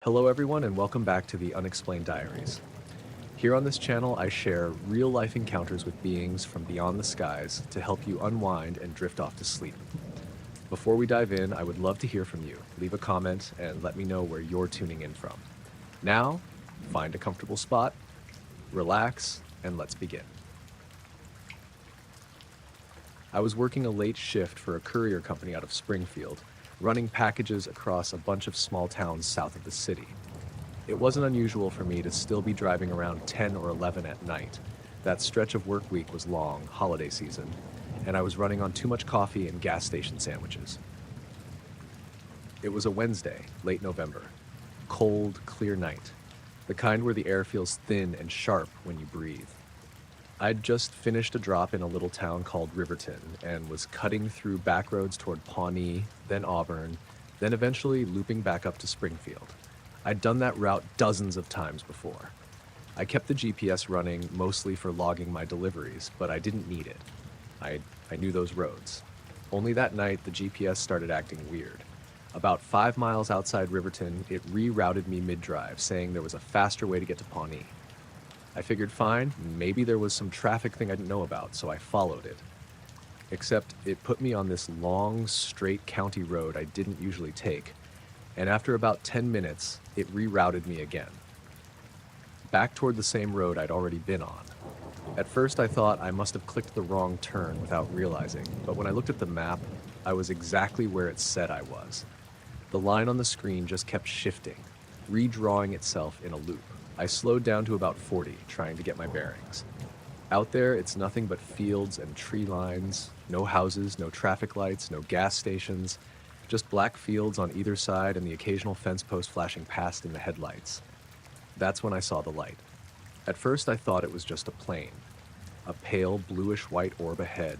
Hello everyone and welcome back to the Unexplained Diaries. Here on this channel I share real-life encounters with beings from beyond the skies to help you unwind and drift off to sleep. Before we dive in, I would love to hear from you. Leave a comment and let me know where you're tuning in from. Now, find a comfortable spot, relax, and let's begin. I was working a late shift for a courier company out of Springfield, running packages across a bunch of small towns south of the city. It wasn't unusual for me to still be driving around 10 or 11 at night. That stretch of work week was long, holiday season, and I was running on too much coffee and gas station sandwiches. It was a Wednesday, late November. Cold, clear night. The kind where the air feels thin and sharp when you breathe. I'd just finished a drop in a little town called Riverton and was cutting through back roads toward Pawnee, then Auburn, then eventually looping back up to Springfield. I'd done that route dozens of times before. I kept the GPS running mostly for logging my deliveries, but I didn't need it. I knew those roads. Only that night, the GPS started acting weird. About 5 miles outside Riverton, it rerouted me mid-drive, saying there was a faster way to get to Pawnee. I figured fine, maybe there was some traffic thing I didn't know about, so I followed it. Except it put me on this long, straight county road I didn't usually take, and after about 10 minutes, it rerouted me again. Back toward the same road I'd already been on. At first I thought I must have clicked the wrong turn without realizing, but when I looked at the map, I was exactly where it said I was. The line on the screen just kept shifting, redrawing itself in a loop. I slowed down to about 40, trying to get my bearings. Out there, it's nothing but fields and tree lines, no houses, no traffic lights, no gas stations, just black fields on either side and the occasional fence post flashing past in the headlights. That's when I saw the light. At first, I thought it was just a plane, a pale bluish-white orb ahead,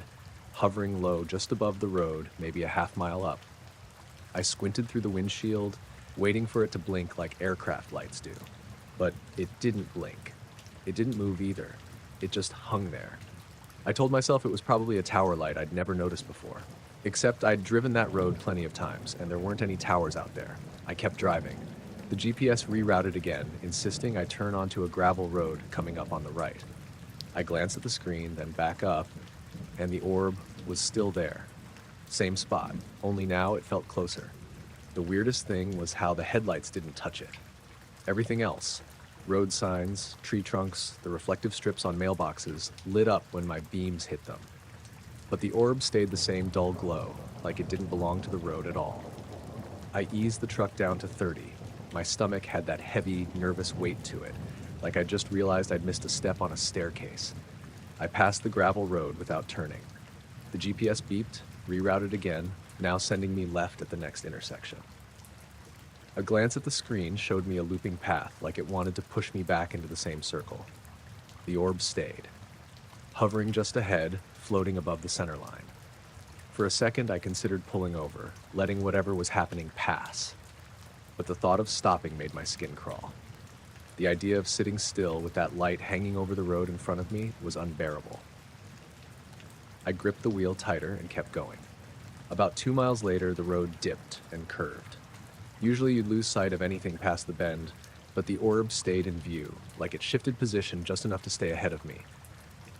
hovering low just above the road, maybe a half-mile up. I squinted through the windshield, waiting for it to blink like aircraft lights do. But it didn't blink. It didn't move either. It just hung there. I told myself it was probably a tower light I'd never noticed before. Except I'd driven that road plenty of times, and there weren't any towers out there. I kept driving. The GPS rerouted again, insisting I turn onto a gravel road coming up on the right. I glanced at the screen, then back up, and the orb was still there. Same spot, only now it felt closer. The weirdest thing was how the headlights didn't touch it. Everything else, road signs, tree trunks, the reflective strips on mailboxes, lit up when my beams hit them. But the orb stayed the same dull glow, like it didn't belong to the road at all. I eased the truck down to 30. My stomach had that heavy, nervous weight to it, like I'd just realized I'd missed a step on a staircase. I passed the gravel road without turning. The GPS beeped, rerouted again, now sending me left at the next intersection. A glance at the screen showed me a looping path, like it wanted to push me back into the same circle. The orb stayed, hovering just ahead, floating above the center line. For a second, I considered pulling over, letting whatever was happening pass. But the thought of stopping made my skin crawl. The idea of sitting still with that light hanging over the road in front of me was unbearable. I gripped the wheel tighter and kept going. About 2 miles later, the road dipped and curved. Usually you'd lose sight of anything past the bend, but the orb stayed in view, like it shifted position just enough to stay ahead of me.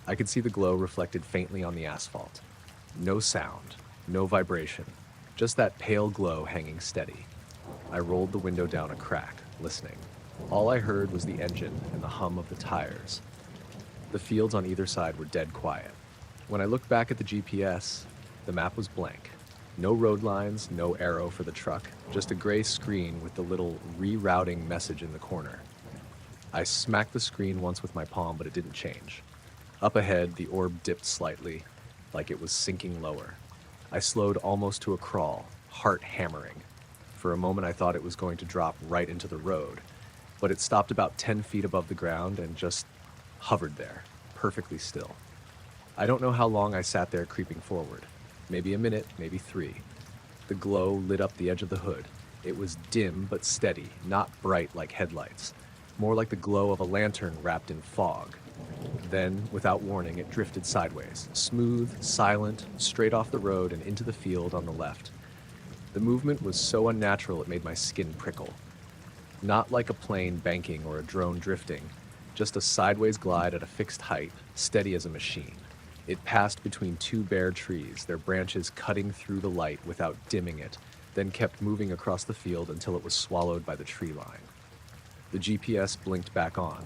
I could see the glow reflected faintly on the asphalt. No sound, no vibration, just that pale glow hanging steady. I rolled the window down a crack, listening. All I heard was the engine and the hum of the tires. The fields on either side were dead quiet. When I looked back at the GPS, the map was blank. No road lines, no arrow for the truck, just a gray screen with the little rerouting message in the corner. I smacked the screen once with my palm, but it didn't change. Up ahead, the orb dipped slightly, like it was sinking lower. I slowed almost to a crawl, heart hammering. For a moment, I thought it was going to drop right into the road, but it stopped about 10 feet above the ground and just hovered there, perfectly still. I don't know how long I sat there creeping forward. Maybe a minute, maybe 3. The glow lit up the edge of the hood. It was dim but steady, not bright like headlights. More like the glow of a lantern wrapped in fog. Then, without warning, it drifted sideways, smooth, silent, straight off the road and into the field on the left. The movement was so unnatural it made my skin prickle. Not like a plane banking or a drone drifting, just a sideways glide at a fixed height, steady as a machine. It passed between two bare trees, their branches cutting through the light without dimming it, then kept moving across the field until it was swallowed by the tree line. The GPS blinked back on.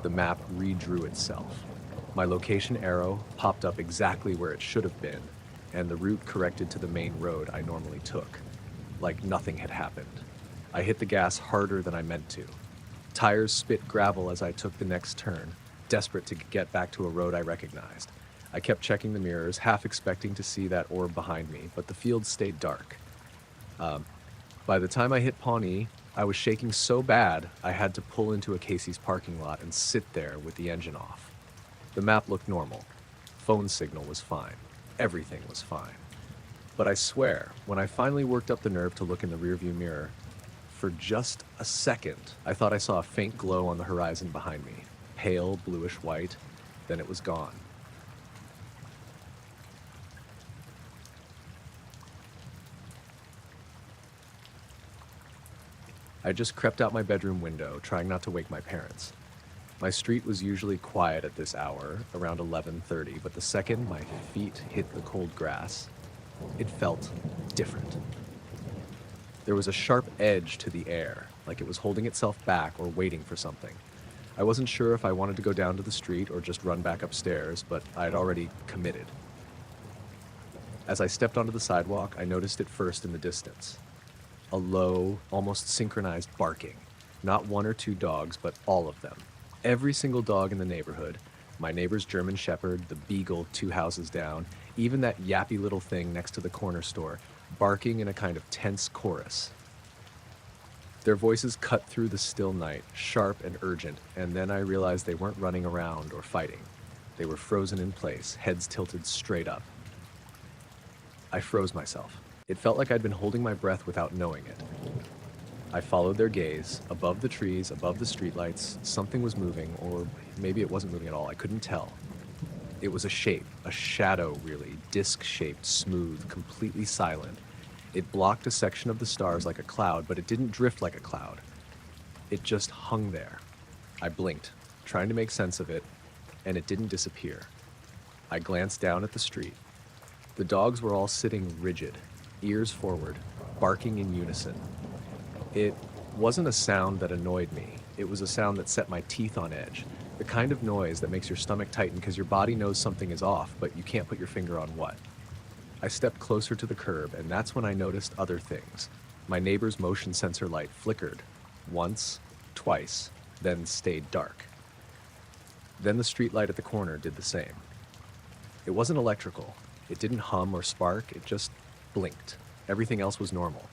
The map redrew itself. My location arrow popped up exactly where it should have been, and the route corrected to the main road I normally took, like nothing had happened. I hit the gas harder than I meant to. Tires spit gravel as I took the next turn, desperate to get back to a road I recognized. I kept checking the mirrors, half expecting to see that orb behind me, but the field stayed dark. By the time I hit Pawnee, I was shaking so bad I had to pull into a Casey's parking lot and sit there with the engine off. The map looked normal. Phone signal was fine. Everything was fine. But I swear, when I finally worked up the nerve to look in the rearview mirror, for just a second, I thought I saw a faint glow on the horizon behind me. Pale, bluish white. Then it was gone. I just crept out my bedroom window, trying not to wake my parents. My street was usually quiet at this hour, around 11:30, but the second my feet hit the cold grass, it felt different. There was a sharp edge to the air, like it was holding itself back or waiting for something. I wasn't sure if I wanted to go down to the street or just run back upstairs, but I had already committed. As I stepped onto the sidewalk, I noticed it first in the distance. A low, almost synchronized barking. Not one or two dogs, but all of them. Every single dog in the neighborhood, my neighbor's German Shepherd, the beagle 2 houses down, even that yappy little thing next to the corner store, barking in a kind of tense chorus. Their voices cut through the still night, sharp and urgent, and then I realized they weren't running around or fighting. They were frozen in place, heads tilted straight up. I froze myself. It felt like I'd been holding my breath without knowing it. I followed their gaze. Above the trees, above the streetlights, something was moving, or maybe it wasn't moving at all. I couldn't tell. It was a shape, a shadow really, disc-shaped, smooth, completely silent. It blocked a section of the stars like a cloud, but it didn't drift like a cloud. It just hung there. I blinked, trying to make sense of it, and it didn't disappear. I glanced down at the street. The dogs were all sitting rigid, ears forward, barking in unison. It wasn't a sound that annoyed me. It was a sound that set my teeth on edge. The kind of noise that makes your stomach tighten because your body knows something is off, but you can't put your finger on what. I stepped closer to the curb, and that's when I noticed other things. My neighbor's motion sensor light flickered. Once, twice, then stayed dark. Then the street light at the corner did the same. It wasn't electrical. It didn't hum or spark. It just blinked. Everything else was normal.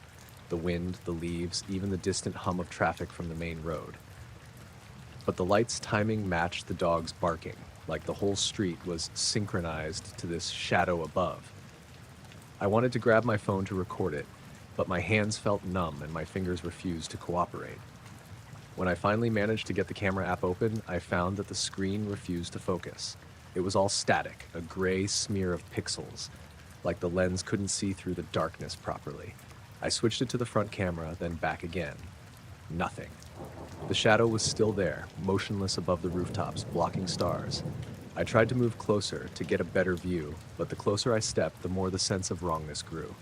The wind, the leaves, even the distant hum of traffic from the main road. But the light's timing matched the dog's barking, like the whole street was synchronized to this shadow above. I wanted to grab my phone to record it, but my hands felt numb and my fingers refused to cooperate. When I finally managed to get the camera app open, I found that the screen refused to focus. It was all static, a gray smear of pixels, like the lens couldn't see through the darkness properly. I switched it to the front camera, then back again. Nothing. The shadow was still there, motionless above the rooftops, blocking stars. I tried to move closer to get a better view, but the closer I stepped, the more the sense of wrongness grew.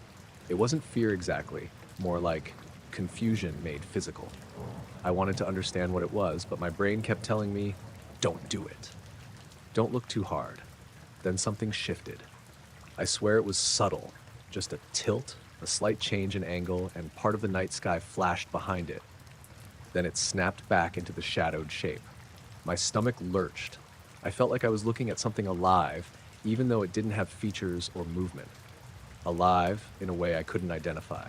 It wasn't fear exactly, more like confusion made physical. I wanted to understand what it was, but my brain kept telling me, don't do it. Don't look too hard. Then something shifted. I swear it was subtle, just a tilt, a slight change in angle, and part of the night sky flashed behind it. Then it snapped back into the shadowed shape. My stomach lurched. I felt like I was looking at something alive, even though it didn't have features or movement. Alive in a way I couldn't identify.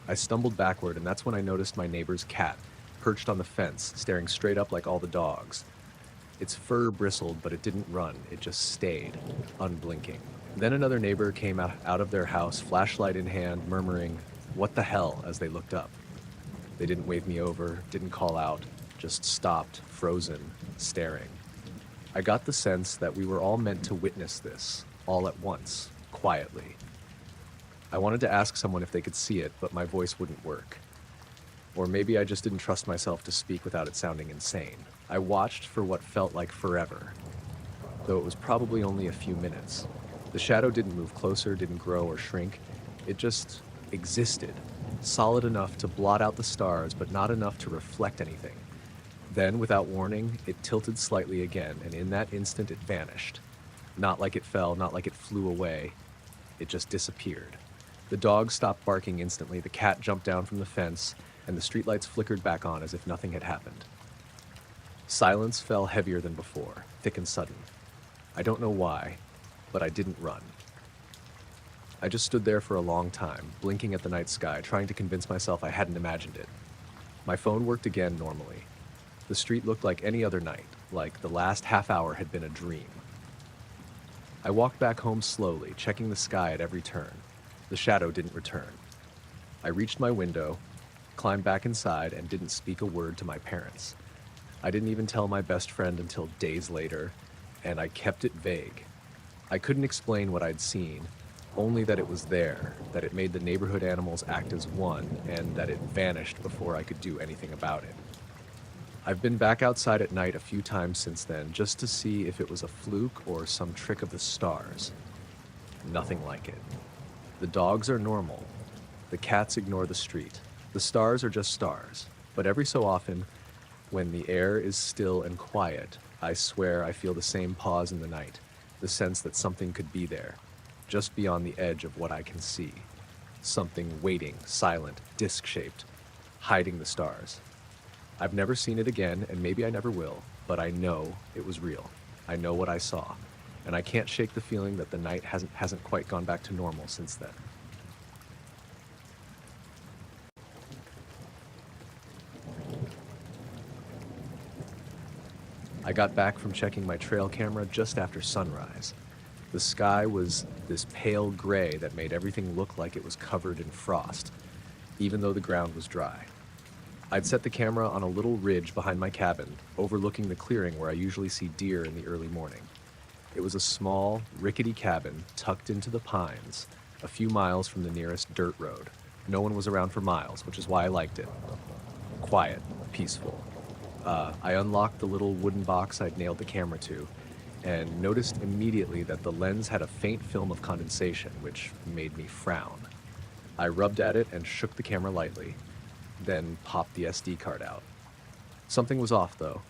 I stumbled backward, and that's when I noticed my neighbor's cat, perched on the fence, staring straight up like all the dogs. Its fur bristled, but it didn't run. It just stayed, unblinking. Then another neighbor came out of their house, flashlight in hand, murmuring, "What the hell?" as they looked up. They didn't wave me over, didn't call out, just stopped, frozen, staring. I got the sense that we were all meant to witness this, all at once, quietly. I wanted to ask someone if they could see it, but my voice wouldn't work. Or maybe I just didn't trust myself to speak without it sounding insane. I watched for what felt like forever, though it was probably only a few minutes. The shadow didn't move closer, didn't grow or shrink. It just existed, solid enough to blot out the stars, but not enough to reflect anything. Then, without warning, it tilted slightly again, and in that instant it vanished. Not like it fell, not like it flew away. It just disappeared. The dog stopped barking instantly, the cat jumped down from the fence, and the streetlights flickered back on as if nothing had happened. Silence fell heavier than before, thick and sudden. I don't know why, but I didn't run. I just stood there for a long time, blinking at the night sky, trying to convince myself I hadn't imagined it. My phone worked again normally. The street looked like any other night, like the last half hour had been a dream. I walked back home slowly, checking the sky at every turn. The shadow didn't return. I reached my window, climbed back inside, and didn't speak a word to my parents. I didn't even tell my best friend until days later, and I kept it vague. I couldn't explain what I'd seen, only that it was there, that it made the neighborhood animals act as one, and that it vanished before I could do anything about it. I've been back outside at night a few times since then, just to see if it was a fluke or some trick of the stars. Nothing like it. The dogs are normal. The cats ignore the street. The stars are just stars. But every so often, when the air is still and quiet, I swear I feel the same pause in the night, the sense that something could be there, just beyond the edge of what I can see. Something waiting, silent, disc-shaped, hiding the stars. I've never seen it again, and maybe I never will, but I know it was real. I know what I saw, and I can't shake the feeling that the night hasn't quite gone back to normal since then. I got back from checking my trail camera just after sunrise. The sky was this pale gray that made everything look like it was covered in frost, even though the ground was dry. I'd set the camera on a little ridge behind my cabin, overlooking the clearing where I usually see deer in the early morning. It was a small, rickety cabin tucked into the pines, a few miles from the nearest dirt road. No one was around for miles, which is why I liked it. Quiet, peaceful. I unlocked the little wooden box I'd nailed the camera to, and noticed immediately that the lens had a faint film of condensation, which made me frown. I rubbed at it and shook the camera lightly, then popped the SD card out. Something was off, though.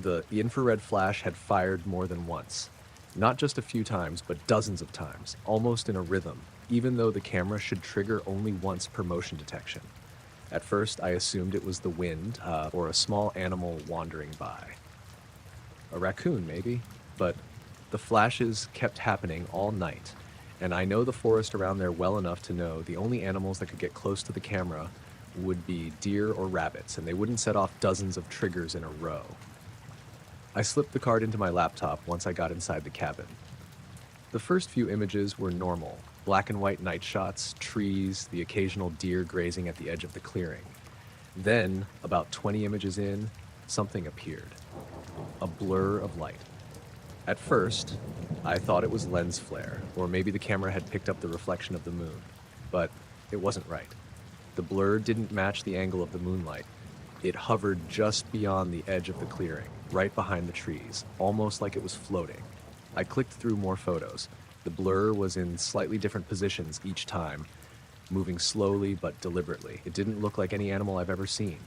The infrared flash had fired more than once. Not just a few times, but dozens of times, almost in a rhythm, even though the camera should trigger only once per motion detection. At first, I assumed it was the wind, or a small animal wandering by. A raccoon, maybe? But the flashes kept happening all night, and I know the forest around there well enough to know the only animals that could get close to the camera would be deer or rabbits, and they wouldn't set off dozens of triggers in a row. I slipped the card into my laptop once I got inside the cabin. The first few images were normal. Black and white night shots, trees, the occasional deer grazing at the edge of the clearing. Then, about 20 images in, something appeared. A blur of light. At first, I thought it was lens flare, or maybe the camera had picked up the reflection of the moon. But it wasn't right. The blur didn't match the angle of the moonlight. It hovered just beyond the edge of the clearing, right behind the trees, almost like it was floating. I clicked through more photos. The blur was in slightly different positions each time, moving slowly but deliberately. It didn't look like any animal I've ever seen.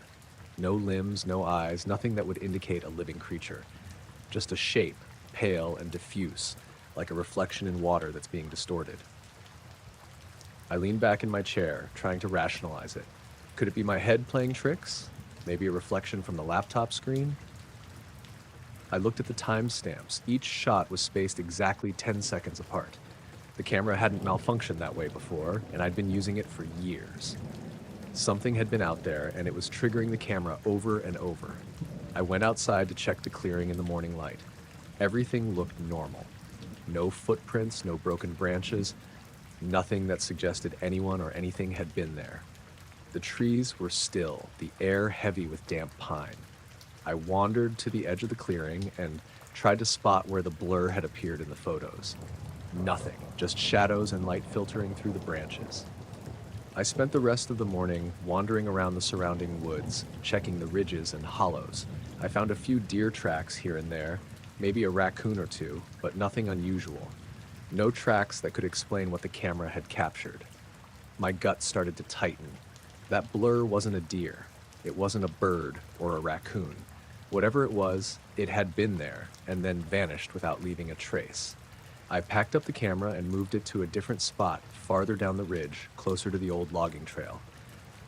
No limbs, no eyes, nothing that would indicate a living creature. Just a shape, pale and diffuse, like a reflection in water that's being distorted. I leaned back in my chair, trying to rationalize it. Could it be my head playing tricks? Maybe a reflection from the laptop screen? I looked at the timestamps. Each shot was spaced exactly 10 seconds apart. The camera hadn't malfunctioned that way before, and I'd been using it for years. Something had been out there, and it was triggering the camera over and over. I went outside to check the clearing in the morning light. Everything looked normal. No footprints, no broken branches, nothing that suggested anyone or anything had been there. The trees were still, the air heavy with damp pine. I wandered to the edge of the clearing and tried to spot where the blur had appeared in the photos. Nothing, just shadows and light filtering through the branches. I spent the rest of the morning wandering around the surrounding woods, checking the ridges and hollows. I found a few deer tracks here and there, maybe a raccoon or two, but nothing unusual. No tracks that could explain what the camera had captured. My gut started to tighten. That blur wasn't a deer. It wasn't a bird or a raccoon. Whatever it had been there and then vanished without leaving a trace. I packed up the camera and moved it to a different spot, farther down the ridge, closer to the old logging trail.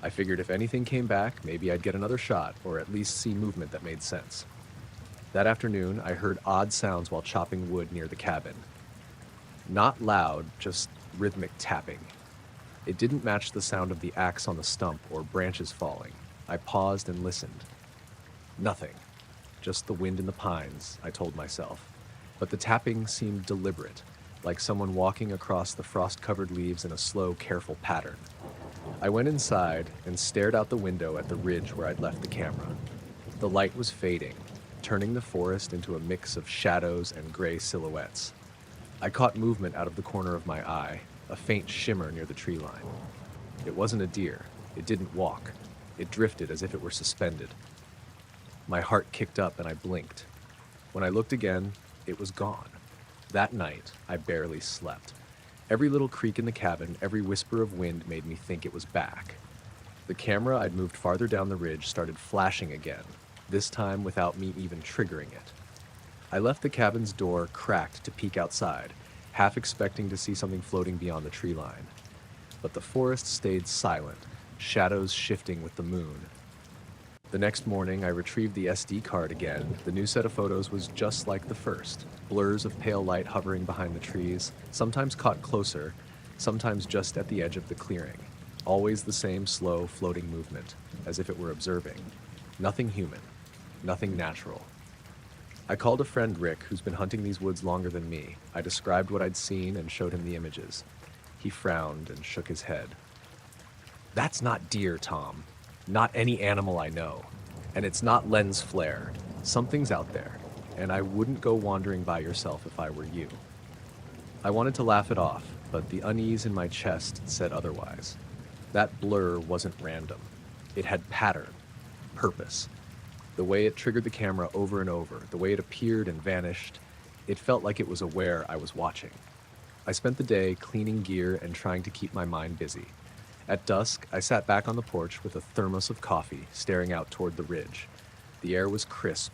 I figured if anything came back, maybe I'd get another shot, or at least see movement that made sense. That afternoon, I heard odd sounds while chopping wood near the cabin. Not loud, just rhythmic tapping. It didn't match the sound of the axe on the stump or branches falling. I paused and listened. Nothing. Just the wind in the pines, I told myself. But the tapping seemed deliberate, like someone walking across the frost-covered leaves in a slow, careful pattern. I went inside and stared out the window at the ridge where I'd left the camera. The light was fading, turning the forest into a mix of shadows and gray silhouettes. I caught movement out of the corner of my eye, a faint shimmer near the tree line. It wasn't a deer. It didn't walk. It drifted as if it were suspended. My heart kicked up and I blinked. When I looked again, it was gone. That night, I barely slept. Every little creak in the cabin, every whisper of wind made me think it was back. The camera I'd moved farther down the ridge started flashing again, this time without me even triggering it. I left the cabin's door cracked to peek outside, half expecting to see something floating beyond the tree line. But the forest stayed silent, shadows shifting with the moon. The next morning, I retrieved the SD card again. The new set of photos was just like the first. Blurs of pale light hovering behind the trees, sometimes caught closer, sometimes just at the edge of the clearing. Always the same slow, floating movement, as if it were observing. Nothing human, nothing natural. I called a friend, Rick, who's been hunting these woods longer than me. I described what I'd seen and showed him the images. He frowned and shook his head. "That's not deer, Tom. Not any animal I know. And it's not lens flare. Something's out there, and I wouldn't go wandering by yourself if I were you." I wanted to laugh it off, but the unease in my chest said otherwise. That blur wasn't random. It had pattern, purpose. The way it triggered the camera over and over, the way it appeared and vanished, it felt like it was aware I was watching. I spent the day cleaning gear and trying to keep my mind busy. At dusk, I sat back on the porch with a thermos of coffee, staring out toward the ridge. The air was crisp,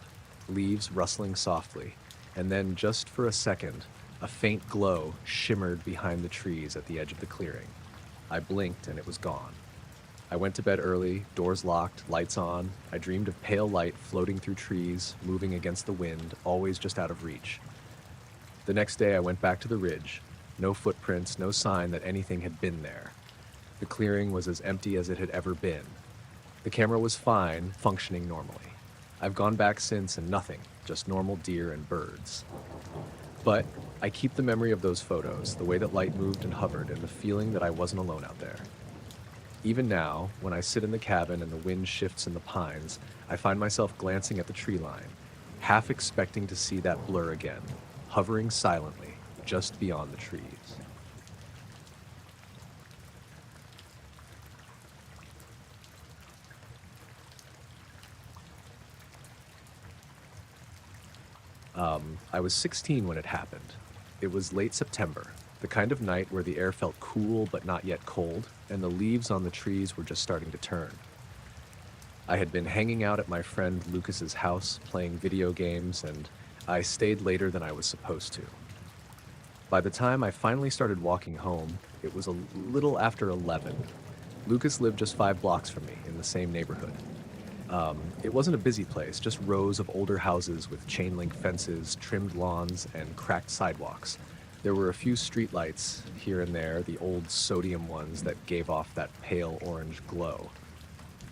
leaves rustling softly, and then, just for a second, a faint glow shimmered behind the trees at the edge of the clearing. I blinked and it was gone. I went to bed early, doors locked, lights on. I dreamed of pale light floating through trees, moving against the wind, always just out of reach. The next day I went back to the ridge. No footprints, no sign that anything had been there. The clearing was as empty as it had ever been. The camera was fine, functioning normally. I've gone back since and nothing, just normal deer and birds. But I keep the memory of those photos, the way that light moved and hovered, and the feeling that I wasn't alone out there. Even now, when I sit in the cabin and the wind shifts in the pines, I find myself glancing at the tree line, half expecting to see that blur again, hovering silently, just beyond the trees. I was 16 when it happened. It was late September, the kind of night where the air felt cool but not yet cold, and the leaves on the trees were just starting to turn. I had been hanging out at my friend Lucas's house, playing video games, and I stayed later than I was supposed to. By the time I finally started walking home, it was a little after 11. Lucas lived just 5 blocks from me in the same neighborhood. It wasn't a busy place, just rows of older houses with chain-link fences, trimmed lawns, and cracked sidewalks. There were a few streetlights here and there, the old sodium ones that gave off that pale orange glow.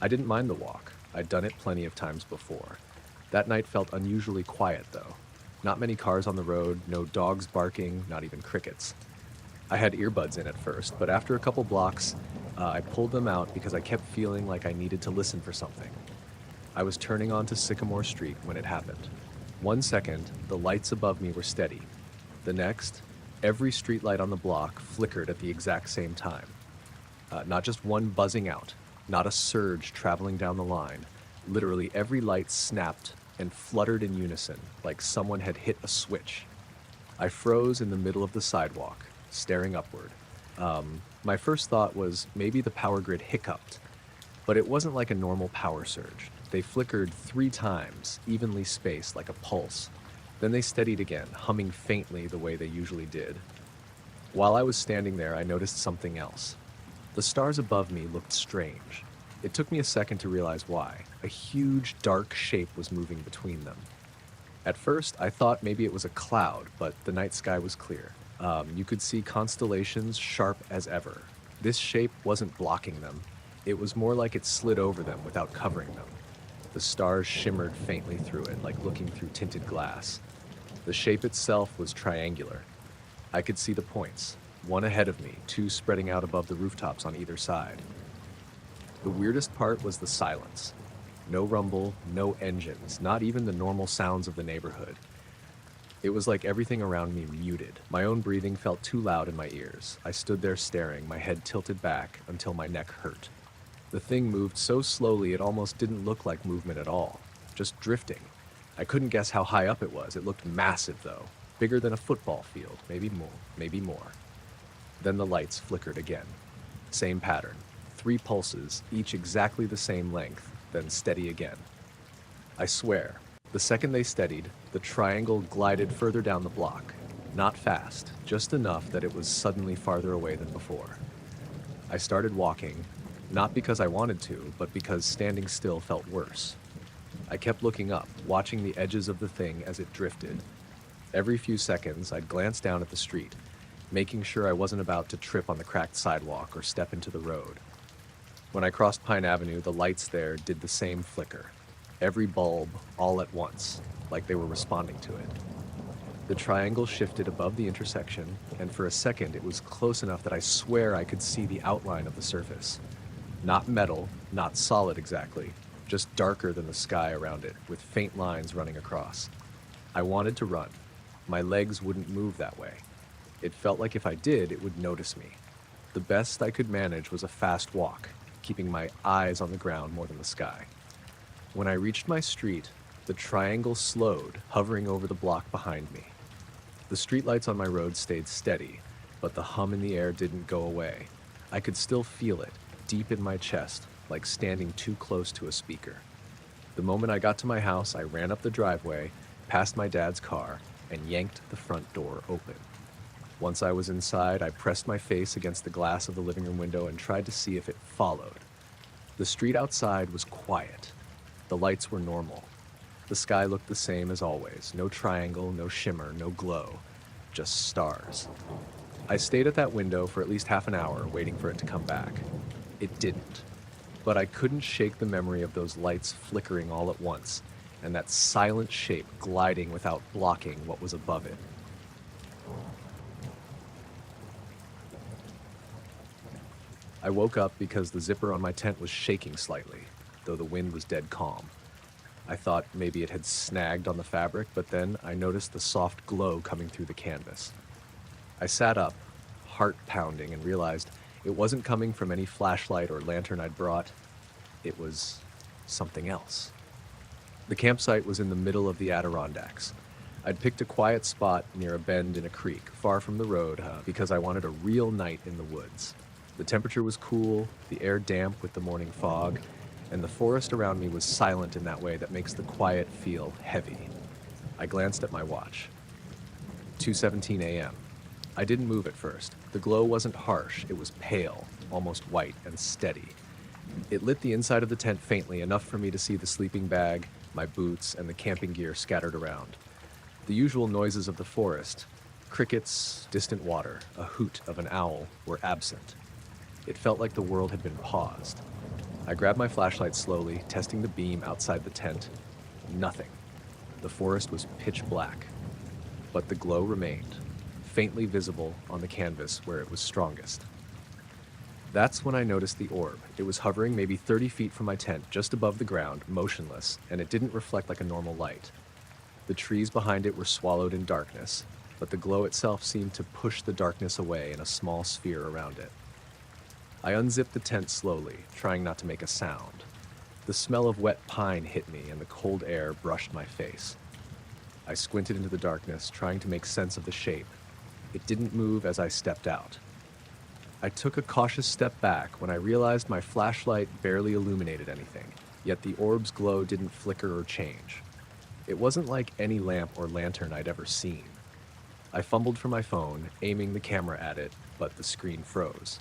I didn't mind the walk. I'd done it plenty of times before. That night felt unusually quiet, though. Not many cars on the road, no dogs barking, not even crickets. I had earbuds in at first, but after a couple blocks, I pulled them out because I kept feeling like I needed to listen for something. I was turning onto Sycamore Street when it happened. 1 second, the lights above me were steady. The next, every streetlight on the block flickered at the exact same time. Not just one buzzing out, not a surge traveling down the line. Literally every light snapped and fluttered in unison, like someone had hit a switch. I froze in the middle of the sidewalk, staring upward. My first thought was maybe the power grid hiccuped, but it wasn't like a normal power surge. They flickered 3 times, evenly spaced like a pulse. Then they steadied again, humming faintly the way they usually did. While I was standing there, I noticed something else. The stars above me looked strange. It took me a second to realize why. A huge, dark shape was moving between them. At first, I thought maybe it was a cloud, but the night sky was clear. You could see constellations sharp as ever. This shape wasn't blocking them. It was more like it slid over them without covering them. The stars shimmered faintly through it, like looking through tinted glass. The shape itself was triangular. I could see the points, one ahead of me, 2 spreading out above the rooftops on either side. The weirdest part was the silence. No rumble, no engines, not even the normal sounds of the neighborhood. It was like everything around me muted. My own breathing felt too loud in my ears. I stood there staring, my head tilted back until my neck hurt. The thing moved so slowly it almost didn't look like movement at all, just drifting. I couldn't guess how high up it was. It looked massive though, bigger than a football field, maybe more. Then the lights flickered again. Same pattern, 3 pulses, each exactly the same length, then steady again. I swear, the second they steadied, the triangle glided further down the block. Not fast, just enough that it was suddenly farther away than before. I started walking, not because I wanted to, but because standing still felt worse. I kept looking up, watching the edges of the thing as it drifted. Every few seconds, I'd glance down at the street, making sure I wasn't about to trip on the cracked sidewalk or step into the road. When I crossed Pine Avenue, the lights there did the same flicker. Every bulb, all at once, like they were responding to it. The triangle shifted above the intersection, and for a second it was close enough that I swear I could see the outline of the surface. Not metal, not solid exactly, just darker than the sky around it, with faint lines running across. I wanted to run. My legs wouldn't move that way. It felt like if I did, it would notice me. The best I could manage was a fast walk, keeping my eyes on the ground more than the sky. When I reached my street, the triangle slowed, hovering over the block behind me. The streetlights on my road stayed steady, but the hum in the air didn't go away. I could still feel it, deep in my chest, like standing too close to a speaker. The moment I got to my house, I ran up the driveway, past my dad's car, and yanked the front door open. Once I was inside, I pressed my face against the glass of the living room window and tried to see if it followed. The street outside was quiet. The lights were normal. The sky looked the same as always. No triangle, no shimmer, no glow. Just stars. I stayed at that window for at least half an hour, waiting for it to come back. It didn't. But I couldn't shake the memory of those lights flickering all at once, and that silent shape gliding without blocking what was above it. I woke up because the zipper on my tent was shaking slightly, though the wind was dead calm. I thought maybe it had snagged on the fabric, but then I noticed the soft glow coming through the canvas. I sat up, heart pounding, and realized it wasn't coming from any flashlight or lantern I'd brought. It was something else. The campsite was in the middle of the Adirondacks. I'd picked a quiet spot near a bend in a creek, far from the road, because I wanted a real night in the woods. The temperature was cool, the air damp with the morning fog, and the forest around me was silent in that way that makes the quiet feel heavy. I glanced at my watch. 2:17 a.m. I didn't move at first. The glow wasn't harsh, it was pale, almost white and steady. It lit the inside of the tent faintly, enough for me to see the sleeping bag, my boots, and the camping gear scattered around. The usual noises of the forest, crickets, distant water, a hoot of an owl, were absent. It felt like the world had been paused. I grabbed my flashlight slowly, testing the beam outside the tent. Nothing. The forest was pitch black, but the glow remained, faintly visible on the canvas where it was strongest. That's when I noticed the orb. It was hovering maybe 30 feet from my tent, just above the ground, motionless, and it didn't reflect like a normal light. The trees behind it were swallowed in darkness, but the glow itself seemed to push the darkness away in a small sphere around it. I unzipped the tent slowly, trying not to make a sound. The smell of wet pine hit me, and the cold air brushed my face. I squinted into the darkness, trying to make sense of the shape. It didn't move as I stepped out. I took a cautious step back when I realized my flashlight barely illuminated anything, yet the orb's glow didn't flicker or change. It wasn't like any lamp or lantern I'd ever seen. I fumbled for my phone, aiming the camera at it, but the screen froze.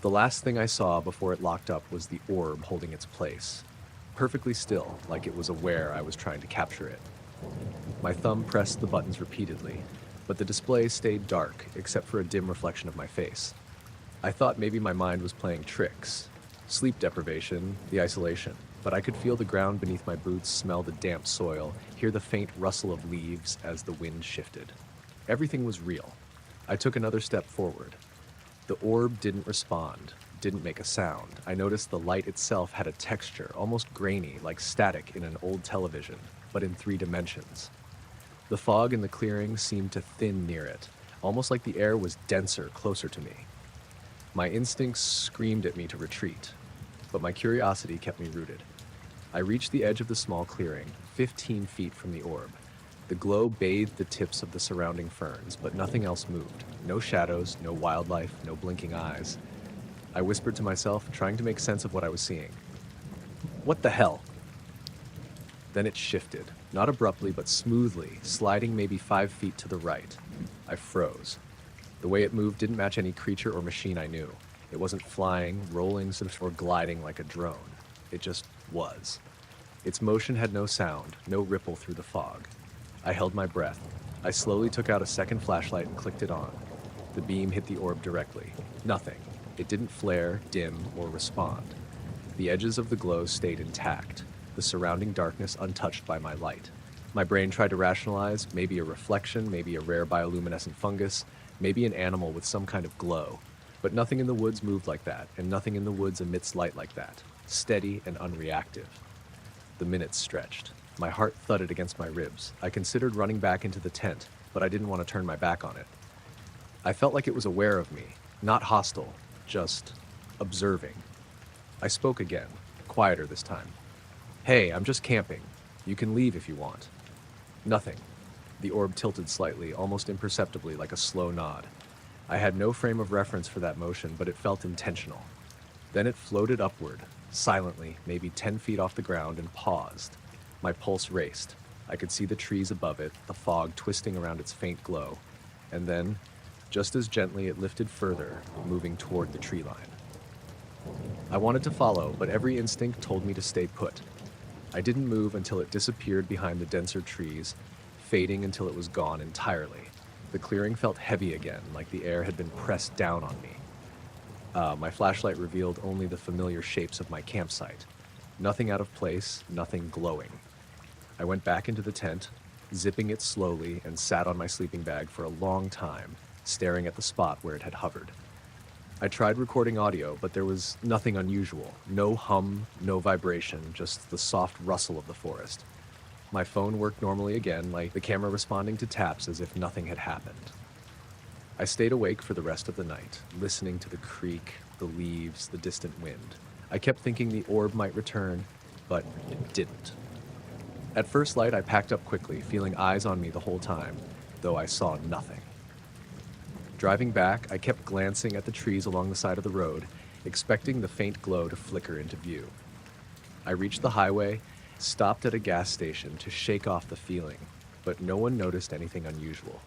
The last thing I saw before it locked up was the orb holding its place, perfectly still, like it was aware I was trying to capture it. My thumb pressed the buttons repeatedly, but the display stayed dark except for a dim reflection of my face. I thought maybe my mind was playing tricks. Sleep deprivation, the isolation, but I could feel the ground beneath my boots, smell the damp soil, hear the faint rustle of leaves as the wind shifted. Everything was real. I took another step forward. The orb didn't respond, didn't make a sound. I noticed the light itself had a texture, almost grainy, like static in an old television, but in 3 dimensions. The fog in the clearing seemed to thin near it, almost like the air was denser, closer to me. My instincts screamed at me to retreat, but my curiosity kept me rooted. I reached the edge of the small clearing, 15 feet from the orb. The glow bathed the tips of the surrounding ferns, but nothing else moved. No shadows, no wildlife, no blinking eyes. I whispered to myself, trying to make sense of what I was seeing. What the hell? Then it shifted, not abruptly, but smoothly, sliding maybe 5 feet to the right. I froze. The way it moved didn't match any creature or machine I knew. It wasn't flying, rolling, or gliding like a drone. It just was. Its motion had no sound, no ripple through the fog. I held my breath. I slowly took out a second flashlight and clicked it on. The beam hit the orb directly. Nothing. It didn't flare, dim, or respond. The edges of the glow stayed intact, the surrounding darkness untouched by my light. My brain tried to rationalize, maybe a reflection, maybe a rare bioluminescent fungus, maybe an animal with some kind of glow. But nothing in the woods moved like that, and nothing in the woods emits light like that, steady and unreactive. The minutes stretched. My heart thudded against my ribs. I considered running back into the tent, but I didn't want to turn my back on it. I felt like it was aware of me, not hostile, just observing. I spoke again, quieter this time. "Hey, I'm just camping. You can leave if you want." Nothing. The orb tilted slightly, almost imperceptibly, like a slow nod. I had no frame of reference for that motion, but it felt intentional. Then it floated upward, silently, maybe 10 feet off the ground, and paused. My pulse raced. I could see the trees above it, the fog twisting around its faint glow. And then, just as gently, it lifted further, moving toward the tree line. I wanted to follow, but every instinct told me to stay put. I didn't move until it disappeared behind the denser trees, fading until it was gone entirely. The clearing felt heavy again, like the air had been pressed down on me. My flashlight revealed only the familiar shapes of my campsite. Nothing out of place, nothing glowing. I went back into the tent, zipping it slowly, and sat on my sleeping bag for a long time, staring at the spot where it had hovered. I tried recording audio, but there was nothing unusual. No hum, no vibration, just the soft rustle of the forest. My phone worked normally again, like the camera responding to taps as if nothing had happened. I stayed awake for the rest of the night, listening to the creak, the leaves, the distant wind. I kept thinking the orb might return, but it didn't. At first light, I packed up quickly, feeling eyes on me the whole time, though I saw nothing. Driving back, I kept glancing at the trees along the side of the road, expecting the faint glow to flicker into view. I reached the highway, stopped at a gas station to shake off the feeling, but no one noticed anything unusual.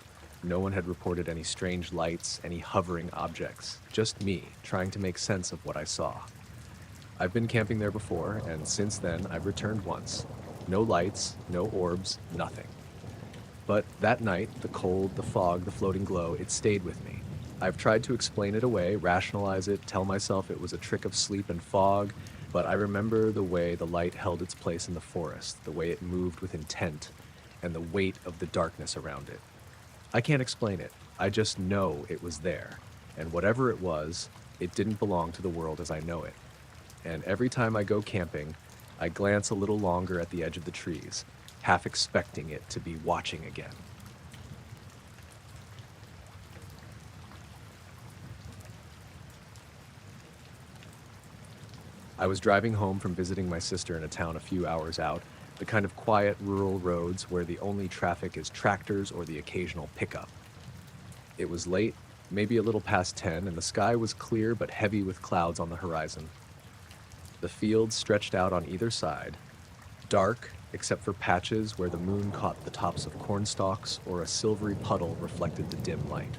No one had reported any strange lights, any hovering objects, just me trying to make sense of what I saw. I've been camping there before, and since then I've returned once. No lights, no orbs, nothing. But that night, the cold, the fog, the floating glow, it stayed with me. I've tried to explain it away, rationalize it, tell myself it was a trick of sleep and fog, but I remember the way the light held its place in the forest, the way it moved with intent, and the weight of the darkness around it. I can't explain it. I just know it was there, and whatever it was, it didn't belong to the world as I know it. And every time I go camping, I glance a little longer at the edge of the trees, half expecting it to be watching again. I was driving home from visiting my sister in a town a few hours out, the kind of quiet rural roads where the only traffic is tractors or the occasional pickup. It was late, maybe a little past 10, and the sky was clear but heavy with clouds on the horizon. The fields stretched out on either side, dark except for patches where the moon caught the tops of corn stalks or a silvery puddle reflected the dim light.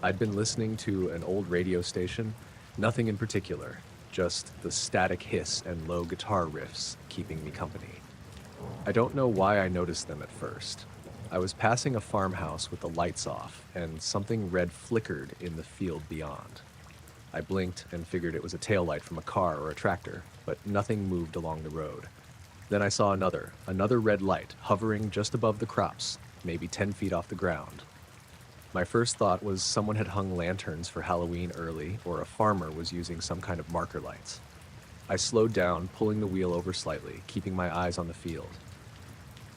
I'd been listening to an old radio station, nothing in particular, just the static hiss and low guitar riffs keeping me company. I don't know why I noticed them at first. I was passing a farmhouse with the lights off, and something red flickered in the field beyond. I blinked and figured it was a taillight from a car or a tractor, but nothing moved along the road. Then I saw another red light hovering just above the crops, maybe 10 feet off the ground. My first thought was someone had hung lanterns for Halloween early, or a farmer was using some kind of marker lights. I slowed down, pulling the wheel over slightly, keeping my eyes on the field.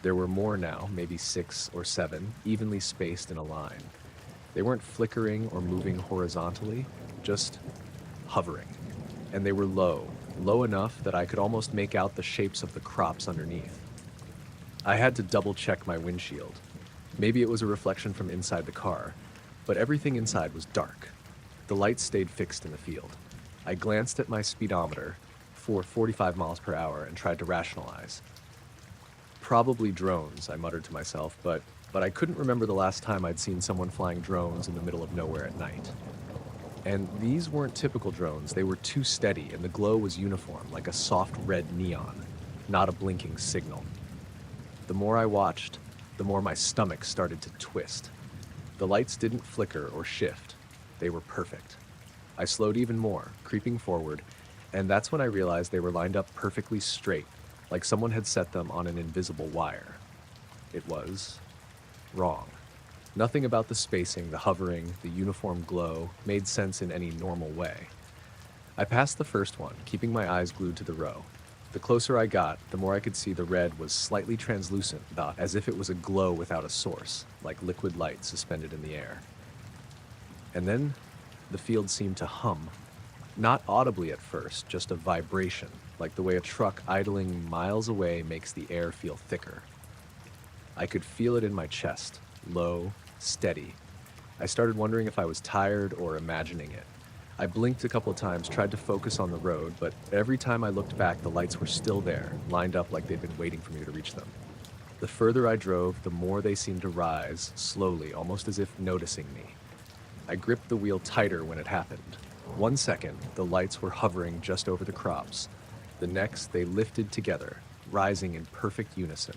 There were more now, maybe 6 or 7, evenly spaced in a line. They weren't flickering or moving horizontally, just hovering. And they were low enough that I could almost make out the shapes of the crops underneath. I had to double check my windshield. Maybe it was a reflection from inside the car, but everything inside was dark. The lights stayed fixed in the field. I glanced at my speedometer for 45 miles per hour and tried to rationalize. Probably drones, I muttered to myself, but I couldn't remember the last time I'd seen someone flying drones in the middle of nowhere at night. And these weren't typical drones. They were too steady, and the glow was uniform, like a soft red neon, not a blinking signal. The more I watched, the more my stomach started to twist. The lights didn't flicker or shift. They were perfect. I slowed even more, creeping forward, and that's when I realized they were lined up perfectly straight, like someone had set them on an invisible wire. It was wrong. Nothing about the spacing, the hovering, the uniform glow made sense in any normal way. I passed the first one, keeping my eyes glued to the row. The closer I got, the more I could see the red was slightly translucent, as if it was a glow without a source, like liquid light suspended in the air. And then the field seemed to hum. Not audibly at first, just a vibration, like the way a truck idling miles away makes the air feel thicker. I could feel it in my chest, low, steady. I started wondering if I was tired or imagining it. I blinked a couple of times, tried to focus on the road, but every time I looked back, the lights were still there, lined up like they'd been waiting for me to reach them. The further I drove, the more they seemed to rise, slowly, almost as if noticing me. I gripped the wheel tighter when it happened. 1 second, the lights were hovering just over the crops. The next, they lifted together, rising in perfect unison.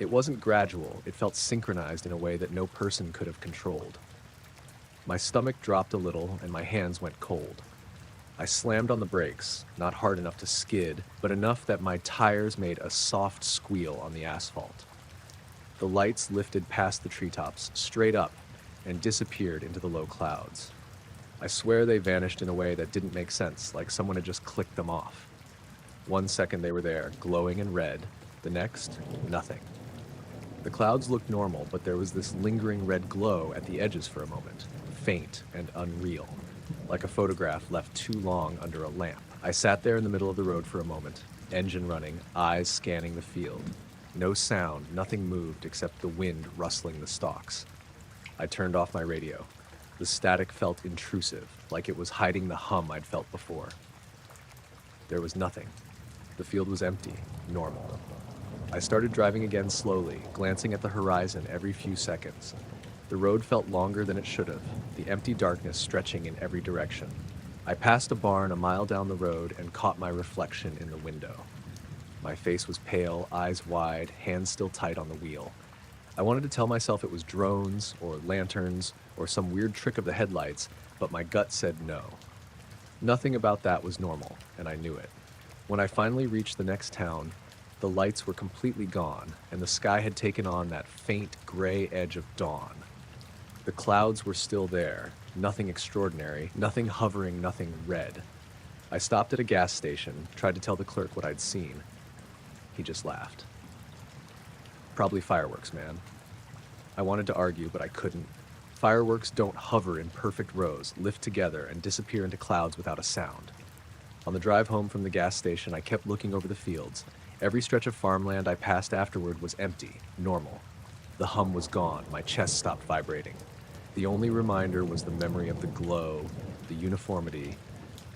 It wasn't gradual, it felt synchronized in a way that no person could have controlled. My stomach dropped a little and my hands went cold. I slammed on the brakes, not hard enough to skid, but enough that my tires made a soft squeal on the asphalt. The lights lifted past the treetops, straight up, and disappeared into the low clouds. I swear they vanished in a way that didn't make sense, like someone had just clicked them off. 1 second they were there, glowing in red. The next, nothing. The clouds looked normal, but there was this lingering red glow at the edges for a moment, faint and unreal, like a photograph left too long under a lamp. I sat there in the middle of the road for a moment, engine running, eyes scanning the field. No sound, nothing moved except the wind rustling the stalks. I turned off my radio. The static felt intrusive, like it was hiding the hum I'd felt before. There was nothing. The field was empty, normal. I started driving again slowly, glancing at the horizon every few seconds. The road felt longer than it should have, the empty darkness stretching in every direction. I passed a barn a mile down the road and caught my reflection in the window. My face was pale, eyes wide, hands still tight on the wheel. I wanted to tell myself it was drones or lanterns or some weird trick of the headlights, but my gut said no. Nothing about that was normal, and I knew it. When I finally reached the next town, the lights were completely gone, and the sky had taken on that faint gray edge of dawn. The clouds were still there, nothing extraordinary, nothing hovering, nothing red. I stopped at a gas station, tried to tell the clerk what I'd seen. He just laughed. Probably fireworks, man. I wanted to argue, but I couldn't. Fireworks don't hover in perfect rows, lift together, and disappear into clouds without a sound. On the drive home from the gas station, I kept looking over the fields. Every stretch of farmland I passed afterward was empty, normal. The hum was gone, my chest stopped vibrating. The only reminder was the memory of the glow, the uniformity,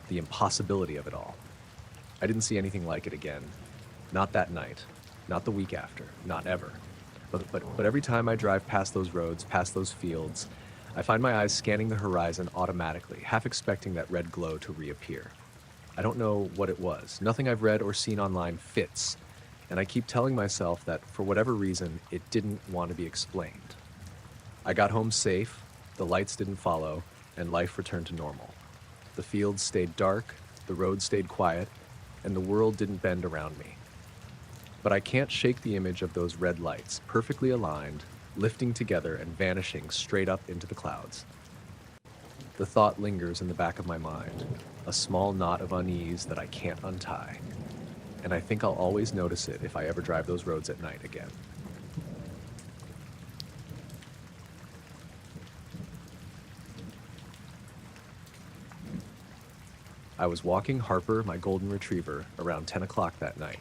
the impossibility of it all. I didn't see anything like it again. Not that night, not the week after, not ever. But every time I drive past those roads, past those fields, I find my eyes scanning the horizon automatically, half expecting that red glow to reappear. I don't know what it was. Nothing I've read or seen online fits. And I keep telling myself that for whatever reason, it didn't want to be explained. I got home safe, the lights didn't follow, and life returned to normal. The fields stayed dark, the road stayed quiet, and the world didn't bend around me. But I can't shake the image of those red lights, perfectly aligned, lifting together and vanishing straight up into the clouds. The thought lingers in the back of my mind, a small knot of unease that I can't untie. And I think I'll always notice it if I ever drive those roads at night again. I was walking Harper, my golden retriever, around 10 o'clock that night.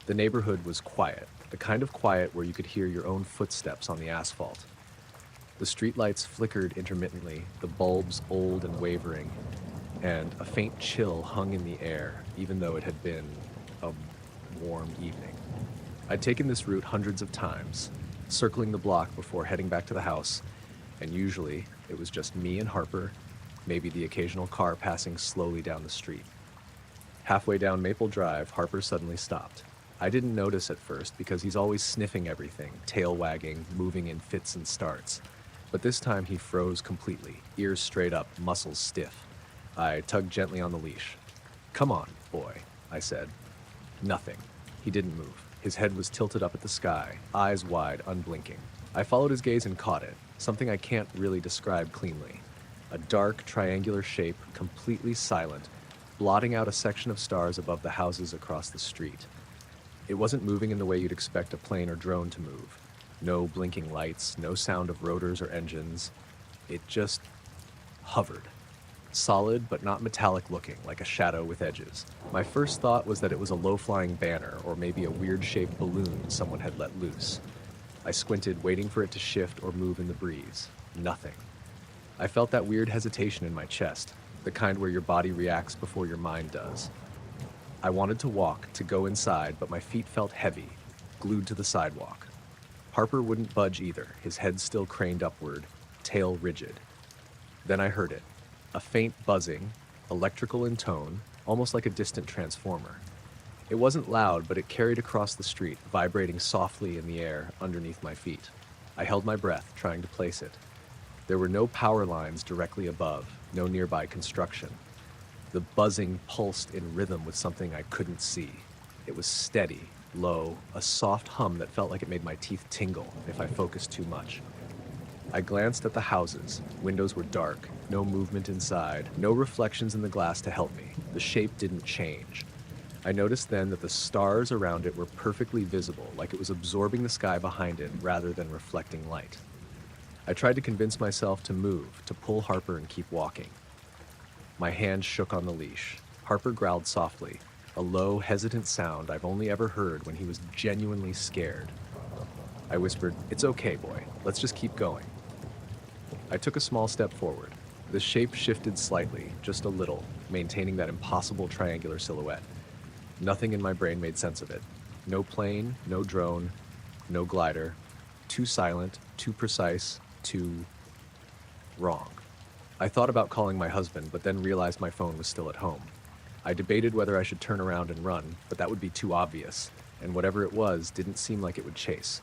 The neighborhood was quiet, the kind of quiet where you could hear your own footsteps on the asphalt. The streetlights flickered intermittently, the bulbs old and wavering, and a faint chill hung in the air, even though it had been a warm evening. I'd taken this route hundreds of times, circling the block before heading back to the house, and usually it was just me and Harper, maybe the occasional car passing slowly down the street. Halfway down Maple Drive, Harper suddenly stopped. I didn't notice at first because he's always sniffing everything, tail wagging, moving in fits and starts. But this time he froze completely, ears straight up, muscles stiff. I tugged gently on the leash. "Come on, boy," I said. Nothing. He didn't move. His head was tilted up at the sky, eyes wide, unblinking. I followed his gaze and caught it, something I can't really describe cleanly. A dark, triangular shape, completely silent, blotting out a section of stars above the houses across the street. It wasn't moving in the way you'd expect a plane or drone to move. No blinking lights, no sound of rotors or engines. It just hovered. Solid, but not metallic looking, like a shadow with edges. My first thought was that it was a low-flying banner, or maybe a weird-shaped balloon someone had let loose. I squinted, waiting for it to shift or move in the breeze. Nothing. I felt that weird hesitation in my chest, the kind where your body reacts before your mind does. I wanted to walk, to go inside, but my feet felt heavy, glued to the sidewalk. Harper wouldn't budge either, his head still craned upward, tail rigid. Then I heard it. A faint buzzing, electrical in tone, almost like a distant transformer. It wasn't loud, but it carried across the street, vibrating softly in the air underneath my feet. I held my breath, trying to place it. There were no power lines directly above, no nearby construction. The buzzing pulsed in rhythm with something I couldn't see. It was steady, low, a soft hum that felt like it made my teeth tingle if I focused too much. I glanced at the houses. Windows were dark, no movement inside, no reflections in the glass to help me. The shape didn't change. I noticed then that the stars around it were perfectly visible, like it was absorbing the sky behind it rather than reflecting light. I tried to convince myself to move, to pull Harper and keep walking. My hand shook on the leash. Harper growled softly, a low, hesitant sound I've only ever heard when he was genuinely scared. I whispered, "It's okay, boy. Let's just keep going." I took a small step forward. The shape shifted slightly, just a little, maintaining that impossible triangular silhouette. Nothing in my brain made sense of it. No plane, no drone, no glider. Too silent, too precise, too wrong. I thought about calling my husband, but then realized my phone was still at home. I debated whether I should turn around and run, but that would be too obvious, and whatever it was didn't seem like it would chase.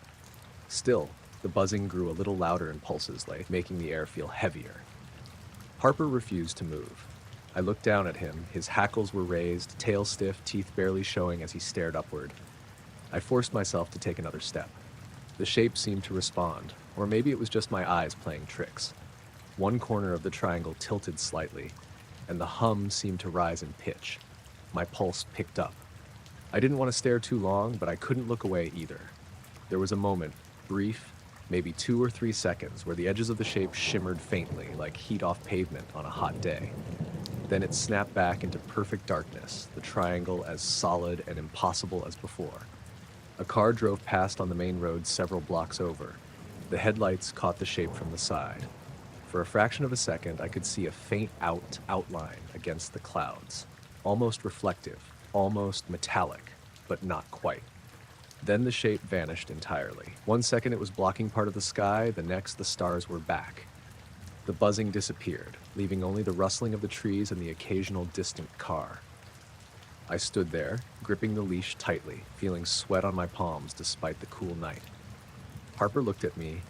Still, the buzzing grew a little louder in pulses, like making the air feel heavier. Harper refused to move. I looked down at him. His hackles were raised, tail stiff, teeth barely showing as he stared upward. I forced myself to take another step. The shape seemed to respond, or maybe it was just my eyes playing tricks. One corner of the triangle tilted slightly, and the hum seemed to rise in pitch. My pulse picked up. I didn't want to stare too long, but I couldn't look away either. There was a moment, brief, maybe 2 or 3 seconds, where the edges of the shape shimmered faintly, like heat off pavement on a hot day. Then it snapped back into perfect darkness, the triangle as solid and impossible as before. A car drove past on the main road several blocks over. The headlights caught the shape from the side. For a fraction of a second, I could see a faint outline against the clouds, almost reflective, almost metallic, but not quite. Then the shape vanished entirely. One second it was blocking part of the sky, the next the stars were back. The buzzing disappeared, leaving only the rustling of the trees and the occasional distant car. I stood there, gripping the leash tightly, feeling sweat on my palms despite the cool night. Harper looked at me,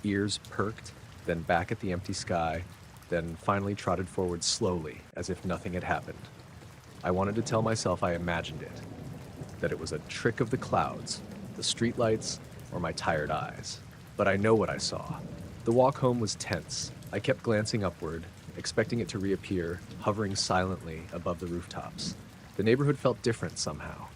ears perked, then back at the empty sky, then finally trotted forward slowly, as if nothing had happened. I wanted to tell myself I imagined it, that it was a trick of the clouds, the streetlights, or my tired eyes. But I know what I saw. The walk home was tense. I kept glancing upward, expecting it to reappear, hovering silently above the rooftops. The neighborhood felt different somehow.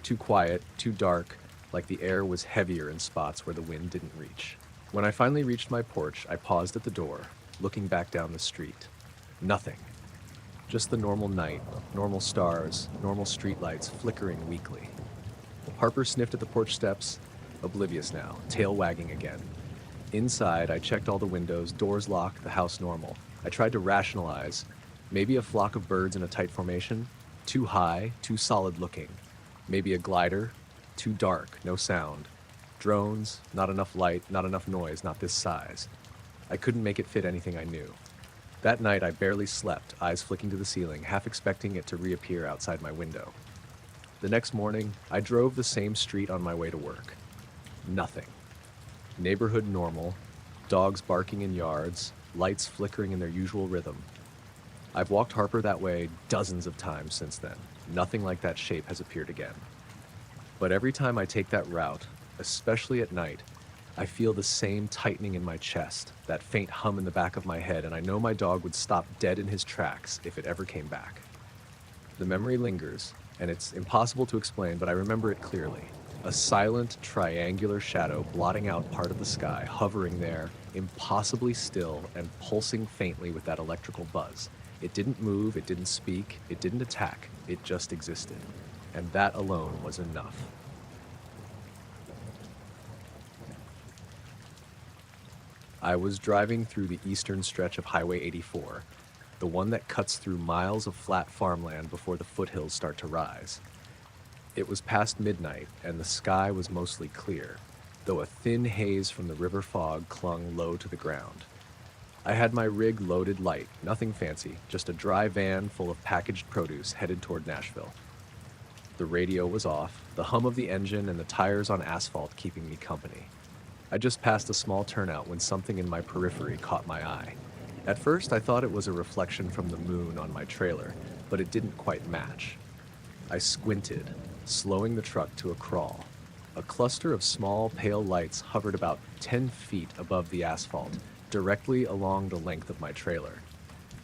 Too quiet, too dark, like the air was heavier in spots where the wind didn't reach. When I finally reached my porch, I paused at the door, looking back down the street. Nothing. Just the normal night, normal stars, normal streetlights flickering weakly. Harper sniffed at the porch steps, oblivious now, tail wagging again. Inside, I checked all the windows, doors locked, the house normal. I tried to rationalize. Maybe a flock of birds in a tight formation, too high, too solid looking. Maybe a glider, too dark, no sound. Drones, not enough light, not enough noise, not this size. I couldn't make it fit anything I knew. That night, I barely slept, eyes flicking to the ceiling, half expecting it to reappear outside my window. The next morning, I drove the same street on my way to work. Nothing. Neighborhood normal, dogs barking in yards, lights flickering in their usual rhythm. I've walked Harper that way dozens of times since then. Nothing like that shape has appeared again. But every time I take that route, especially at night, I feel the same tightening in my chest, that faint hum in the back of my head, and I know my dog would stop dead in his tracks if it ever came back. The memory lingers, and it's impossible to explain, but I remember it clearly. A silent, triangular shadow blotting out part of the sky, hovering there, impossibly still and pulsing faintly with that electrical buzz. It didn't move, it didn't speak, it didn't attack, it just existed. And that alone was enough. I was driving through the eastern stretch of Highway 84, the one that cuts through miles of flat farmland before the foothills start to rise. It was past midnight, and the sky was mostly clear, though a thin haze from the river fog clung low to the ground. I had my rig loaded light, nothing fancy, just a dry van full of packaged produce headed toward Nashville. The radio was off, the hum of the engine and the tires on asphalt keeping me company. I just passed a small turnout when something in my periphery caught my eye. At first, I thought it was a reflection from the moon on my trailer, but it didn't quite match. I squinted, slowing the truck to a crawl. A cluster of small, pale lights hovered about 10 feet above the asphalt, directly along the length of my trailer.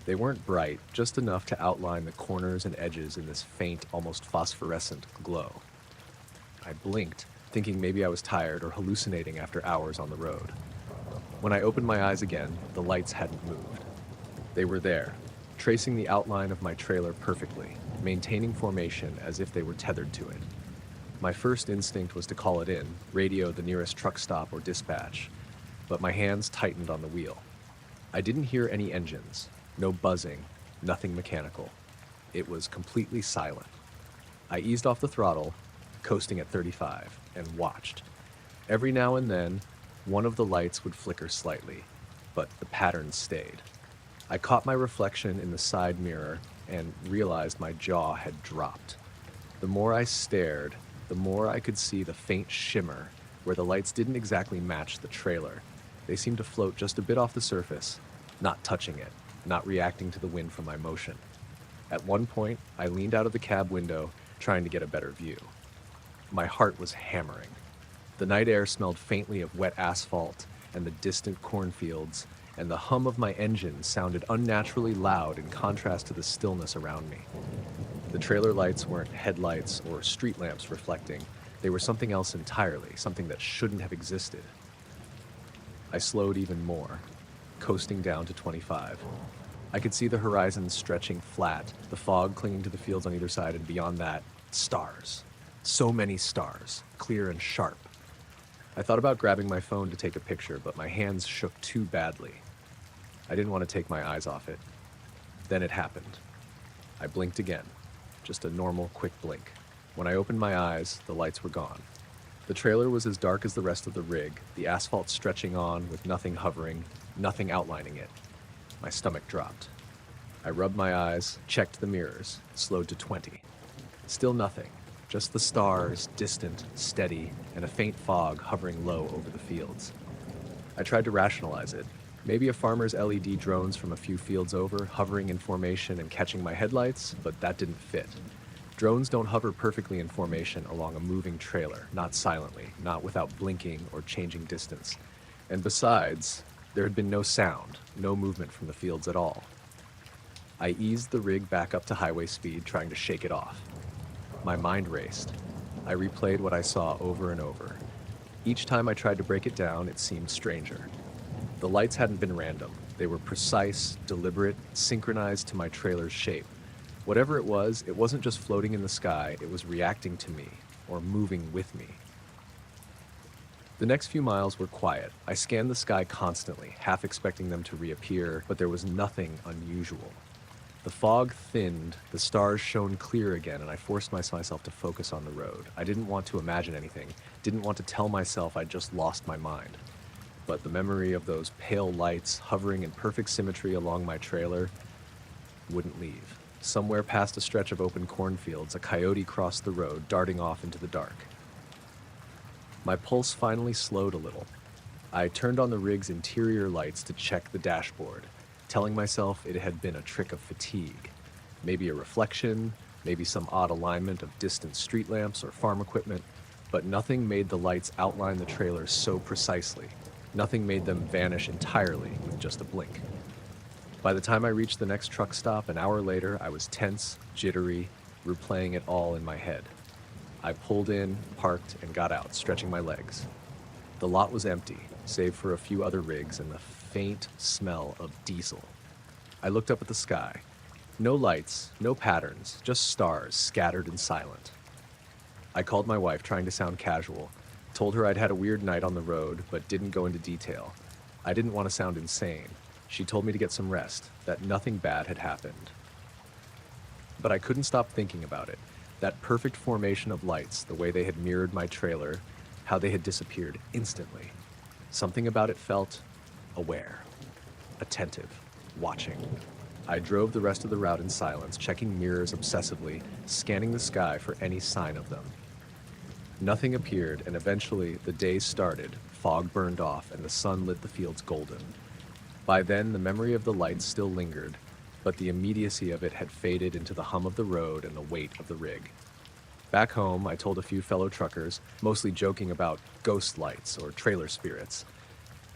They weren't bright, just enough to outline the corners and edges in this faint, almost phosphorescent glow. I blinked, thinking maybe I was tired or hallucinating after hours on the road. When I opened my eyes again, the lights hadn't moved. They were there, tracing the outline of my trailer perfectly, maintaining formation as if they were tethered to it. My first instinct was to call it in, radio the nearest truck stop or dispatch, but my hands tightened on the wheel. I didn't hear any engines, no buzzing, nothing mechanical. It was completely silent. I eased off the throttle, coasting at 35, and watched. Every now and then, one of the lights would flicker slightly, but the pattern stayed. I caught my reflection in the side mirror and realized my jaw had dropped. The more I stared, the more I could see the faint shimmer where the lights didn't exactly match the trailer. They seemed to float just a bit off the surface, not touching it, not reacting to the wind from my motion. At one point, I leaned out of the cab window, trying to get a better view. My heart was hammering. The night air smelled faintly of wet asphalt and the distant cornfields, and the hum of my engine sounded unnaturally loud in contrast to the stillness around me. The trailer lights weren't headlights or street lamps reflecting. They were something else entirely, something that shouldn't have existed. I slowed even more, coasting down to 25. I could see the horizon stretching flat, the fog clinging to the fields on either side, and beyond that, stars. So many stars, clear and sharp. I thought about grabbing my phone to take a picture, but my hands shook too badly. I didn't want to take my eyes off it. Then it happened. I blinked again, just a normal, quick blink. When I opened my eyes, the lights were gone. The trailer was as dark as the rest of the rig, the asphalt stretching on with nothing hovering, nothing outlining it. My stomach dropped. I rubbed my eyes, checked the mirrors, slowed to 20. Still nothing, just the stars, distant, steady, and a faint fog hovering low over the fields. I tried to rationalize it. Maybe a farmer's LED drones from a few fields over, hovering in formation and catching my headlights, but that didn't fit. Drones don't hover perfectly in formation along a moving trailer, not silently, not without blinking or changing distance. And besides, there had been no sound, no movement from the fields at all. I eased the rig back up to highway speed, trying to shake it off. My mind raced. I replayed what I saw over and over. Each time I tried to break it down, it seemed stranger. The lights hadn't been random. They were precise, deliberate, synchronized to my trailer's shape. Whatever it wasn't just floating in the sky, it was reacting to me, or moving with me. The next few miles were quiet. I scanned the sky constantly, half expecting them to reappear, but there was nothing unusual. The fog thinned, the stars shone clear again, and I forced myself to focus on the road. I didn't want to imagine anything, didn't want to tell myself I'd just lost my mind. But the memory of those pale lights hovering in perfect symmetry along my trailer wouldn't leave. Somewhere past a stretch of open cornfields, a coyote crossed the road, darting off into the dark. My pulse finally slowed a little. I turned on the rig's interior lights to check the dashboard, telling myself it had been a trick of fatigue. Maybe a reflection, maybe some odd alignment of distant street lamps or farm equipment, but nothing made the lights outline the trailer so precisely. Nothing made them vanish entirely with just a blink. By the time I reached the next truck stop, an hour later, I was tense, jittery, replaying it all in my head. I pulled in, parked, and got out, stretching my legs. The lot was empty, save for a few other rigs and the faint smell of diesel. I looked up at the sky. No lights, no patterns, just stars, scattered and silent. I called my wife, trying to sound casual, told her I'd had a weird night on the road, but didn't go into detail. I didn't want to sound insane. She told me to get some rest, that nothing bad had happened. But I couldn't stop thinking about it. That perfect formation of lights, the way they had mirrored my trailer, how they had disappeared instantly. Something about it felt aware, attentive, watching. I drove the rest of the route in silence, checking mirrors obsessively, scanning the sky for any sign of them. Nothing appeared, and eventually the day started, fog burned off, and the sun lit the fields golden. By then, the memory of the lights still lingered, but the immediacy of it had faded into the hum of the road and the weight of the rig. Back home, I told a few fellow truckers, mostly joking about ghost lights or trailer spirits,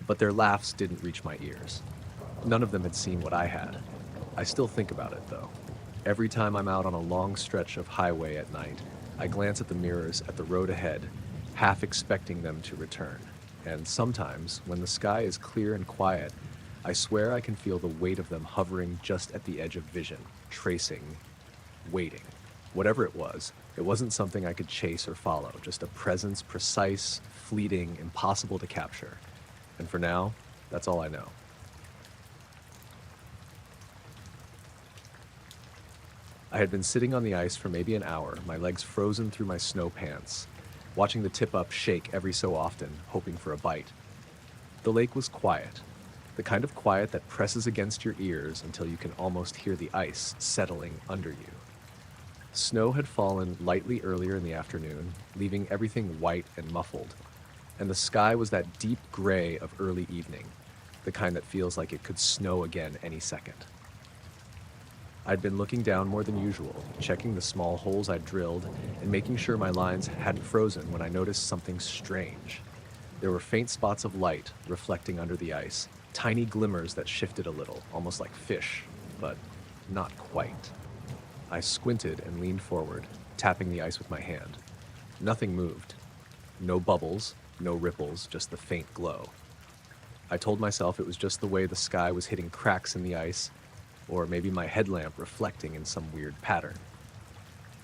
but their laughs didn't reach my ears. None of them had seen what I had. I still think about it, though. Every time I'm out on a long stretch of highway at night, I glance at the mirrors at the road ahead, half expecting them to return. And sometimes, when the sky is clear and quiet, I swear I can feel the weight of them hovering just at the edge of vision, tracing, waiting. Whatever it wasn't something I could chase or follow, just a presence precise, fleeting, impossible to capture. And for now, that's all I know. I had been sitting on the ice for maybe an hour, my legs frozen through my snow pants, watching the tip-up shake every so often, hoping for a bite. The lake was quiet. The kind of quiet that presses against your ears until you can almost hear the ice settling under you. Snow had fallen lightly earlier in the afternoon, leaving everything white and muffled, and the sky was that deep gray of early evening, the kind that feels like it could snow again any second. I'd been looking down more than usual, checking the small holes I'd drilled and making sure my lines hadn't frozen when I noticed something strange. There were faint spots of light reflecting under the ice, tiny glimmers that shifted a little, almost like fish, but not quite. I squinted and leaned forward, tapping the ice with my hand. Nothing moved. No bubbles, no ripples, just the faint glow. I told myself it was just the way the sky was hitting cracks in the ice, or maybe my headlamp reflecting in some weird pattern.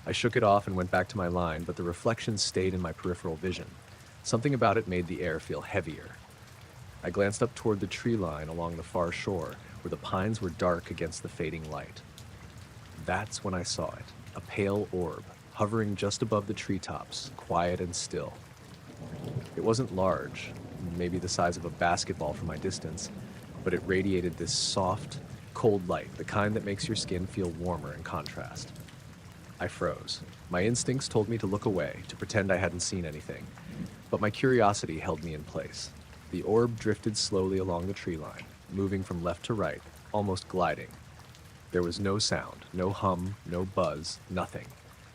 I shook it off and went back to my line, but the reflection stayed in my peripheral vision. Something about it made the air feel heavier. I glanced up toward the tree line along the far shore, where the pines were dark against the fading light. That's when I saw it, a pale orb, hovering just above the treetops, quiet and still. It wasn't large, maybe the size of a basketball from my distance, but it radiated this soft, cold light, the kind that makes your skin feel warmer in contrast. I froze. My instincts told me to look away, to pretend I hadn't seen anything, but my curiosity held me in place. The orb drifted slowly along the tree line, moving from left to right, almost gliding. There was no sound, no hum, no buzz, nothing.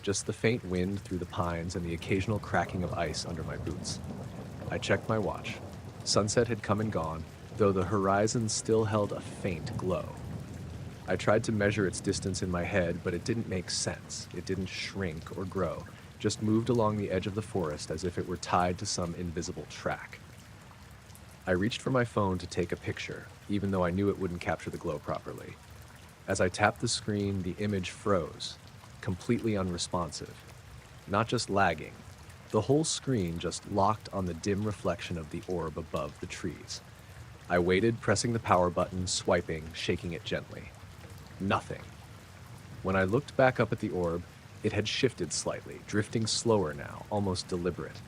Just the faint wind through the pines and the occasional cracking of ice under my boots. I checked my watch. Sunset had come and gone, though the horizon still held a faint glow. I tried to measure its distance in my head, but it didn't make sense. It didn't shrink or grow, just moved along the edge of the forest as if it were tied to some invisible track. I reached for my phone to take a picture, even though I knew it wouldn't capture the glow properly. As I tapped the screen, the image froze, completely unresponsive. Not just lagging. The whole screen just locked on the dim reflection of the orb above the trees. I waited, pressing the power button, swiping, shaking it gently. Nothing. When I looked back up at the orb, it had shifted slightly, drifting slower now, almost deliberate.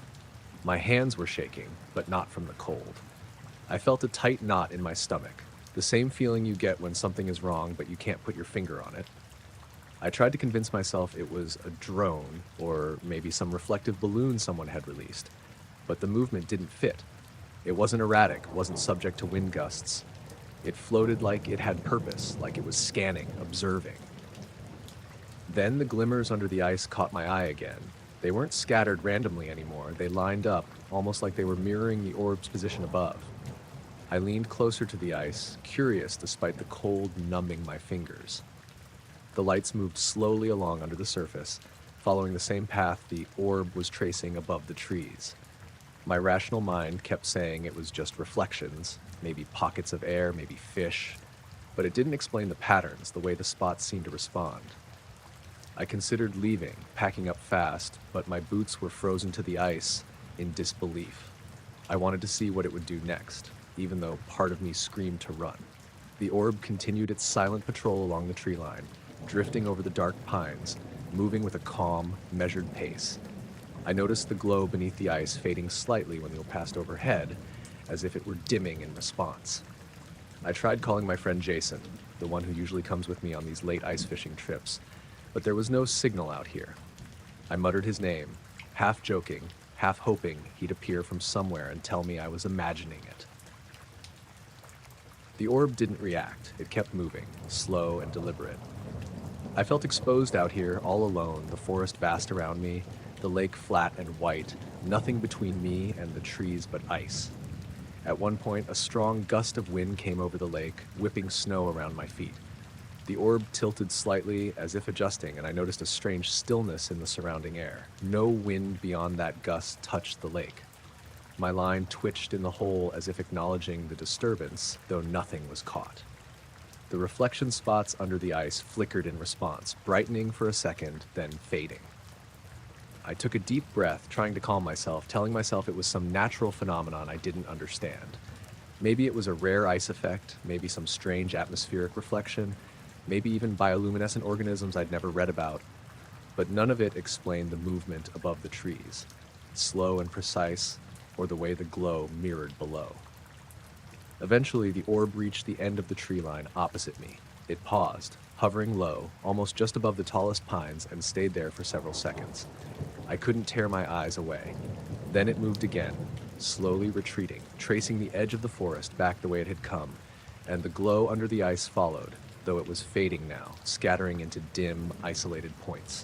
My hands were shaking, but not from the cold. I felt a tight knot in my stomach, the same feeling you get when something is wrong but you can't put your finger on it. I tried to convince myself it was a drone, or maybe some reflective balloon someone had released, but the movement didn't fit. It wasn't erratic, wasn't subject to wind gusts. It floated like it had purpose, like it was scanning, observing. Then the glimmers under the ice caught my eye again. They weren't scattered randomly anymore. They lined up, almost like they were mirroring the orb's position above. I leaned closer to the ice, curious despite the cold numbing my fingers. The lights moved slowly along under the surface, following the same path the orb was tracing above the trees. My rational mind kept saying it was just reflections, maybe pockets of air, maybe fish, but it didn't explain the patterns, the way the spots seemed to respond. I considered leaving, packing up fast, but my boots were frozen to the ice in disbelief. I wanted to see what it would do next, even though part of me screamed to run. The orb continued its silent patrol along the tree line, drifting over the dark pines, moving with a calm, measured pace. I noticed the glow beneath the ice fading slightly when it passed overhead, as if it were dimming in response. I tried calling my friend Jason, the one who usually comes with me on these late ice fishing trips, but there was no signal out here. I muttered his name, half joking, half hoping he'd appear from somewhere and tell me I was imagining it. The orb didn't react. It kept moving, slow and deliberate. I felt exposed out here, all alone, the forest vast around me, the lake flat and white, nothing between me and the trees but ice. At one point, a strong gust of wind came over the lake, whipping snow around my feet. The orb tilted slightly, as if adjusting, and I noticed a strange stillness in the surrounding air. No wind beyond that gust touched the lake. My line twitched in the hole as if acknowledging the disturbance, though nothing was caught. The reflection spots under the ice flickered in response, brightening for a second, then fading. I took a deep breath, trying to calm myself, telling myself it was some natural phenomenon I didn't understand. Maybe it was a rare ice effect, maybe some strange atmospheric reflection, maybe even bioluminescent organisms I'd never read about, but none of it explained the movement above the trees, slow and precise, or the way the glow mirrored below. Eventually, the orb reached the end of the tree line opposite me. It paused, hovering low, almost just above the tallest pines, and stayed there for several seconds. I couldn't tear my eyes away. Then it moved again, slowly retreating, tracing the edge of the forest back the way it had come, and the glow under the ice followed, though it was fading now, scattering into dim, isolated points.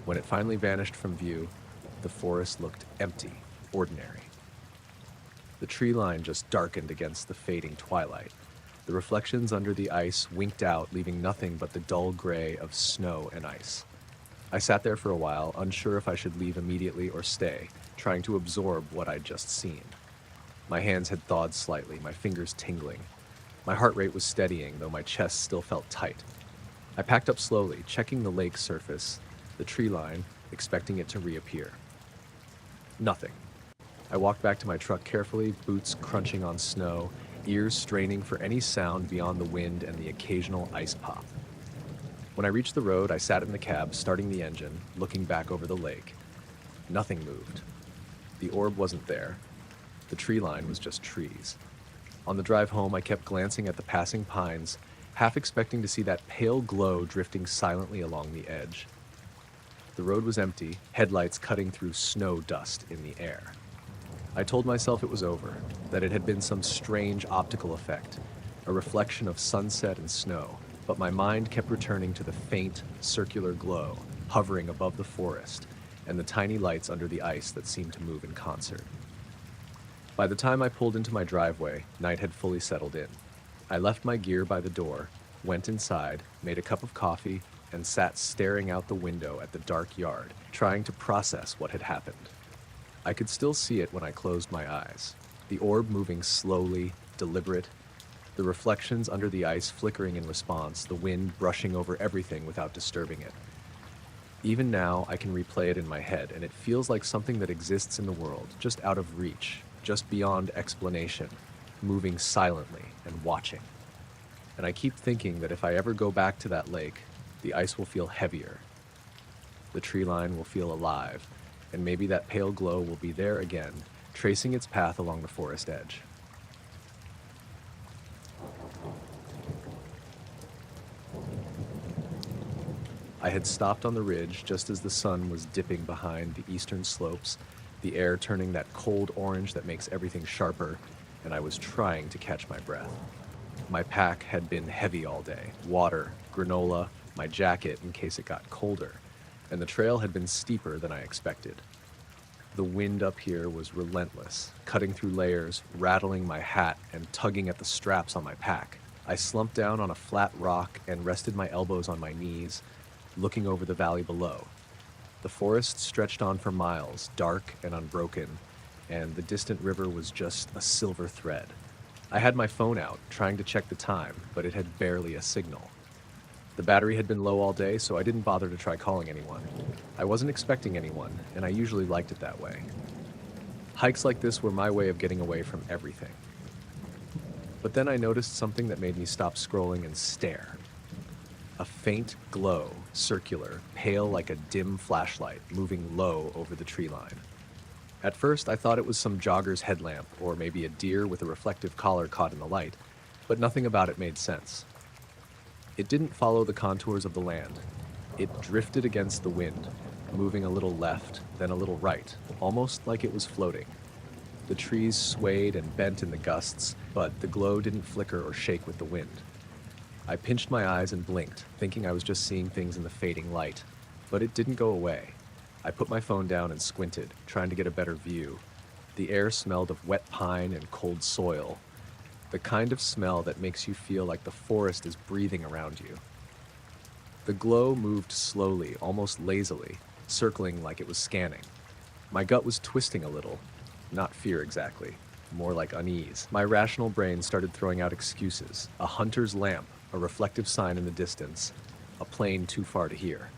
When it finally vanished from view, the forest looked empty, ordinary. The tree line just darkened against the fading twilight. The reflections under the ice winked out, leaving nothing but the dull gray of snow and ice. I sat there for a while, unsure if I should leave immediately or stay, trying to absorb what I'd just seen. My hands had thawed slightly, my fingers tingling. My heart rate was steadying, though my chest still felt tight. I packed up slowly, checking the lake's surface, the tree line, expecting it to reappear. Nothing. I walked back to my truck carefully, boots crunching on snow, ears straining for any sound beyond the wind and the occasional ice pop. When I reached the road, I sat in the cab, starting the engine, looking back over the lake. Nothing moved. The orb wasn't there. The tree line was just trees. On the drive home, I kept glancing at the passing pines, half expecting to see that pale glow drifting silently along the edge. The road was empty, headlights cutting through snow dust in the air. I told myself it was over, that it had been some strange optical effect, a reflection of sunset and snow, but my mind kept returning to the faint, circular glow hovering above the forest and the tiny lights under the ice that seemed to move in concert. By the time I pulled into my driveway, night had fully settled in. I left my gear by the door, went inside, made a cup of coffee, and sat staring out the window at the dark yard, trying to process what had happened. I could still see it when I closed my eyes, the orb moving slowly, deliberate, the reflections under the ice flickering in response, the wind brushing over everything without disturbing it. Even now, I can replay it in my head, and it feels like something that exists in the world, just out of reach, just beyond explanation, moving silently and watching. And I keep thinking that if I ever go back to that lake, the ice will feel heavier. The tree line will feel alive, and maybe that pale glow will be there again, tracing its path along the forest edge. I had stopped on the ridge just as the sun was dipping behind the eastern slopes, the air turning that cold orange that makes everything sharper, and I was trying to catch my breath. My pack had been heavy all day, water, granola, my jacket in case it got colder, and the trail had been steeper than I expected. The wind up here was relentless, cutting through layers, rattling my hat and tugging at the straps on my pack. I slumped down on a flat rock and rested my elbows on my knees, looking over the valley below. The forest stretched on for miles, dark and unbroken, and the distant river was just a silver thread. I had my phone out, trying to check the time, but it had barely a signal. The battery had been low all day, so I didn't bother to try calling anyone. I wasn't expecting anyone, and I usually liked it that way. Hikes like this were my way of getting away from everything. But then I noticed something that made me stop scrolling and stare. A faint glow, circular, pale like a dim flashlight, moving low over the tree line. At first, I thought it was some jogger's headlamp, or maybe a deer with a reflective collar caught in the light, but nothing about it made sense. It didn't follow the contours of the land. It drifted against the wind, moving a little left, then a little right, almost like it was floating. The trees swayed and bent in the gusts, but the glow didn't flicker or shake with the wind. I pinched my eyes and blinked, thinking I was just seeing things in the fading light, but it didn't go away. I put my phone down and squinted, trying to get a better view. The air smelled of wet pine and cold soil, the kind of smell that makes you feel like the forest is breathing around you. The glow moved slowly, almost lazily, circling like it was scanning. My gut was twisting a little, not fear exactly, more like unease. My rational brain started throwing out excuses, a hunter's lamp, a reflective sign in the distance, a plane too far to hear,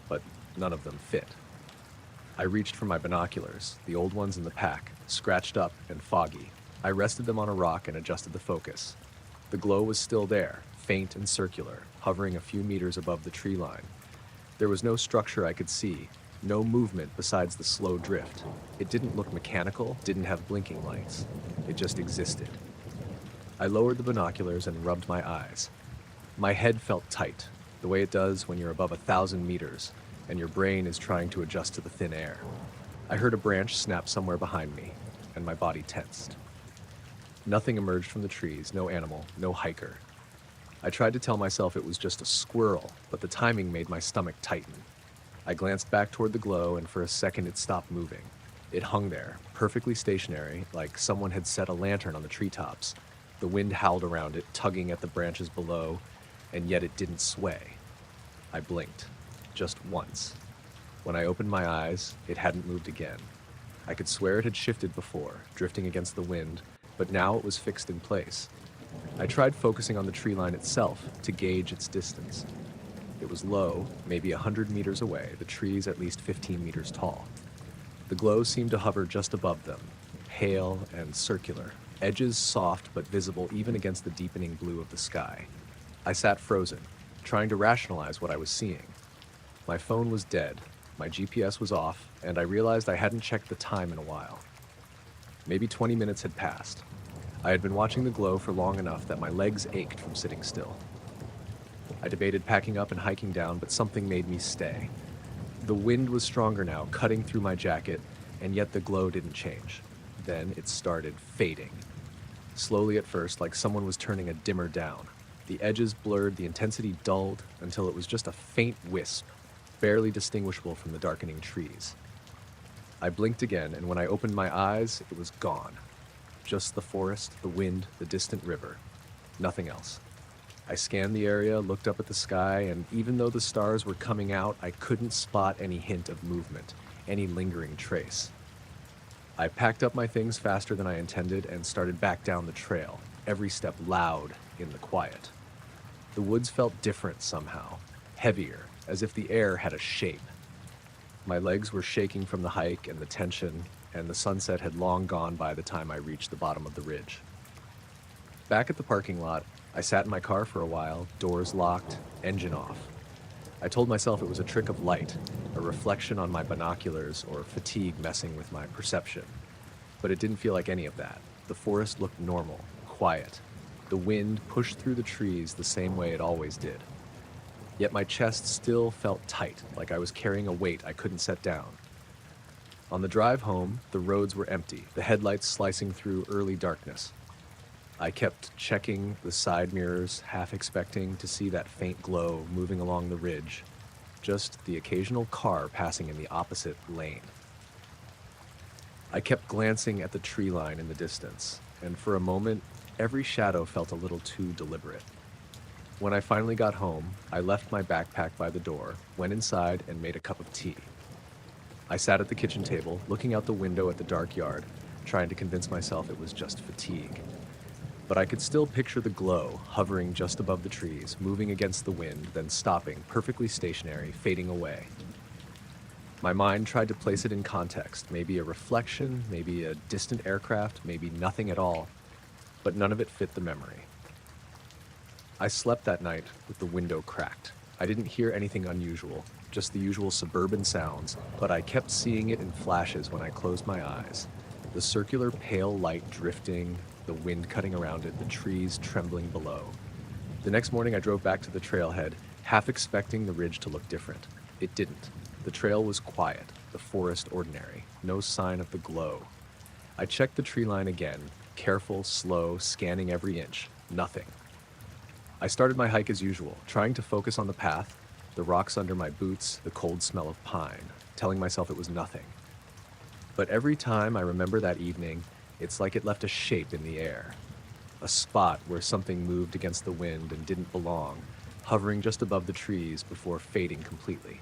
but none of them fit. I reached for my binoculars, the old ones in the pack, scratched up and foggy. I rested them on a rock and adjusted the focus. The glow was still there, faint and circular, hovering a few meters above the tree line. There was no structure I could see, no movement besides the slow drift. It didn't look mechanical, didn't have blinking lights. It just existed. I lowered the binoculars and rubbed my eyes. My head felt tight, the way it does when you're above 1,000 meters and your brain is trying to adjust to the thin air. I heard a branch snap somewhere behind me, and my body tensed. Nothing emerged from the trees, no animal, no hiker. I tried to tell myself it was just a squirrel, but the timing made my stomach tighten. I glanced back toward the glow, and for a second it stopped moving. It hung there, perfectly stationary, like someone had set a lantern on the treetops. The wind howled around it, tugging at the branches below, and yet it didn't sway. I blinked, just once. When I opened my eyes, it hadn't moved again. I could swear it had shifted before, drifting against the wind, but now it was fixed in place. I tried focusing on the tree line itself to gauge its distance. It was low, maybe 100 meters away, the trees at least 15 meters tall. The glow seemed to hover just above them, pale and circular, edges soft but visible even against the deepening blue of the sky. I sat frozen, trying to rationalize what I was seeing. My phone was dead, my GPS was off, and I realized I hadn't checked the time in a while. Maybe 20 minutes had passed. I had been watching the glow for long enough that my legs ached from sitting still. I debated packing up and hiking down, but something made me stay. The wind was stronger now, cutting through my jacket, and yet the glow didn't change. Then it started fading. Slowly at first, like someone was turning a dimmer down. The edges blurred, the intensity dulled, until it was just a faint wisp, barely distinguishable from the darkening trees. I blinked again, and when I opened my eyes, it was gone. Just the forest, the wind, the distant river. Nothing else. I scanned the area, looked up at the sky, and even though the stars were coming out, I couldn't spot any hint of movement, any lingering trace. I packed up my things faster than I intended and started back down the trail, every step loud in the quiet. The woods felt different somehow, heavier, as if the air had a shape. My legs were shaking from the hike and the tension, and the sunset had long gone by the time I reached the bottom of the ridge. Back at the parking lot, I sat in my car for a while, doors locked, engine off. I told myself it was a trick of light, a reflection on my binoculars, or fatigue messing with my perception. But it didn't feel like any of that. The forest looked normal, quiet. The wind pushed through the trees the same way it always did. Yet my chest still felt tight, like I was carrying a weight I couldn't set down. On the drive home, the roads were empty, the headlights slicing through early darkness. I kept checking the side mirrors, half expecting to see that faint glow moving along the ridge, just the occasional car passing in the opposite lane. I kept glancing at the tree line in the distance, and for a moment, every shadow felt a little too deliberate. When I finally got home, I left my backpack by the door, went inside, and made a cup of tea. I sat at the kitchen table, looking out the window at the dark yard, trying to convince myself it was just fatigue. But I could still picture the glow hovering just above the trees, moving against the wind, then stopping, perfectly stationary, fading away. My mind tried to place it in context, maybe a reflection, maybe a distant aircraft, maybe nothing at all, but none of it fit the memory. I slept that night with the window cracked. I didn't hear anything unusual, just the usual suburban sounds, but I kept seeing it in flashes when I closed my eyes. The circular pale light drifting, the wind cutting around it, the trees trembling below. The next morning I drove back to the trailhead, half expecting the ridge to look different. It didn't. The trail was quiet, the forest ordinary, no sign of the glow. I checked the tree line again, careful, slow, scanning every inch. Nothing. I started my hike as usual, trying to focus on the path, the rocks under my boots, the cold smell of pine, telling myself it was nothing. But every time I remember that evening, it's like it left a shape in the air. A spot where something moved against the wind and didn't belong, hovering just above the trees before fading completely.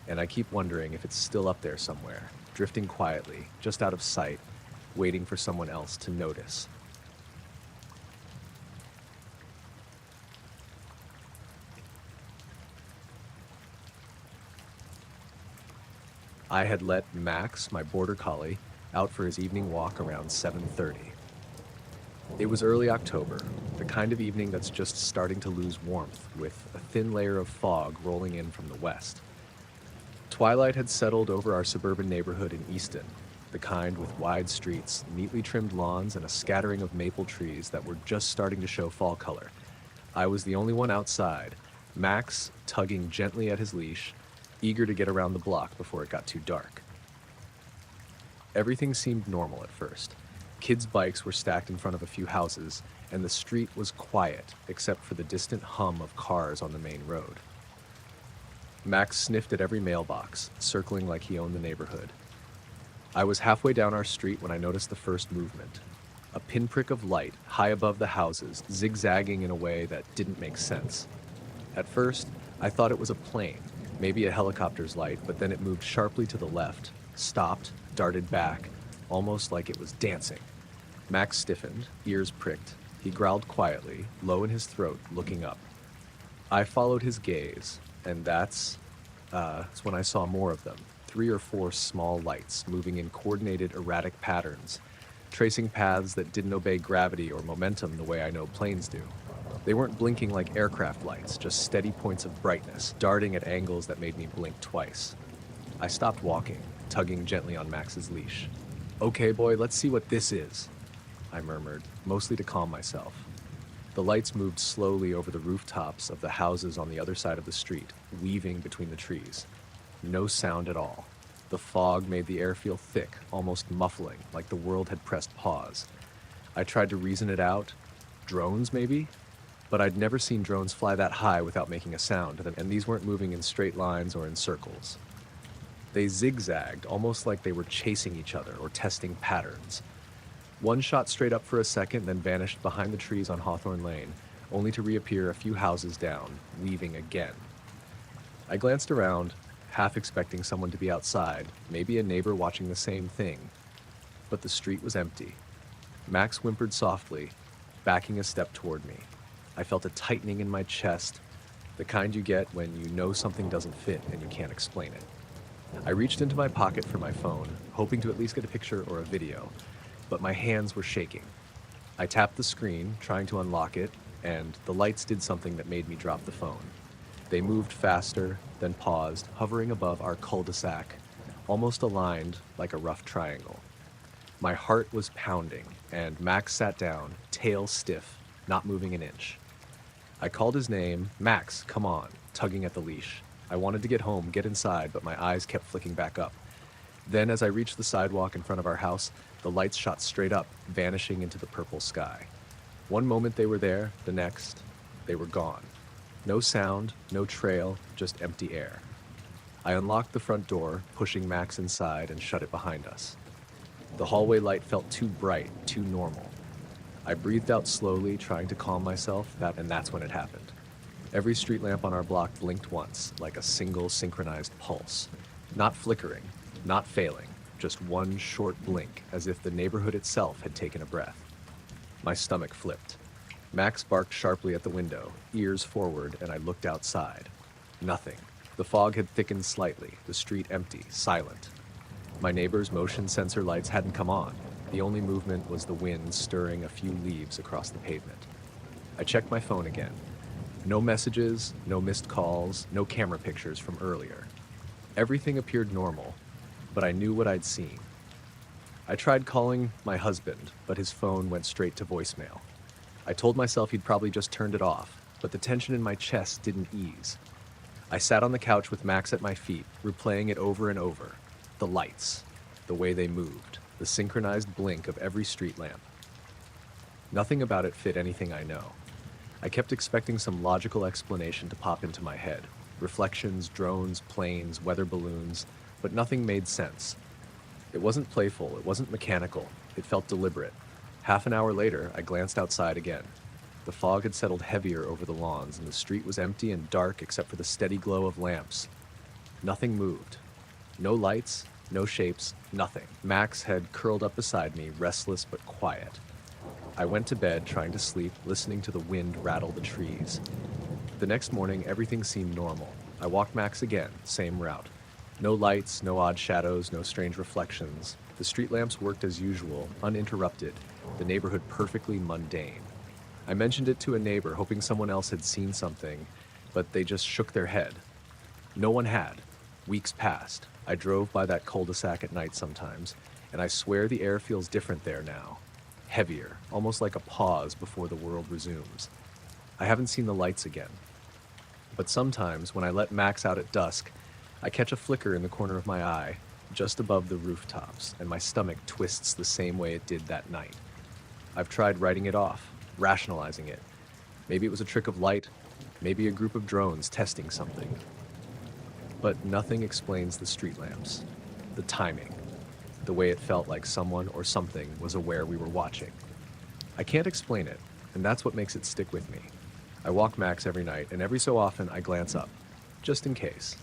And I keep wondering if it's still up there somewhere, drifting quietly, just out of sight, waiting for someone else to notice. I had let Max, my border collie, out for his evening walk around 7:30. It was early October, the kind of evening that's just starting to lose warmth, with a thin layer of fog rolling in from the west. Twilight had settled over our suburban neighborhood in Easton, the kind with wide streets, neatly trimmed lawns, and a scattering of maple trees that were just starting to show fall color. I was the only one outside, Max tugging gently at his leash, eager to get around the block before it got too dark. Everything seemed normal at first. Kids' bikes were stacked in front of a few houses, and the street was quiet except for the distant hum of cars on the main road. Max sniffed at every mailbox, circling like he owned the neighborhood. I was halfway down our street when I noticed the first movement. A pinprick of light high above the houses, zigzagging in a way that didn't make sense. At first, I thought it was a plane, maybe a helicopter's light, but then it moved sharply to the left, stopped, darted back, almost like it was dancing. Max stiffened, ears pricked. He growled quietly, low in his throat, looking up. I followed his gaze, and that's when I saw more of them. 3 or 4 small lights moving in coordinated, erratic patterns, tracing paths that didn't obey gravity or momentum the way I know planes do. They weren't blinking like aircraft lights, just steady points of brightness, darting at angles that made me blink twice. I stopped walking, tugging gently on Max's leash. "Okay, boy, let's see what this is," I murmured, mostly to calm myself. The lights moved slowly over the rooftops of the houses on the other side of the street, weaving between the trees. No sound at all. The fog made the air feel thick, almost muffling, like the world had pressed pause. I tried to reason it out. Drones, maybe? But I'd never seen drones fly that high without making a sound, and these weren't moving in straight lines or in circles. They zigzagged, almost like they were chasing each other or testing patterns. One shot straight up for a second, then vanished behind the trees on Hawthorne Lane, only to reappear a few houses down, weaving again. I glanced around, half expecting someone to be outside, maybe a neighbor watching the same thing. But the street was empty. Max whimpered softly, backing a step toward me. I felt a tightening in my chest, the kind you get when you know something doesn't fit and you can't explain it. I reached into my pocket for my phone, hoping to at least get a picture or a video, but my hands were shaking. I tapped the screen, trying to unlock it, and the lights did something that made me drop the phone. They moved faster, then paused, hovering above our cul-de-sac, almost aligned like a rough triangle. My heart was pounding, and Max sat down, tail stiff, not moving an inch. I called his name, "Max, come on," tugging at the leash. I wanted to get home, get inside, but my eyes kept flicking back up. Then, as I reached the sidewalk in front of our house, the lights shot straight up, vanishing into the purple sky. One moment they were there, the next, they were gone. No sound, no trail, just empty air. I unlocked the front door, pushing Max inside, and shut it behind us. The hallway light felt too bright, too normal. I breathed out slowly, trying to calm myself, and that's when it happened. Every street lamp on our block blinked once, like a single synchronized pulse. Not flickering, not failing, just one short blink, as if the neighborhood itself had taken a breath. My stomach flipped. Max barked sharply at the window, ears forward, and I looked outside. Nothing. The fog had thickened slightly, the street empty, silent. My neighbor's motion sensor lights hadn't come on. The only movement was the wind stirring a few leaves across the pavement. I checked my phone again. No messages, no missed calls, no camera pictures from earlier. Everything appeared normal, but I knew what I'd seen. I tried calling my husband, but his phone went straight to voicemail. I told myself he'd probably just turned it off, but the tension in my chest didn't ease. I sat on the couch with Max at my feet, replaying it over and over. The lights, the way they moved, the synchronized blink of every street lamp. Nothing about it fit anything I know. I kept expecting some logical explanation to pop into my head. Reflections, drones, planes, weather balloons, but nothing made sense. It wasn't playful, it wasn't mechanical, it felt deliberate. Half an hour later, I glanced outside again. The fog had settled heavier over the lawns, and the street was empty and dark except for the steady glow of lamps. Nothing moved. No lights, no shapes, nothing. Max had curled up beside me, restless but quiet. I went to bed, trying to sleep, listening to the wind rattle the trees. The next morning, everything seemed normal. I walked Max again, same route. No lights, no odd shadows, no strange reflections. The street lamps worked as usual, uninterrupted, the neighborhood perfectly mundane. I mentioned it to a neighbor, hoping someone else had seen something, but they just shook their head. No one had. Weeks passed. I drove by that cul-de-sac at night sometimes, and I swear the air feels different there now. Heavier, almost like a pause before the world resumes. I haven't seen the lights again. But sometimes, when I let Max out at dusk, I catch a flicker in the corner of my eye, just above the rooftops, and my stomach twists the same way it did that night. I've tried writing it off, rationalizing it. Maybe it was a trick of light, maybe a group of drones testing something. But nothing explains the street lamps, the timing, the way it felt like someone or something was aware we were watching. I can't explain it, and that's what makes it stick with me. I walk Max every night, and every so often I glance up, just in case.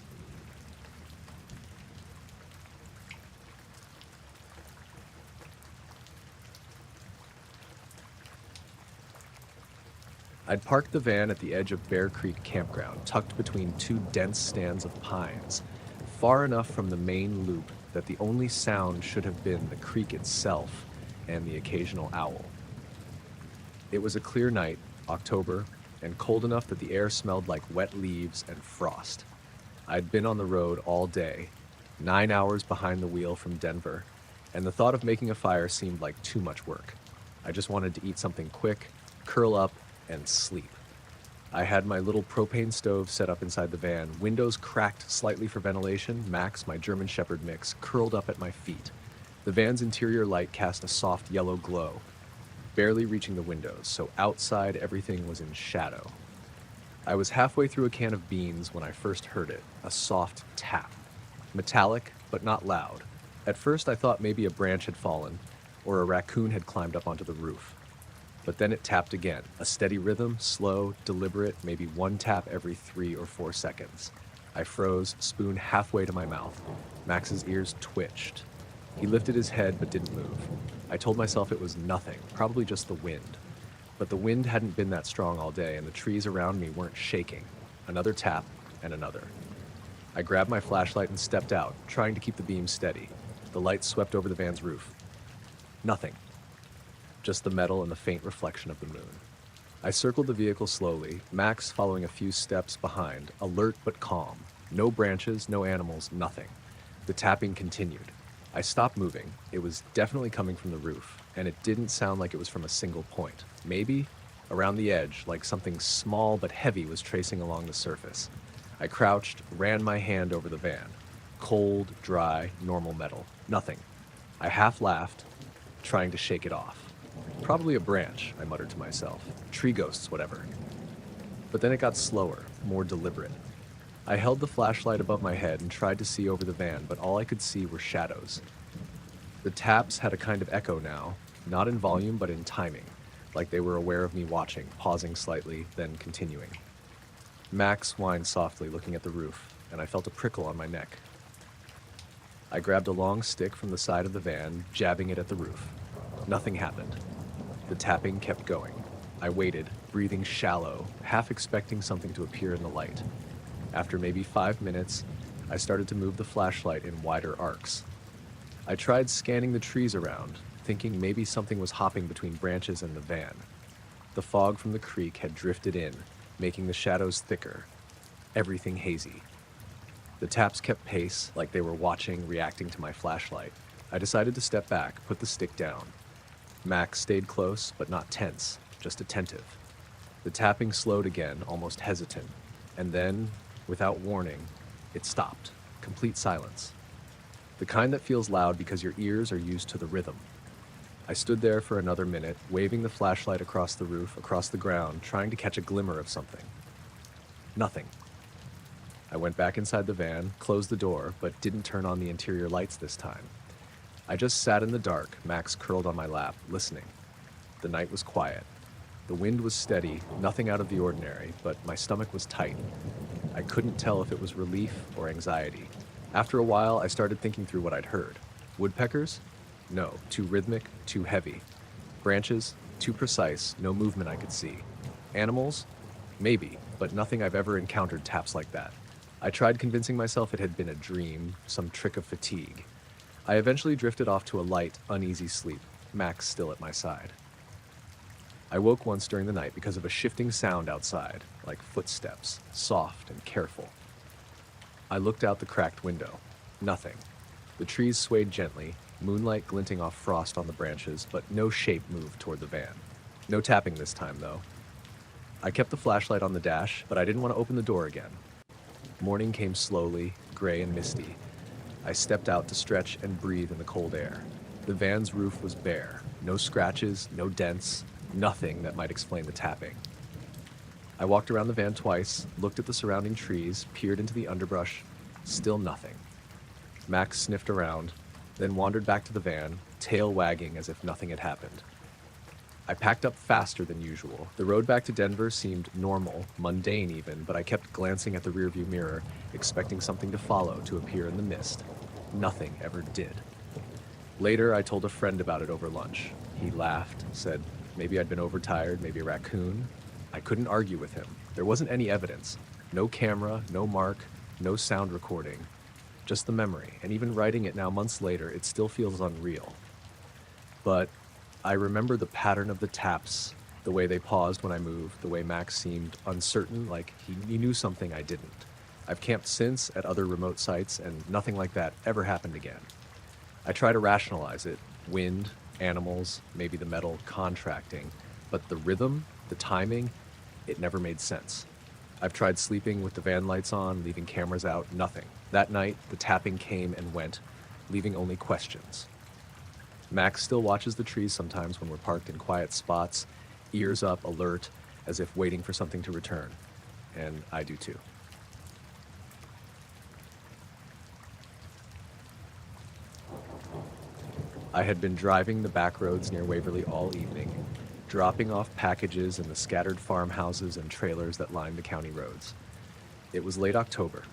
I'd parked the van at the edge of Bear Creek Campground, tucked between two dense stands of pines, far enough from the main loop that the only sound should have been the creek itself and the occasional owl. It was a clear night, October, and cold enough that the air smelled like wet leaves and frost. I'd been on the road all day, 9 hours behind the wheel from Denver, and the thought of making a fire seemed like too much work. I just wanted to eat something quick, curl up, and sleep. I had my little propane stove set up inside the van, windows cracked slightly for ventilation. Max, my German Shepherd mix, curled up at my feet. The van's interior light cast a soft yellow glow, barely reaching the windows, so outside everything was in shadow. I was halfway through a can of beans when I first heard it, a soft tap. Metallic, but not loud. At first I thought maybe a branch had fallen, or a raccoon had climbed up onto the roof. But then it tapped again, a steady rhythm, slow, deliberate, maybe one tap every 3 or 4 seconds. I froze, spoon halfway to my mouth. Max's ears twitched. He lifted his head but didn't move. I told myself it was nothing, probably just the wind. But the wind hadn't been that strong all day, and the trees around me weren't shaking. Another tap, and another. I grabbed my flashlight and stepped out, trying to keep the beam steady. The light swept over the van's roof. Nothing. Just the metal and the faint reflection of the moon. I circled the vehicle slowly, Max following a few steps behind, alert but calm. No branches, no animals, nothing. The tapping continued. I stopped moving. It was definitely coming from the roof, and it didn't sound like it was from a single point. Maybe around the edge, like something small but heavy was tracing along the surface. I crouched, ran my hand over the van. Cold, dry, normal metal. Nothing. I half laughed, trying to shake it off. Probably a branch, I muttered to myself. Tree ghosts, whatever. But then it got slower, more deliberate. I held the flashlight above my head and tried to see over the van, but all I could see were shadows. The taps had a kind of echo now, not in volume but in timing, like they were aware of me watching, pausing slightly, then continuing. Max whined softly, looking at the roof, and I felt a prickle on my neck. I grabbed a long stick from the side of the van, jabbing it at the roof. Nothing happened. The tapping kept going. I waited, breathing shallow, half expecting something to appear in the light. After maybe 5 minutes, I started to move the flashlight in wider arcs. I tried scanning the trees around, thinking maybe something was hopping between branches and the van. The fog from the creek had drifted in, making the shadows thicker, everything hazy. The taps kept pace, like they were watching, reacting to my flashlight. I decided to step back, put the stick down. Max stayed close, but not tense, just attentive. The tapping slowed again, almost hesitant, and then, without warning, it stopped. Complete silence. The kind that feels loud because your ears are used to the rhythm. I stood there for another minute, waving the flashlight across the roof, across the ground, trying to catch a glimmer of something. Nothing. I went back inside the van, closed the door, but didn't turn on the interior lights this time. I just sat in the dark, Max curled on my lap, listening. The night was quiet. The wind was steady, nothing out of the ordinary, but my stomach was tight. I couldn't tell if it was relief or anxiety. After a while, I started thinking through what I'd heard. Woodpeckers? No, too rhythmic, too heavy. Branches? Too precise, no movement I could see. Animals? Maybe, but nothing I've ever encountered taps like that. I tried convincing myself it had been a dream, some trick of fatigue. I eventually drifted off to a light, uneasy sleep, Max still at my side. I woke once during the night because of a shifting sound outside, like footsteps, soft and careful. I looked out the cracked window. Nothing. The trees swayed gently, moonlight glinting off frost on the branches, but no shape moved toward the van. No tapping this time, though. I kept the flashlight on the dash, but I didn't want to open the door again. Morning came slowly, gray and misty. I stepped out to stretch and breathe in the cold air. The van's roof was bare. No scratches, no dents, nothing that might explain the tapping. I walked around the van twice, looked at the surrounding trees, peered into the underbrush. Still nothing. Max sniffed around, then wandered back to the van, tail wagging as if nothing had happened. I packed up faster than usual. The road back to Denver seemed normal, mundane even, but I kept glancing at the rearview mirror, expecting something to follow, to appear in the mist. Nothing ever did. Later, I told a friend about it over lunch. He laughed, said maybe I'd been overtired, maybe a raccoon. I couldn't argue with him. There wasn't any evidence. No camera, no mark, no sound recording. Just the memory, and even writing it now months later, it still feels unreal. But I remember the pattern of the taps, the way they paused when I moved, the way Max seemed uncertain, like he knew something I didn't. I've camped since at other remote sites, and nothing like that ever happened again. I try to rationalize it, wind, animals, maybe the metal contracting, but the rhythm, the timing, it never made sense. I've tried sleeping with the van lights on, leaving cameras out, nothing. That night, the tapping came and went, leaving only questions. Max still watches the trees sometimes when we're parked in quiet spots, ears up, alert, as if waiting for something to return. And I do too. I had been driving the back roads near Waverly all evening, dropping off packages in the scattered farmhouses and trailers that lined the county roads. It was late October,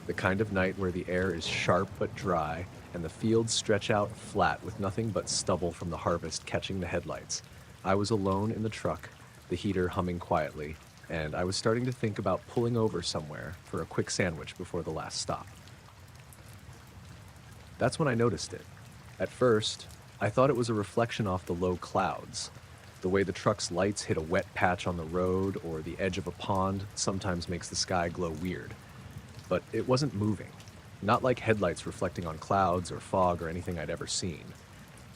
the kind of night where the air is sharp but dry, and the fields stretch out flat with nothing but stubble from the harvest catching the headlights. I was alone in the truck, the heater humming quietly, and I was starting to think about pulling over somewhere for a quick sandwich before the last stop. That's when I noticed it. At first, I thought it was a reflection off the low clouds. The way the truck's lights hit a wet patch on the road or the edge of a pond sometimes makes the sky glow weird. But it wasn't moving. Not like headlights reflecting on clouds or fog or anything I'd ever seen.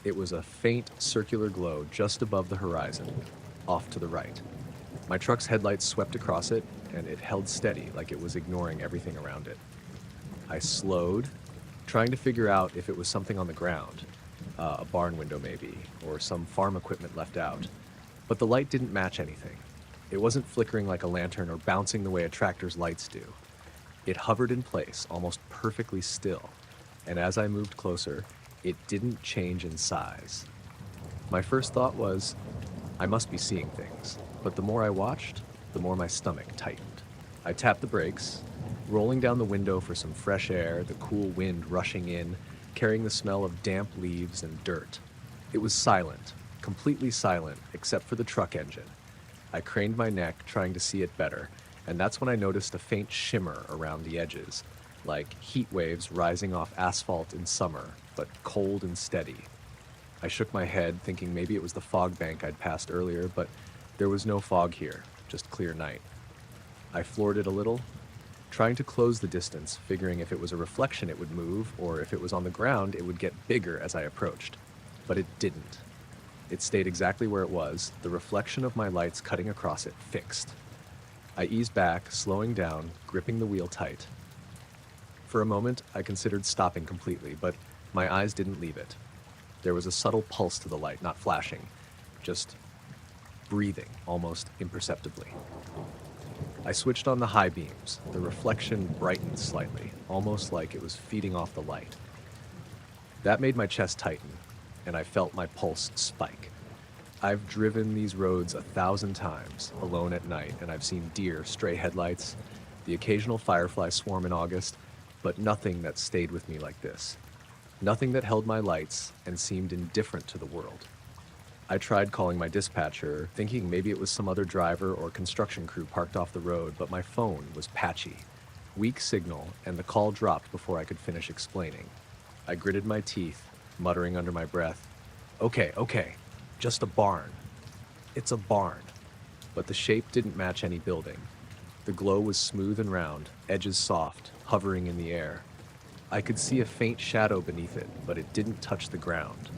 It was a faint circular glow just above the horizon, off to the right. My truck's headlights swept across it, and it held steady like it was ignoring everything around it. I slowed, trying to figure out if it was something on the ground, a barn window maybe, or some farm equipment left out. But the light didn't match anything. It wasn't flickering like a lantern or bouncing the way a tractor's lights do. It hovered in place, almost perfectly still, and as I moved closer, it didn't change in size. My first thought was, I must be seeing things, but the more I watched, the more my stomach tightened. I tapped the brakes, rolling down the window for some fresh air, the cool wind rushing in, carrying the smell of damp leaves and dirt. It was silent, completely silent, except for the truck engine. I craned my neck, trying to see it better, and that's when I noticed a faint shimmer around the edges, like heat waves rising off asphalt in summer, but cold and steady. I shook my head, thinking maybe it was the fog bank I'd passed earlier, but there was no fog here, just clear night. I floored it a little, trying to close the distance, figuring if it was a reflection it would move, or if it was on the ground it would get bigger as I approached. But it didn't. It stayed exactly where it was, the reflection of my lights cutting across it, fixed. I eased back, slowing down, gripping the wheel tight. For a moment, I considered stopping completely, but my eyes didn't leave it. There was a subtle pulse to the light, not flashing, just breathing, almost imperceptibly. I switched on the high beams. The reflection brightened slightly, almost like it was feeding off the light. That made my chest tighten, and I felt my pulse spike. I've driven these roads 1,000 times, alone at night, and I've seen deer, stray headlights, the occasional firefly swarm in August, but nothing that stayed with me like this. Nothing that held my lights and seemed indifferent to the world. I tried calling my dispatcher, thinking maybe it was some other driver or construction crew parked off the road, but my phone was patchy. Weak signal, and the call dropped before I could finish explaining. I gritted my teeth, muttering under my breath, Okay, just a barn. It's a barn. But the shape didn't match any building. The glow was smooth and round, edges soft, hovering in the air. I could see a faint shadow beneath it, but it didn't touch the ground.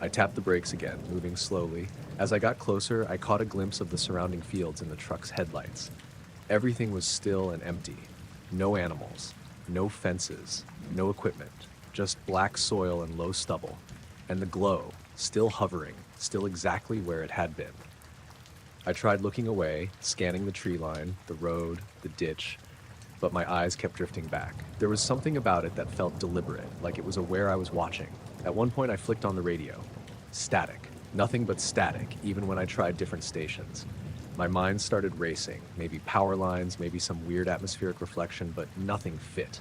I tapped the brakes again, moving slowly. As I got closer, I caught a glimpse of the surrounding fields in the truck's headlights. Everything was still and empty. No animals, no fences, no equipment, just black soil and low stubble. And the glow, still hovering, still exactly where it had been. I tried looking away, scanning the tree line, the road, the ditch, but my eyes kept drifting back. There was something about it that felt deliberate, like it was aware I was watching. At one point I flicked on the radio. Static. Nothing but static, even when I tried different stations. My mind started racing, maybe power lines, maybe some weird atmospheric reflection, but nothing fit.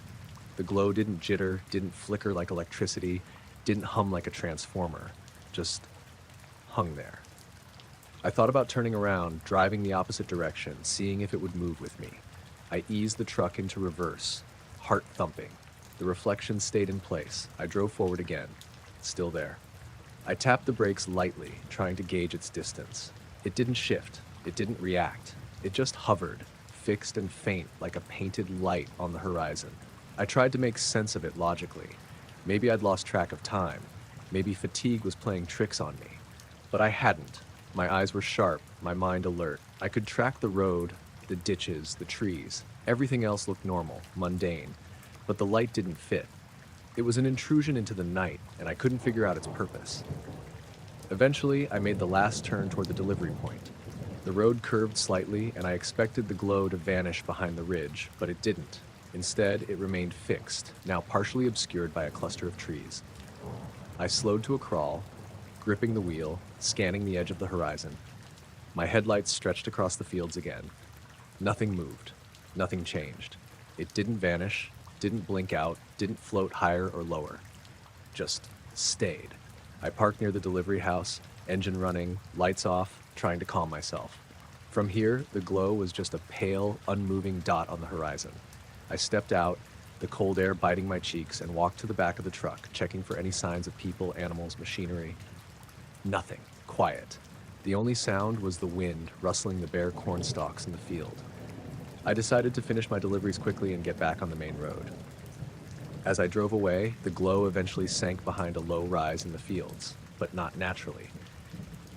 The glow didn't jitter, didn't flicker like electricity, didn't hum like a transformer, just hung there. I thought about turning around, driving the opposite direction, seeing if it would move with me. I eased the truck into reverse, heart thumping. The reflection stayed in place. I drove forward again, still there. I tapped the brakes lightly, trying to gauge its distance. It didn't shift. It didn't react. It just hovered, fixed and faint like a painted light on the horizon. I tried to make sense of it logically. Maybe I'd lost track of time. Maybe fatigue was playing tricks on me. But I hadn't. My eyes were sharp, my mind alert. I could track the road, the ditches, the trees. Everything else looked normal, mundane. But the light didn't fit. It was an intrusion into the night, and I couldn't figure out its purpose. Eventually, I made the last turn toward the delivery point. The road curved slightly, and I expected the glow to vanish behind the ridge, but it didn't. Instead, it remained fixed, now partially obscured by a cluster of trees. I slowed to a crawl, gripping the wheel, scanning the edge of the horizon. My headlights stretched across the fields again. Nothing moved. Nothing changed. It didn't vanish, didn't blink out, didn't float higher or lower. Just stayed. I parked near the delivery house, engine running, lights off, trying to calm myself. From here, the glow was just a pale, unmoving dot on the horizon. I stepped out, the cold air biting my cheeks, and walked to the back of the truck, checking for any signs of people, animals, machinery. Nothing. Quiet. The only sound was the wind rustling the bare corn stalks in the field. I decided to finish my deliveries quickly and get back on the main road. As I drove away, the glow eventually sank behind a low rise in the fields, but not naturally.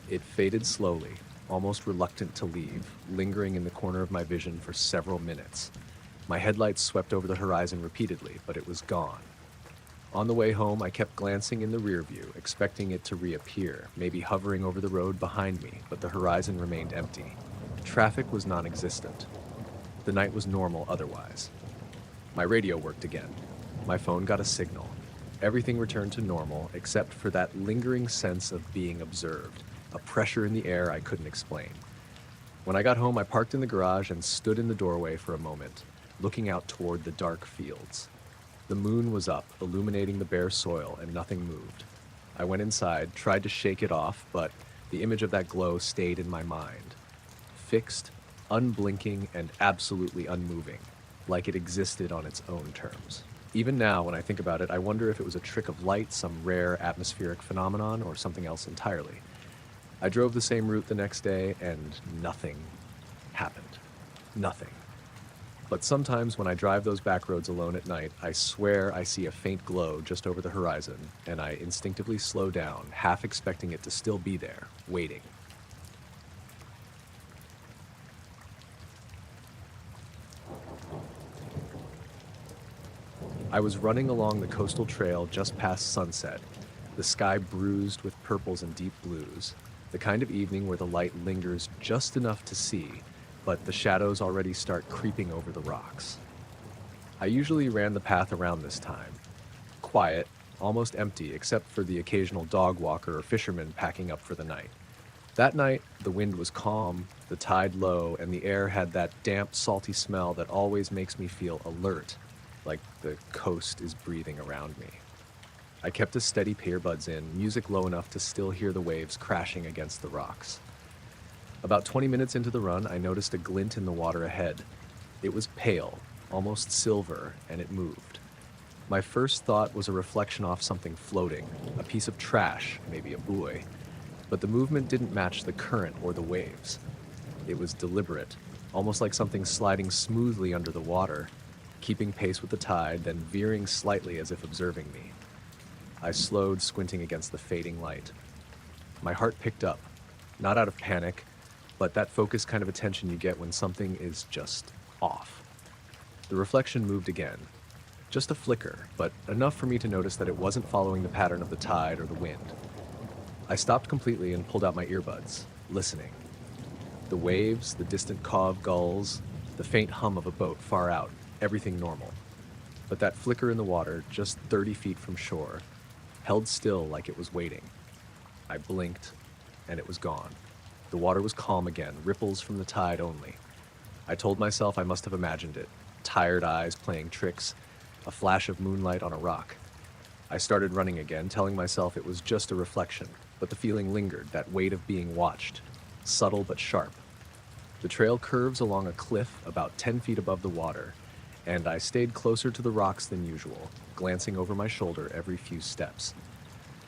It faded slowly, almost reluctant to leave, lingering in the corner of my vision for several minutes. My headlights swept over the horizon repeatedly, but it was gone. On the way home, I kept glancing in the rear view, expecting it to reappear, maybe hovering over the road behind me, but the horizon remained empty. Traffic was non-existent. The night was normal otherwise. My radio worked again. My phone got a signal. Everything returned to normal, except for that lingering sense of being observed, a pressure in the air I couldn't explain. When I got home, I parked in the garage and stood in the doorway for a moment, looking out toward the dark fields. The moon was up, illuminating the bare soil, and nothing moved. I went inside, tried to shake it off, but the image of that glow stayed in my mind. Fixed, unblinking, and absolutely unmoving, like it existed on its own terms. Even now, when I think about it, I wonder if it was a trick of light, some rare atmospheric phenomenon, or something else entirely. I drove the same route the next day, and nothing happened. Nothing. But sometimes when I drive those back roads alone at night, I swear I see a faint glow just over the horizon, and I instinctively slow down, half expecting it to still be there, waiting. I was running along the coastal trail just past sunset, the sky bruised with purples and deep blues, the kind of evening where the light lingers just enough to see, but the shadows already start creeping over the rocks. I usually ran the path around this time. Quiet, almost empty except for the occasional dog walker or fisherman packing up for the night. That night, the wind was calm, the tide low, and the air had that damp, salty smell that always makes me feel alert, like the coast is breathing around me. I kept a steady earbuds in, music low enough to still hear the waves crashing against the rocks. About 20 minutes into the run, I noticed a glint in the water ahead. It was pale, almost silver, and it moved. My first thought was a reflection off something floating, a piece of trash, maybe a buoy, but the movement didn't match the current or the waves. It was deliberate, almost like something sliding smoothly under the water, keeping pace with the tide, then veering slightly as if observing me. I slowed, squinting against the fading light. My heart picked up, not out of panic, but that focused kind of attention you get when something is just off. The reflection moved again. Just a flicker, but enough for me to notice that it wasn't following the pattern of the tide or the wind. I stopped completely and pulled out my earbuds, listening. The waves, the distant caw of gulls, the faint hum of a boat far out, everything normal. But that flicker in the water, just 30 feet from shore, held still like it was waiting. I blinked, and it was gone. The water was calm again, ripples from the tide only. I told myself I must have imagined it, tired eyes playing tricks, a flash of moonlight on a rock. I started running again, telling myself it was just a reflection, but the feeling lingered, that weight of being watched. subtle but sharp. The trail curves along a cliff about 10 feet above the water, and I stayed closer to the rocks than usual, glancing over my shoulder every few steps.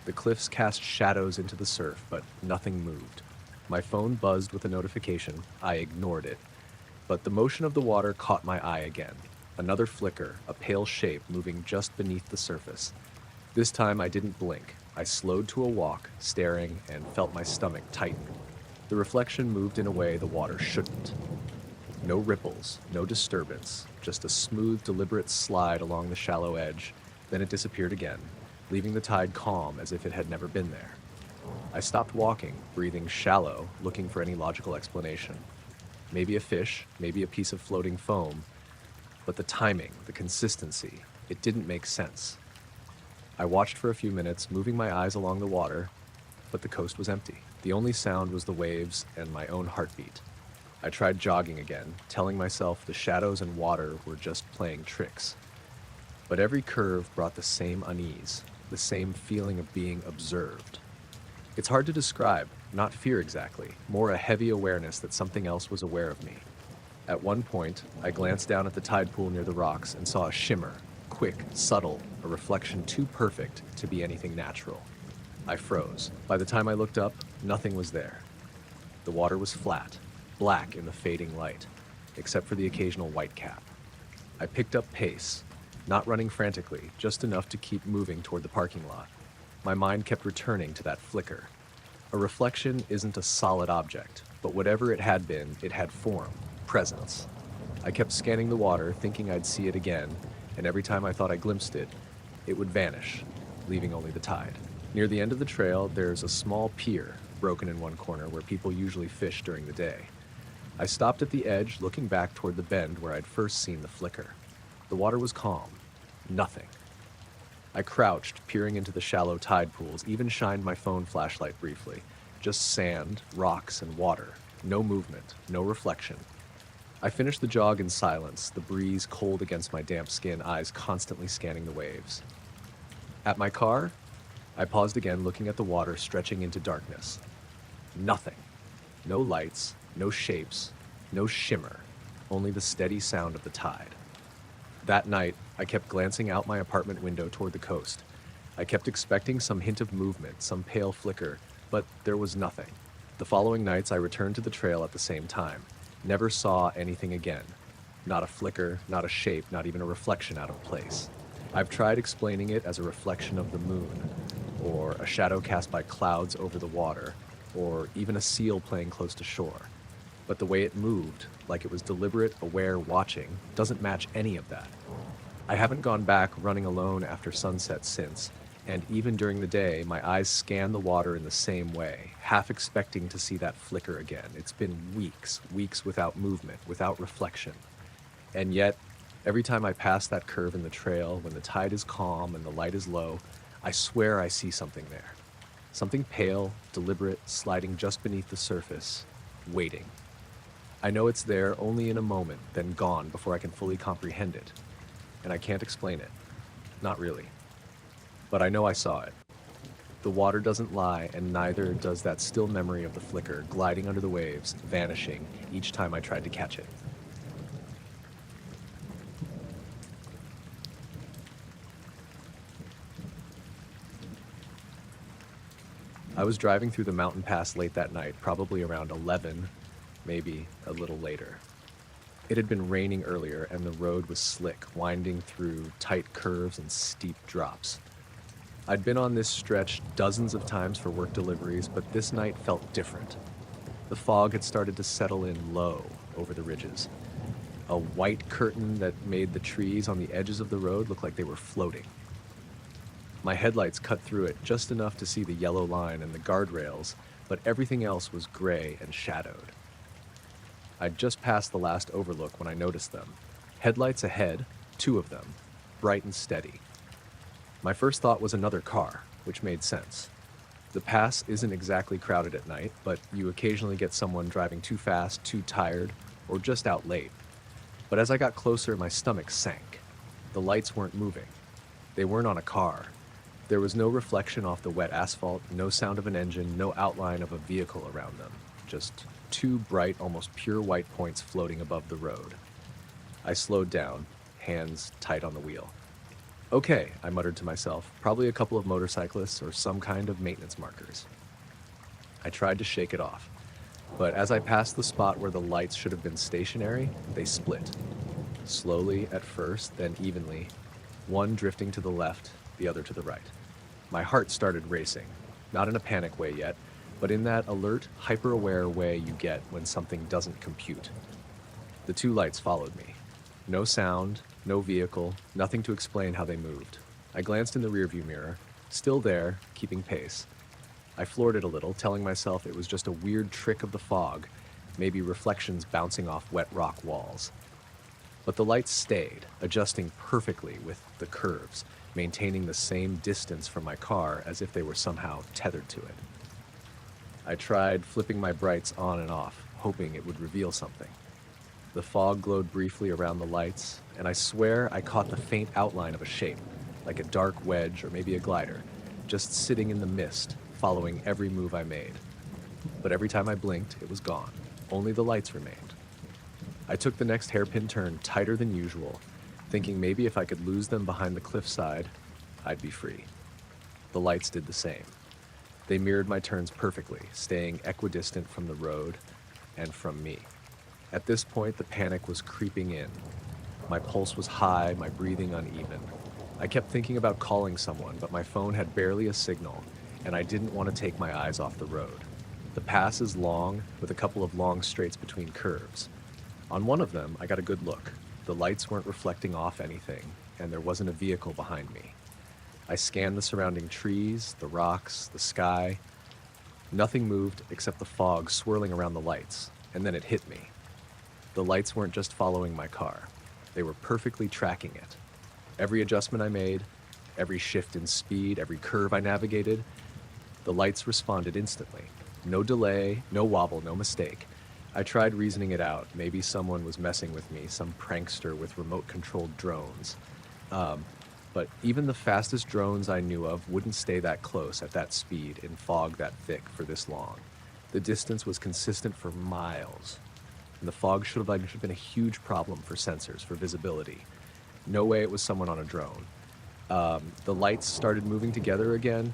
The cliffs cast shadows into the surf, but nothing moved. My phone buzzed with a notification. I ignored it. But the motion of the water caught my eye again. Another flicker, a pale shape moving just beneath the surface. This time I didn't blink. I slowed to a walk, staring, and felt my stomach tighten. The reflection moved in a way the water shouldn't. No ripples, no disturbance, just a smooth, deliberate slide along the shallow edge. Then it disappeared again, leaving the tide calm as if it had never been there. I stopped walking, breathing shallow, looking for any logical explanation. Maybe a fish, maybe a piece of floating foam, but the timing, the consistency, it didn't make sense. I watched for a few minutes, moving my eyes along the water, but the coast was empty. The only sound was the waves and my own heartbeat. I tried jogging again, telling myself the shadows and water were just playing tricks. But every curve brought the same unease, the same feeling of being observed. It's hard to describe, not fear exactly, more a heavy awareness that something else was aware of me. At one point, I glanced down at the tide pool near the rocks and saw a shimmer, quick, subtle, a reflection too perfect to be anything natural. I froze. By the time I looked up, nothing was there. The water was flat, black in the fading light, except for the occasional white cap. I picked up pace, not running frantically, just enough to keep moving toward the parking lot. My mind kept returning to that flicker. A reflection isn't a solid object, but whatever it had been, it had form, presence. I kept scanning the water, thinking I'd see it again, and every time I thought I glimpsed it, it would vanish, leaving only the tide. Near the end of the trail, there's a small pier, broken in one corner, where people usually fish during the day. I stopped at the edge, looking back toward the bend where I'd first seen the flicker. The water was calm. Nothing. I crouched, peering into the shallow tide pools, even shined my phone flashlight briefly. Just sand, rocks, and water. No movement, no reflection. I finished the jog in silence, the breeze cold against my damp skin, eyes constantly scanning the waves. At my car, I paused again, looking at the water stretching into darkness. Nothing. No lights, no shapes, no shimmer, only the steady sound of the tide. That night, I kept glancing out my apartment window toward the coast. I kept expecting some hint of movement, some pale flicker, but there was nothing. The following nights, I returned to the trail at the same time. Never saw anything again. Not a flicker, not a shape, not even a reflection out of place. I've tried explaining it as a reflection of the moon, or a shadow cast by clouds over the water, or even a seal playing close to shore. But the way it moved, like it was deliberate, aware, watching, doesn't match any of that. I haven't gone back running alone after sunset since, and even during the day, my eyes scan the water in the same way, half expecting to see that flicker again. It's been weeks without movement, without reflection. And yet, every time I pass that curve in the trail, when the tide is calm and the light is low, I swear I see something there. Something pale, deliberate, sliding just beneath the surface, waiting. I know it's there only in a moment, then gone before I can fully comprehend it. And I can't explain it. Not really. But I know I saw it. The water doesn't lie, and neither does that still memory of the flicker, gliding under the waves, vanishing each time I tried to catch it. I was driving through the mountain pass late that night, probably around 11, maybe a little later. It had been raining earlier, and the road was slick, winding through tight curves and steep drops. I'd been on this stretch dozens of times for work deliveries, but this night felt different. The fog had started to settle in low over the ridges. A white curtain that made the trees on the edges of the road look like they were floating. My headlights cut through it just enough to see the yellow line and the guardrails, but everything else was gray and shadowed. I'd just passed the last overlook when I noticed them. Headlights ahead, 2 of them, bright and steady. My first thought was another car, which made sense. The pass isn't exactly crowded at night, but you occasionally get someone driving too fast, too tired, or just out late. But as I got closer, my stomach sank. The lights weren't moving. They weren't on a car. There was no reflection off the wet asphalt, no sound of an engine, no outline of a vehicle around them. just two bright, almost pure white points floating above the road. I slowed down, hands tight on the wheel. Okay, I muttered to myself, probably a couple of motorcyclists or some kind of maintenance markers. I tried to shake it off, but as I passed the spot where the lights should have been stationary, they split. Slowly at first, then evenly, one drifting to the left, the other to the right. My heart started racing, not in a panic way yet, but in that alert, hyper-aware way you get when something doesn't compute. The two lights followed me. No sound, no vehicle, nothing to explain how they moved. I glanced in the rearview mirror, still there, keeping pace. I floored it a little, telling myself it was just a weird trick of the fog, maybe reflections bouncing off wet rock walls. But the lights stayed, adjusting perfectly with the curves, maintaining the same distance from my car as if they were somehow tethered to it. I tried flipping my brights on and off, hoping it would reveal something. The fog glowed briefly around the lights, and I swear I caught the faint outline of a shape, like a dark wedge or maybe a glider, just sitting in the mist, following every move I made. But every time I blinked, it was gone. Only the lights remained. I took the next hairpin turn tighter than usual, thinking maybe if I could lose them behind the cliffside, I'd be free. The lights did the same. They mirrored my turns perfectly, staying equidistant from the road and from me. At this point, the panic was creeping in. My pulse was high, my breathing uneven. I kept thinking about calling someone, but my phone had barely a signal, and I didn't want to take my eyes off the road. The pass is long, with a couple of long straights between curves. On one of them, I got a good look. The lights weren't reflecting off anything, and there wasn't a vehicle behind me. I scanned the surrounding trees, the rocks, the sky. Nothing moved except the fog swirling around the lights, and then it hit me. The lights weren't just following my car. They were perfectly tracking it. Every adjustment I made, every shift in speed, every curve I navigated, the lights responded instantly. No delay, no wobble, no mistake. I tried reasoning it out. Maybe someone was messing with me, some prankster with remote-controlled drones. But even the fastest drones I knew of wouldn't stay that close at that speed in fog that thick for this long. The distance was consistent for miles. And the fog should have been a huge problem for sensors, for visibility. No way it was someone on a drone. The lights started moving together again,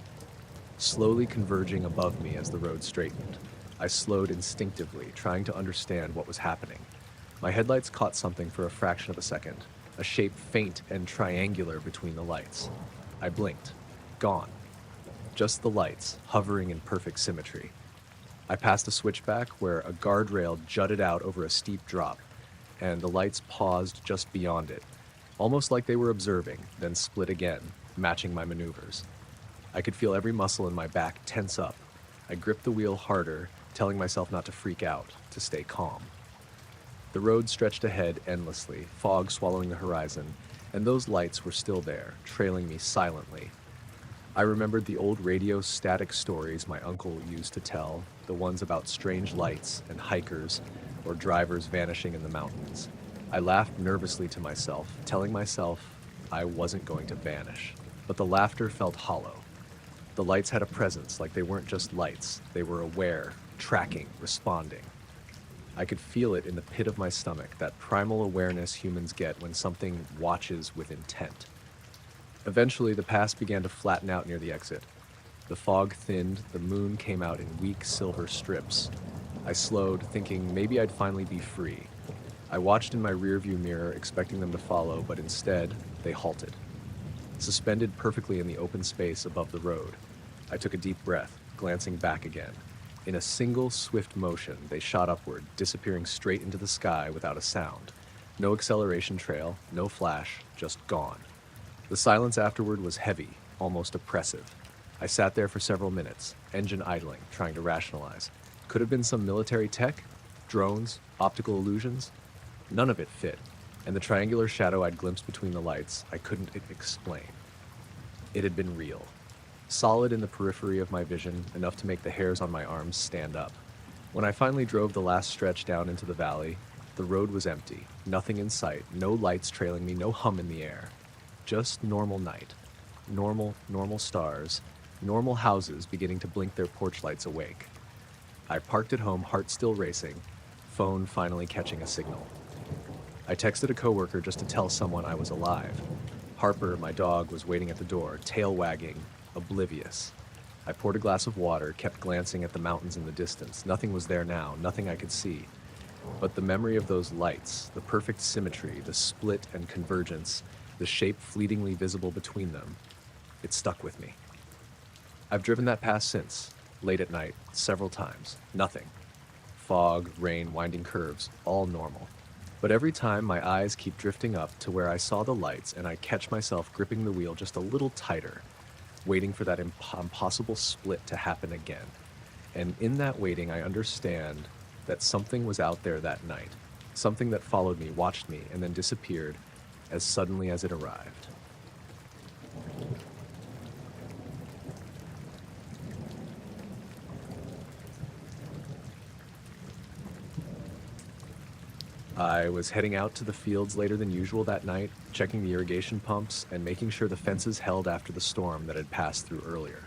slowly converging above me as the road straightened. I slowed instinctively, trying to understand what was happening. My headlights caught something for a fraction of a second, a shape faint and triangular between the lights. I blinked. Gone. Just the lights, hovering in perfect symmetry. I passed a switchback where a guardrail jutted out over a steep drop, and the lights paused just beyond it, almost like they were observing, then split again, matching my maneuvers. I could feel every muscle in my back tense up. I gripped the wheel harder, telling myself not to freak out, to stay calm. The road stretched ahead endlessly, fog swallowing the horizon, and those lights were still there, trailing me silently. I remembered the old radio static stories my uncle used to tell, the ones about strange lights and hikers or drivers vanishing in the mountains. I laughed nervously to myself, telling myself I wasn't going to vanish, but the laughter felt hollow. The lights had a presence, like they weren't just lights. They were aware, tracking, responding. I could feel it in the pit of my stomach, that primal awareness humans get when something watches with intent. Eventually, the pass began to flatten out near the exit. The fog thinned, the moon came out in weak silver strips. I slowed, thinking maybe I'd finally be free. I watched in my rearview mirror, expecting them to follow, but instead, they halted. Suspended perfectly in the open space above the road. I took a deep breath, glancing back again. In a single swift motion, they shot upward, disappearing straight into the sky without a sound. No acceleration trail, no flash, just gone. The silence afterward was heavy, almost oppressive. I sat there for several minutes, engine idling, trying to rationalize. Could have been some military tech? Drones? Optical illusions? None of it fit, and the triangular shadow I'd glimpsed between the lights, I couldn't explain. It had been real. Solid in the periphery of my vision, enough to make the hairs on my arms stand up. When I finally drove the last stretch down into the valley, the road was empty, nothing in sight, no lights trailing me, no hum in the air. Just normal night. Normal stars. Normal houses beginning to blink their porch lights awake. I parked at home, heart still racing, phone finally catching a signal. I texted a coworker just to tell someone I was alive. Harper, my dog, was waiting at the door, tail wagging, oblivious. I poured a glass of water, kept glancing at the mountains in the distance. Nothing was there now, nothing I could see. But the memory of those lights, the perfect symmetry, the split and convergence, the shape fleetingly visible between them, it stuck with me. I've driven that pass since, late at night, several times. Nothing. Fog, rain, winding curves, all normal. But every time my eyes keep drifting up to where I saw the lights and I catch myself gripping the wheel just a little tighter, waiting for that impossible split to happen again. And in that waiting, I understand that something was out there that night. Something that followed me, watched me, and then disappeared as suddenly as it arrived. I was heading out to the fields later than usual that night, checking the irrigation pumps and making sure the fences held after the storm that had passed through earlier.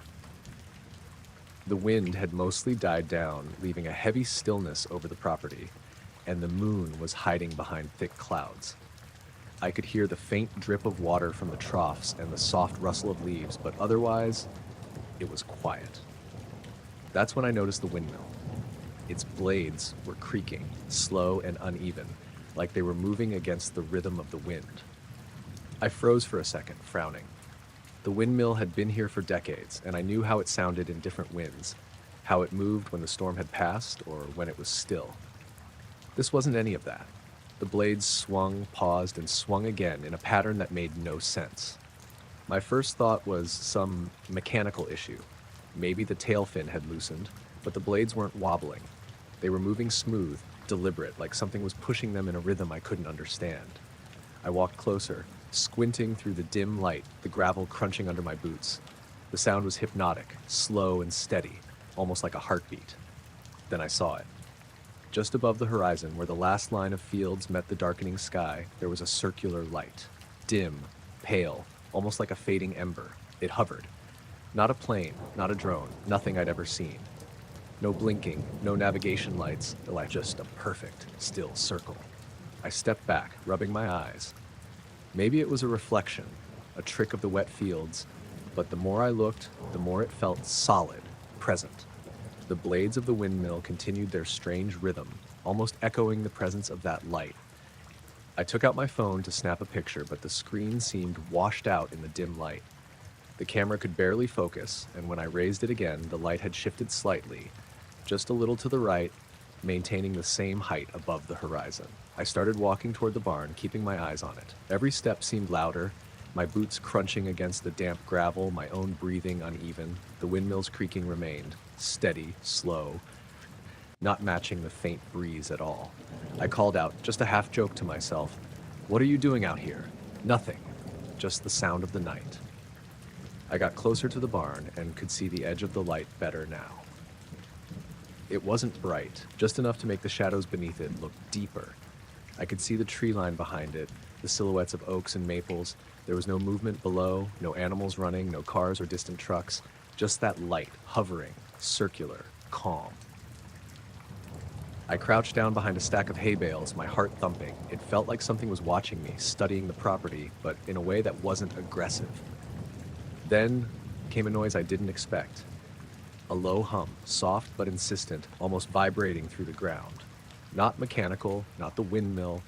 The wind had mostly died down, leaving a heavy stillness over the property, and the moon was hiding behind thick clouds. I could hear the faint drip of water from the troughs and the soft rustle of leaves, but otherwise, it was quiet. That's when I noticed the windmill. Its blades were creaking, slow and uneven, like they were moving against the rhythm of the wind. I froze for a second, frowning. The windmill had been here for decades, and I knew how it sounded in different winds, how it moved when the storm had passed or when it was still. This wasn't any of that. The blades swung, paused, and swung again in a pattern that made no sense. My first thought was some mechanical issue. Maybe the tail fin had loosened, but the blades weren't wobbling. They were moving smooth, deliberate, like something was pushing them in a rhythm I couldn't understand. I walked closer, squinting through the dim light, the gravel crunching under my boots. The sound was hypnotic, slow and steady, almost like a heartbeat. Then I saw it. Just above the horizon, where the last line of fields met the darkening sky, there was a circular light. Dim, pale, almost like a fading ember. It hovered. Not a plane, not a drone, nothing I'd ever seen. No blinking, no navigation lights, just a perfect, still circle. I stepped back, rubbing my eyes. Maybe it was a reflection, a trick of the wet fields, but the more I looked, the more it felt solid, present. The blades of the windmill continued their strange rhythm, almost echoing the presence of that light. I took out my phone to snap a picture, but the screen seemed washed out in the dim light. The camera could barely focus, and when I raised it again, the light had shifted slightly, just a little to the right, maintaining the same height above the horizon. I started walking toward the barn, keeping my eyes on it. Every step seemed louder, my boots crunching against the damp gravel, my own breathing uneven. The windmill's creaking remained, steady, slow, not matching the faint breeze at all. I called out, just a half joke to myself, "What are you doing out here?" Nothing, just the sound of the night. I got closer to the barn and could see the edge of the light better now. It wasn't bright, just enough to make the shadows beneath it look deeper. I could see the tree line behind it, the silhouettes of oaks and maples. There was no movement below, no animals running, no cars or distant trucks, just that light, hovering, circular, calm. I crouched down behind a stack of hay bales, my heart thumping. It felt like something was watching me, studying the property, but in a way that wasn't aggressive. Then came a noise I didn't expect. A low hum, soft but insistent, almost vibrating through the ground. Not mechanical, not the windmill,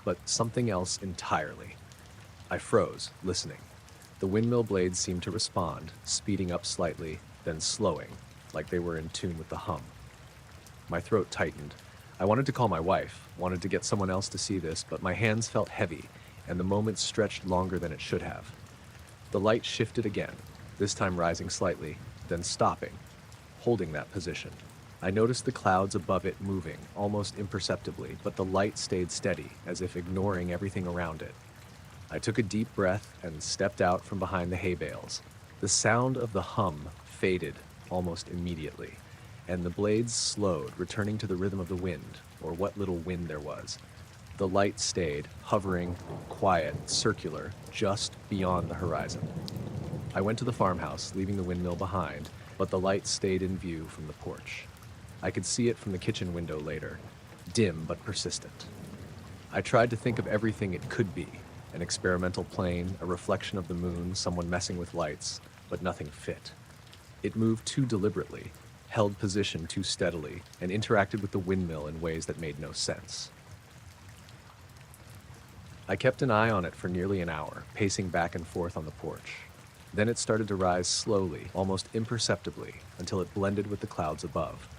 but something else entirely. I froze, listening. The windmill blades seemed to respond, speeding up slightly, then slowing, like they were in tune with the hum. My throat tightened. I wanted to call my wife, wanted to get someone else to see this, but my hands felt heavy, and the moment stretched longer than it should have. The light shifted again, this time rising slightly, then stopping, holding that position. I noticed the clouds above it moving, almost imperceptibly, but the light stayed steady, as if ignoring everything around it. I took a deep breath and stepped out from behind the hay bales. The sound of the hum faded almost immediately, and the blades slowed, returning to the rhythm of the wind, or what little wind there was. The light stayed, hovering, quiet, circular, just beyond the horizon. I went to the farmhouse, leaving the windmill behind, but the light stayed in view from the porch. I could see it from the kitchen window later, dim but persistent. I tried to think of everything it could be, an experimental plane, a reflection of the moon, someone messing with lights, but nothing fit. It moved too deliberately, held position too steadily, and interacted with the windmill in ways that made no sense. I kept an eye on it for nearly an hour, pacing back and forth on the porch. Then it started to rise slowly, almost imperceptibly, until it blended with the clouds above.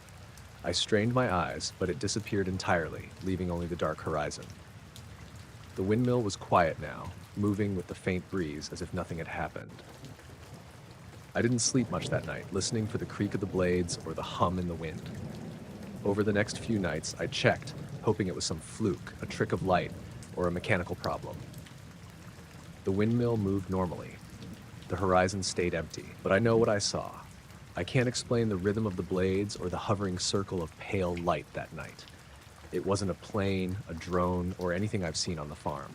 I strained my eyes, but it disappeared entirely, leaving only the dark horizon. The windmill was quiet now, moving with the faint breeze as if nothing had happened. I didn't sleep much that night, listening for the creak of the blades or the hum in the wind. Over the next few nights, I checked, hoping it was some fluke, a trick of light, or a mechanical problem. The windmill moved normally. The horizon stayed empty, but I know what I saw. I can't explain the rhythm of the blades or the hovering circle of pale light that night. It wasn't a plane, a drone, or anything I've seen on the farm.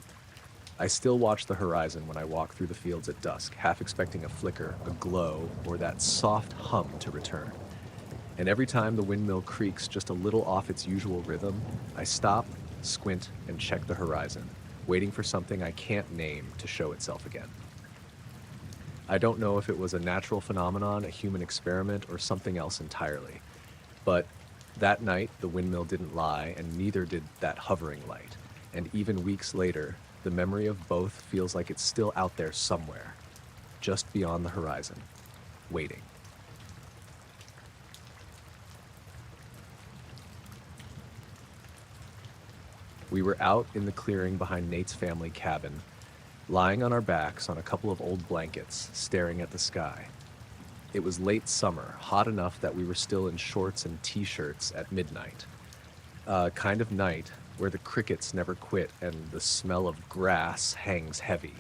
I still watch the horizon when I walk through the fields at dusk, half expecting a flicker, a glow, or that soft hum to return. And every time the windmill creaks just a little off its usual rhythm, I stop, squint, and check the horizon, waiting for something I can't name to show itself again. I don't know if it was a natural phenomenon, a human experiment, or something else entirely. But that night, the windmill didn't lie, and neither did that hovering light. And even weeks later, the memory of both feels like it's still out there somewhere, just beyond the horizon, waiting. We were out in the clearing behind Nate's family cabin, lying on our backs on a couple of old blankets, staring at the sky. It was late summer, hot enough that we were still in shorts and t-shirts at midnight. A kind of night where the crickets never quit and the smell of grass hangs heavy.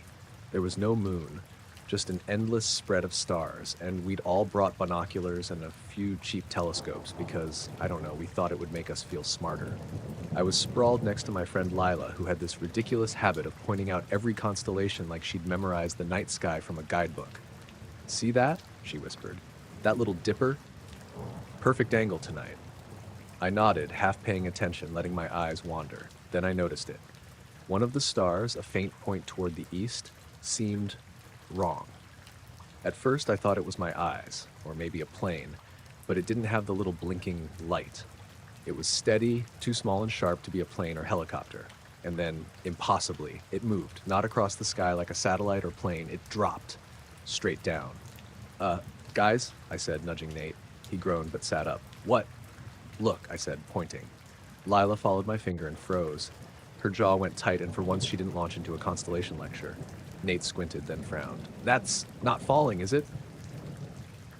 There was no moon, just an endless spread of stars, and we'd all brought binoculars and a few cheap telescopes because, I don't know, we thought it would make us feel smarter. I was sprawled next to my friend Lila, who had this ridiculous habit of pointing out every constellation like she'd memorized the night sky from a guidebook. "See that?" she whispered. "That little dipper? Perfect angle tonight." I nodded, half paying attention, letting my eyes wander. Then I noticed it. One of the stars, a faint point toward the east, seemed wrong. At first I thought it was my eyes, or maybe a plane, but it didn't have the little blinking light. It was steady, too small and sharp to be a plane or helicopter. And then, impossibly, it moved, not across the sky like a satellite or plane. It dropped, straight down. Guys," I said, nudging Nate. He groaned but sat up. "What?" "Look," I said, pointing. Lila followed my finger and froze. Her jaw went tight, and for once she didn't launch into a constellation lecture. Nate squinted, then frowned. "That's not falling, is it?"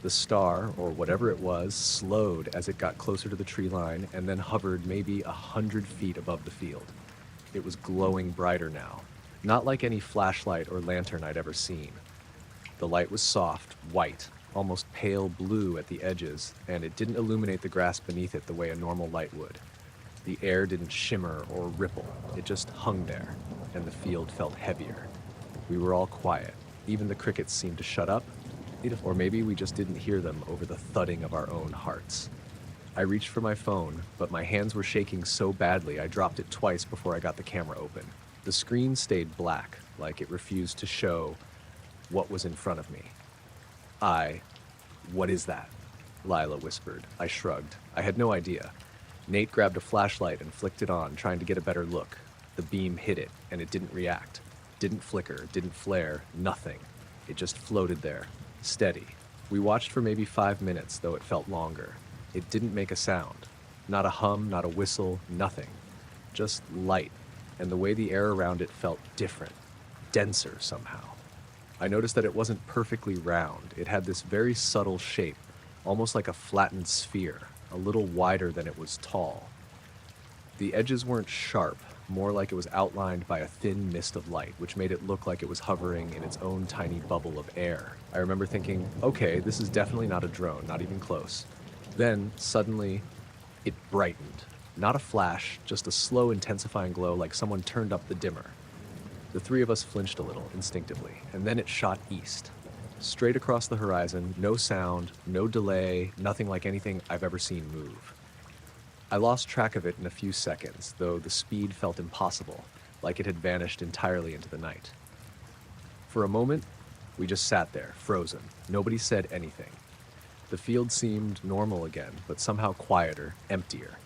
The star, or whatever it was, slowed as it got closer to the tree line and then hovered maybe 100 feet above the field. It was glowing brighter now, not like any flashlight or lantern I'd ever seen. The light was soft, white, almost pale blue at the edges, and it didn't illuminate the grass beneath it the way a normal light would. The air didn't shimmer or ripple, it just hung there, and the field felt heavier. We were all quiet. Even the crickets seemed to shut up, or maybe we just didn't hear them over the thudding of our own hearts. I reached for my phone, but my hands were shaking so badly I dropped it twice before I got the camera open. The screen stayed black, like it refused to show what was in front of me. "What is that?" Lila whispered. I shrugged. I had no idea. Nate grabbed a flashlight and flicked it on, trying to get a better look. The beam hit it, and it didn't react. Didn't flicker, didn't flare, nothing. It just floated there, steady. We watched for maybe 5 minutes, though it felt longer. It didn't make a sound. Not a hum, not a whistle, nothing. Just light, and the way the air around it felt different, denser somehow. I noticed that it wasn't perfectly round. It had this very subtle shape, almost like a flattened sphere, a little wider than it was tall. The edges weren't sharp, more like it was outlined by a thin mist of light, which made it look like it was hovering in its own tiny bubble of air. I remember thinking, okay, this is definitely not a drone, not even close. Then, suddenly, it brightened. Not a flash, just a slow intensifying glow like someone turned up the dimmer. The three of us flinched a little, instinctively, and then it shot east. Straight across the horizon, no sound, no delay, nothing like anything I've ever seen move. I lost track of it in a few seconds, though the speed felt impossible, like it had vanished entirely into the night. For a moment, we just sat there, frozen. Nobody said anything. The field seemed normal again, but somehow quieter, emptier.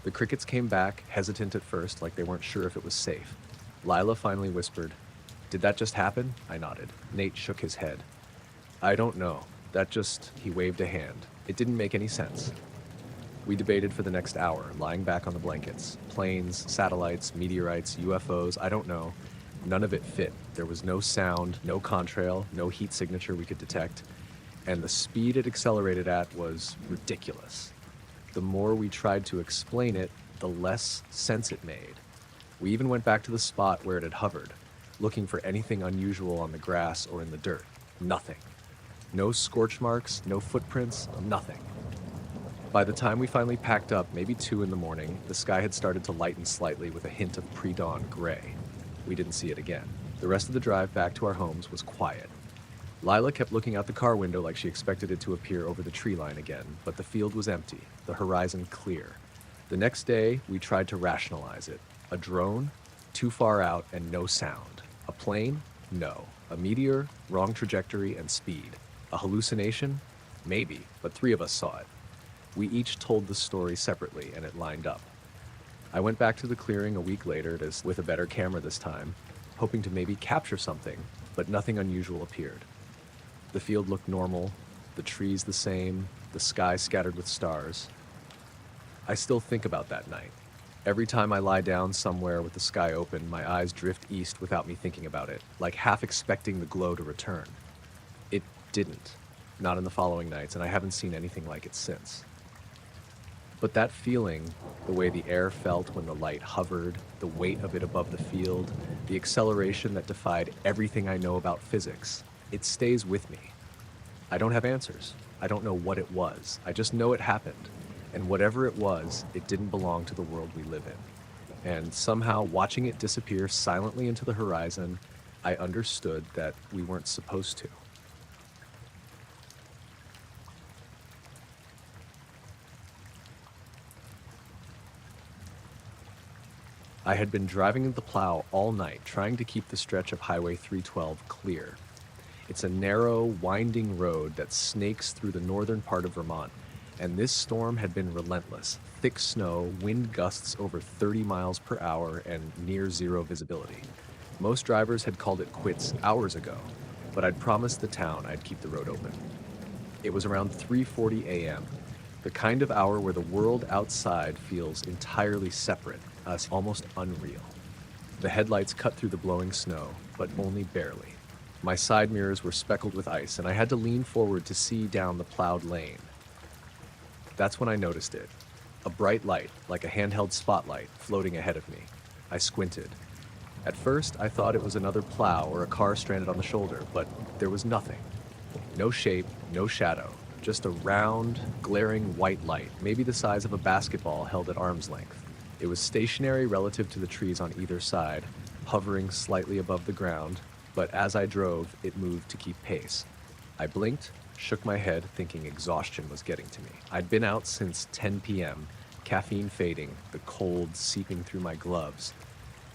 The crickets came back, hesitant at first, like they weren't sure if it was safe. Lila finally whispered, "Did that just happen?" I nodded. Nate shook his head. "I don't know. He waved a hand. It didn't make any sense." We debated for the next hour, lying back on the blankets. Planes, satellites, meteorites, UFOs, I don't know. None of it fit. There was no sound, no contrail, no heat signature we could detect. And the speed it accelerated at was ridiculous. The more we tried to explain it, the less sense it made. We even went back to the spot where it had hovered, looking for anything unusual on the grass or in the dirt. Nothing. No scorch marks, no footprints, nothing. By the time we finally packed up, maybe 2 in the morning, the sky had started to lighten slightly with a hint of pre-dawn gray. We didn't see it again. The rest of the drive back to our homes was quiet. Lila kept looking out the car window like she expected it to appear over the tree line again, but the field was empty, the horizon clear. The next day, we tried to rationalize it. A drone? Too far out and no sound. A plane? No. A meteor? Wrong trajectory and speed. A hallucination? Maybe, but 3 of us saw it. We each told the story separately, and it lined up. I went back to the clearing a week later with a better camera this time, hoping to maybe capture something, but nothing unusual appeared. The field looked normal, the trees the same, the sky scattered with stars. I still think about that night. Every time I lie down somewhere with the sky open, my eyes drift east without me thinking about it, like half expecting the glow to return. It didn't, not in the following nights, and I haven't seen anything like it since. But that feeling, the way the air felt when the light hovered, the weight of it above the field, the acceleration that defied everything I know about physics, it stays with me. I don't have answers. I don't know what it was. I just know it happened. And whatever it was, it didn't belong to the world we live in. And somehow, watching it disappear silently into the horizon, I understood that we weren't supposed to. I had been driving the plow all night, trying to keep the stretch of Highway 312 clear. It's a narrow, winding road that snakes through the northern part of Vermont, and this storm had been relentless. Thick snow, wind gusts over 30 miles per hour, and near zero visibility. Most drivers had called it quits hours ago, but I'd promised the town I'd keep the road open. It was around 3:40 a.m., the kind of hour where the world outside feels entirely separate, us almost unreal. The headlights cut through the blowing snow, but only barely. My side mirrors were speckled with ice, and I had to lean forward to see down the plowed lane. That's when I noticed it. A bright light, like a handheld spotlight, floating ahead of me. I squinted. At first, I thought it was another plow or a car stranded on the shoulder, but there was nothing. No shape, no shadow, just a round, glaring white light, maybe the size of a basketball held at arm's length. It was stationary relative to the trees on either side, hovering slightly above the ground, but as I drove, it moved to keep pace. I blinked, shook my head, thinking exhaustion was getting to me. I'd been out since 10 p.m., caffeine fading, the cold seeping through my gloves,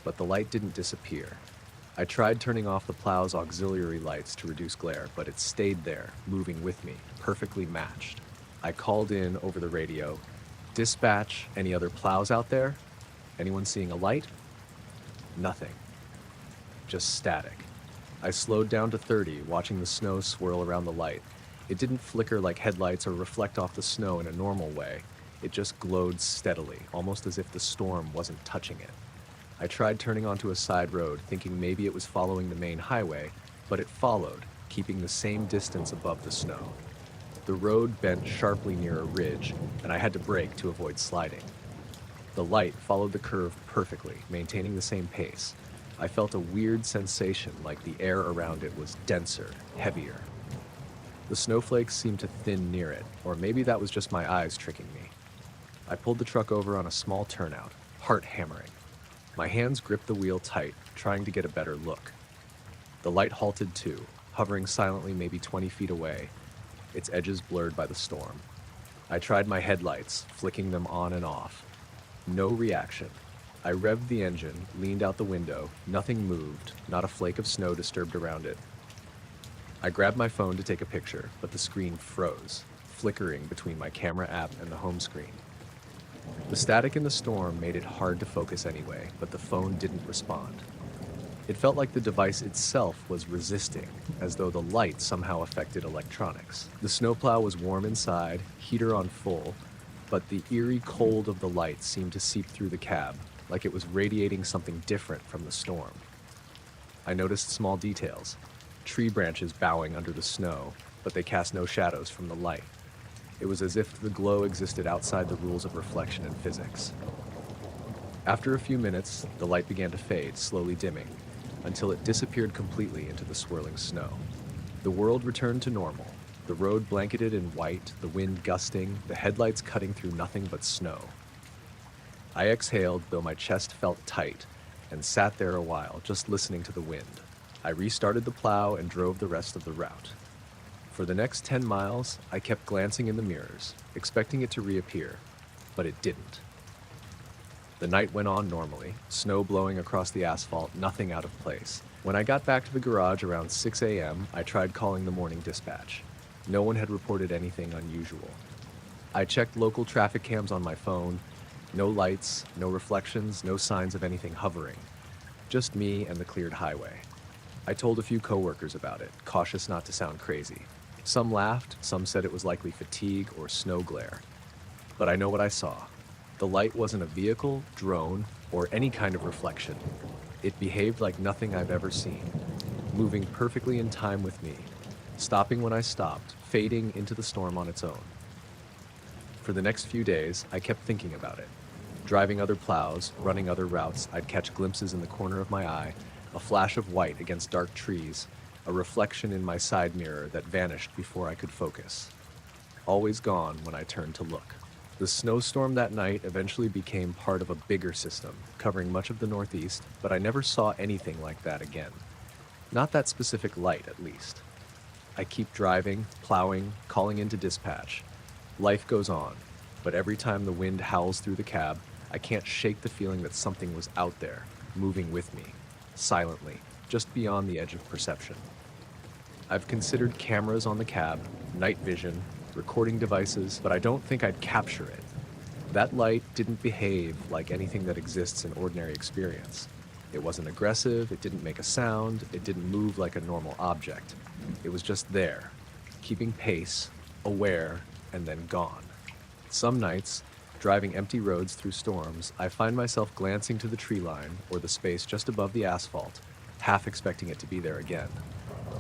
but the light didn't disappear. I tried turning off the plow's auxiliary lights to reduce glare, but it stayed there, moving with me, perfectly matched. I called in over the radio, "Dispatch, any other plows out there? Anyone seeing a light?" Nothing. Just static. I slowed down to 30, watching the snow swirl around the light. It didn't flicker like headlights or reflect off the snow in a normal way. It just glowed steadily, almost as if the storm wasn't touching it. I tried turning onto a side road, thinking maybe it was following the main highway, but it followed, keeping the same distance above the snow. The road bent sharply near a ridge, and I had to brake to avoid sliding. The light followed the curve perfectly, maintaining the same pace. I felt a weird sensation like the air around it was denser, heavier. The snowflakes seemed to thin near it, or maybe that was just my eyes tricking me. I pulled the truck over on a small turnout, heart hammering. My hands gripped the wheel tight, trying to get a better look. The light halted too, hovering silently maybe 20 feet away, its edges blurred by the storm. I tried my headlights, flicking them on and off. No reaction. I revved the engine, leaned out the window. Nothing moved, not a flake of snow disturbed around it. I grabbed my phone to take a picture, but the screen froze, flickering between my camera app and the home screen. The static in the storm made it hard to focus anyway, but the phone didn't respond. It felt like the device itself was resisting, as though the light somehow affected electronics. The snowplow was warm inside, heater on full, but the eerie cold of the light seemed to seep through the cab, like it was radiating something different from the storm. I noticed small details. Tree branches bowing under the snow, but they cast no shadows from the light. It was as if the glow existed outside the rules of reflection and physics. After a few minutes, the light began to fade, slowly dimming, until it disappeared completely into the swirling snow. The world returned to normal, the road blanketed in white, the wind gusting, the headlights cutting through nothing but snow. I exhaled, though my chest felt tight, and sat there a while, just listening to the wind. I restarted the plow and drove the rest of the route. For the next 10 miles, I kept glancing in the mirrors, expecting it to reappear, but it didn't. The night went on normally, snow blowing across the asphalt, nothing out of place. When I got back to the garage around 6 a.m., I tried calling the morning dispatch. No one had reported anything unusual. I checked local traffic cams on my phone. No lights, no reflections, no signs of anything hovering. Just me and the cleared highway. I told a few coworkers about it, cautious not to sound crazy. Some laughed, some said it was likely fatigue or snow glare. But I know what I saw. The light wasn't a vehicle, drone, or any kind of reflection. It behaved like nothing I've ever seen, moving perfectly in time with me, stopping when I stopped, fading into the storm on its own. For the next few days, I kept thinking about it. Driving other plows, running other routes, I'd catch glimpses in the corner of my eye, a flash of white against dark trees, a reflection in my side mirror that vanished before I could focus. Always gone when I turned to look. The snowstorm that night eventually became part of a bigger system, covering much of the Northeast, but I never saw anything like that again. Not that specific light, at least. I keep driving, plowing, calling into dispatch. Life goes on, but every time the wind howls through the cab, I can't shake the feeling that something was out there, moving with me, silently, just beyond the edge of perception. I've considered cameras on the cab, night vision, recording devices, but I don't think I'd capture it. That light didn't behave like anything that exists in ordinary experience. It wasn't aggressive, it didn't make a sound, it didn't move like a normal object. It was just there, keeping pace, aware, and then gone. Some nights, driving empty roads through storms, I find myself glancing to the tree line or the space just above the asphalt, half expecting it to be there again.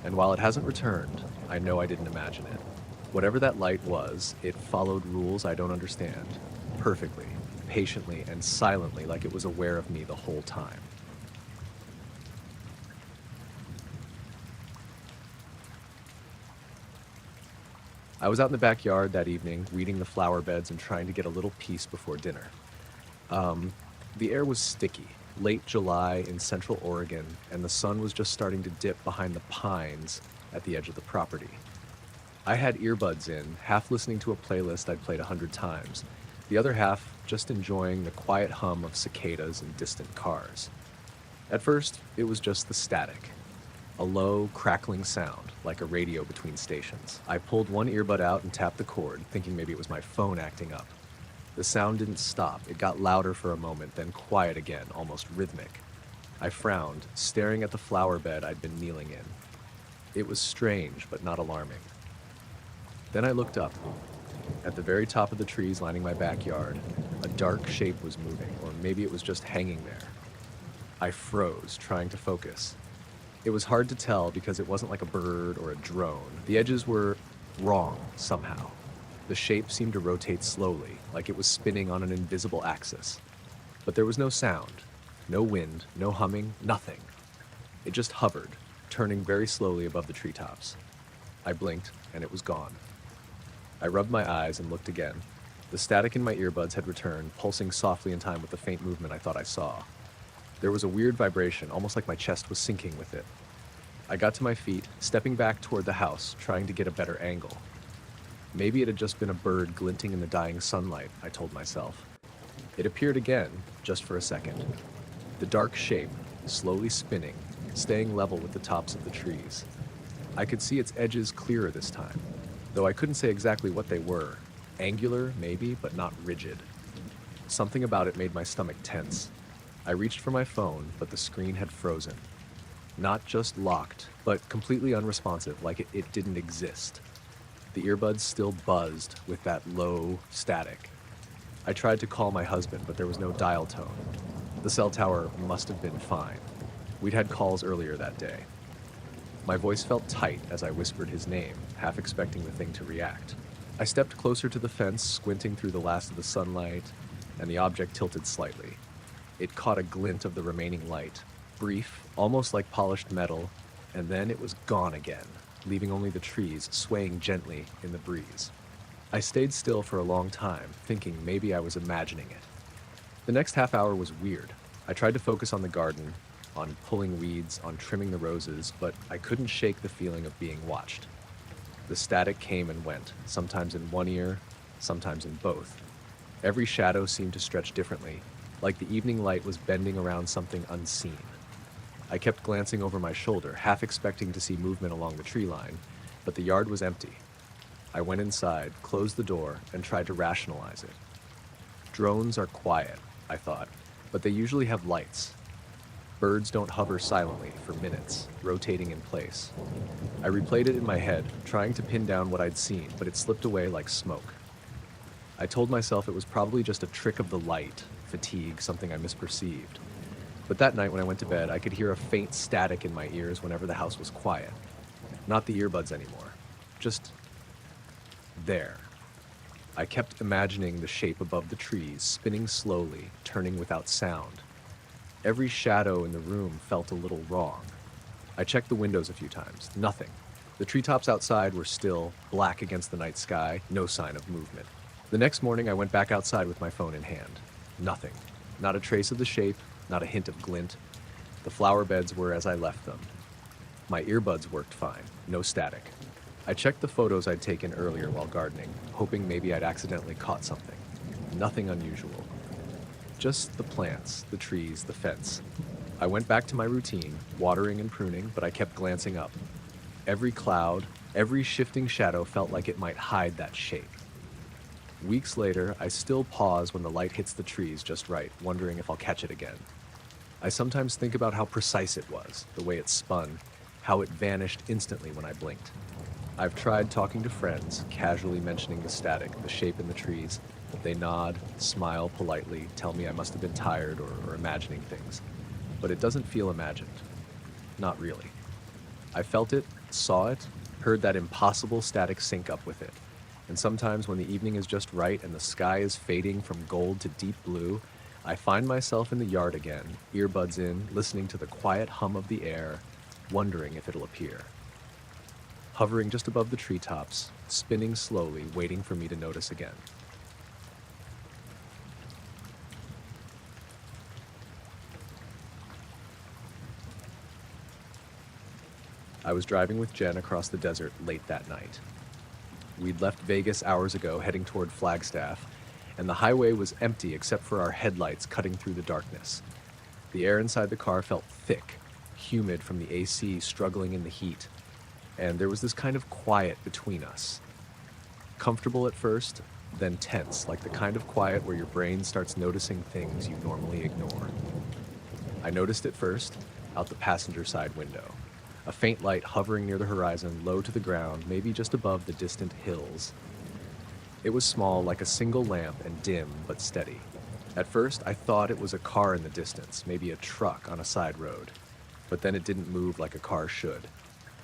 And while it hasn't returned, I know I didn't imagine it. Whatever that light was, it followed rules I don't understand, perfectly, patiently, and silently, like it was aware of me the whole time. I was out in the backyard that evening, weeding the flower beds and trying to get a little peace before dinner. The air was sticky, late July in central Oregon, and the sun was just starting to dip behind the pines at the edge of the property. I had earbuds in, half listening to a playlist I'd played 100 times, the other half just enjoying the quiet hum of cicadas and distant cars. At first, it was just the static, a low, crackling sound, like a radio between stations. I pulled one earbud out and tapped the cord, thinking maybe it was my phone acting up. The sound didn't stop. It got louder for a moment, then quiet again, almost rhythmic. I frowned, staring at the flower bed I'd been kneeling in. It was strange, but not alarming. Then I looked up. At the very top of the trees lining my backyard, a dark shape was moving, or maybe it was just hanging there. I froze, trying to focus. It was hard to tell because it wasn't like a bird or a drone. The edges were wrong somehow. The shape seemed to rotate slowly, like it was spinning on an invisible axis. But there was no sound, no wind, no humming, nothing. It just hovered, turning very slowly above the treetops. I blinked, and it was gone. I rubbed my eyes and looked again. The static in my earbuds had returned, pulsing softly in time with the faint movement I thought I saw. There was a weird vibration, almost like my chest was sinking with it. I got to my feet, stepping back toward the house, trying to get a better angle. Maybe it had just been a bird glinting in the dying sunlight, I told myself. It appeared again, just for a second. The dark shape, slowly spinning, staying level with the tops of the trees. I could see its edges clearer this time, though I couldn't say exactly what they were. Angular, maybe, but not rigid. Something about it made my stomach tense. I reached for my phone, but the screen had frozen. Not just locked, but completely unresponsive, like it didn't exist. The earbuds still buzzed with that low static. I tried to call my husband, but there was no dial tone. The cell tower must have been fine. We'd had calls earlier that day. My voice felt tight as I whispered his name, half expecting the thing to react. I stepped closer to the fence, squinting through the last of the sunlight, and the object tilted slightly. It caught a glint of the remaining light, brief, almost like polished metal, and then it was gone again, leaving only the trees swaying gently in the breeze. I stayed still for a long time, thinking maybe I was imagining it. The next half hour was weird. I tried to focus on the garden, on pulling weeds, on trimming the roses, but I couldn't shake the feeling of being watched. The static came and went, sometimes in one ear, sometimes in both. Every shadow seemed to stretch differently, like the evening light was bending around something unseen. I kept glancing over my shoulder, half expecting to see movement along the tree line, but the yard was empty. I went inside, closed the door, and tried to rationalize it. Drones are quiet, I thought, but they usually have lights. Birds don't hover silently for minutes, rotating in place. I replayed it in my head, trying to pin down what I'd seen, but it slipped away like smoke. I told myself it was probably just a trick of the light, fatigue, something I misperceived. But that night when I went to bed, I could hear a faint static in my ears whenever the house was quiet. Not the earbuds anymore. Just there. I kept imagining the shape above the trees, spinning slowly, turning without sound. Every shadow in the room felt a little wrong. I checked the windows a few times. Nothing. The treetops outside were still, black against the night sky, no sign of movement. The next morning, I went back outside with my phone in hand. Nothing. Not a trace of the shape, not a hint of glint. The flower beds were as I left them. My earbuds worked fine, no static. I checked the photos I'd taken earlier while gardening, hoping maybe I'd accidentally caught something. Nothing unusual. Just the plants, the trees, the fence. I went back to my routine, watering and pruning, but I kept glancing up. Every cloud, every shifting shadow felt like it might hide that shape. Weeks later, I still pause when the light hits the trees just right, wondering if I'll catch it again. I sometimes think about how precise it was, the way it spun, how it vanished instantly when I blinked. I've tried talking to friends, casually mentioning the static, the shape in the trees. They nod, smile politely, tell me I must have been tired or imagining things. But it doesn't feel imagined. Not really. I felt it, saw it, heard that impossible static sync up with it. And sometimes when the evening is just right and the sky is fading from gold to deep blue, I find myself in the yard again, earbuds in, listening to the quiet hum of the air, wondering if it'll appear. Hovering just above the treetops, spinning slowly, waiting for me to notice again. I was driving with Jen across the desert late that night. We'd left Vegas hours ago, heading toward Flagstaff, and the highway was empty except for our headlights cutting through the darkness. The air inside the car felt thick, humid from the AC struggling in the heat, and there was this kind of quiet between us. Comfortable at first, then tense, like the kind of quiet where your brain starts noticing things you normally ignore. I noticed it first, out the passenger side window. A faint light hovering near the horizon, low to the ground, maybe just above the distant hills. It was small, like a single lamp, and dim, but steady. At first, I thought it was a car in the distance, maybe a truck on a side road. But then it didn't move like a car should.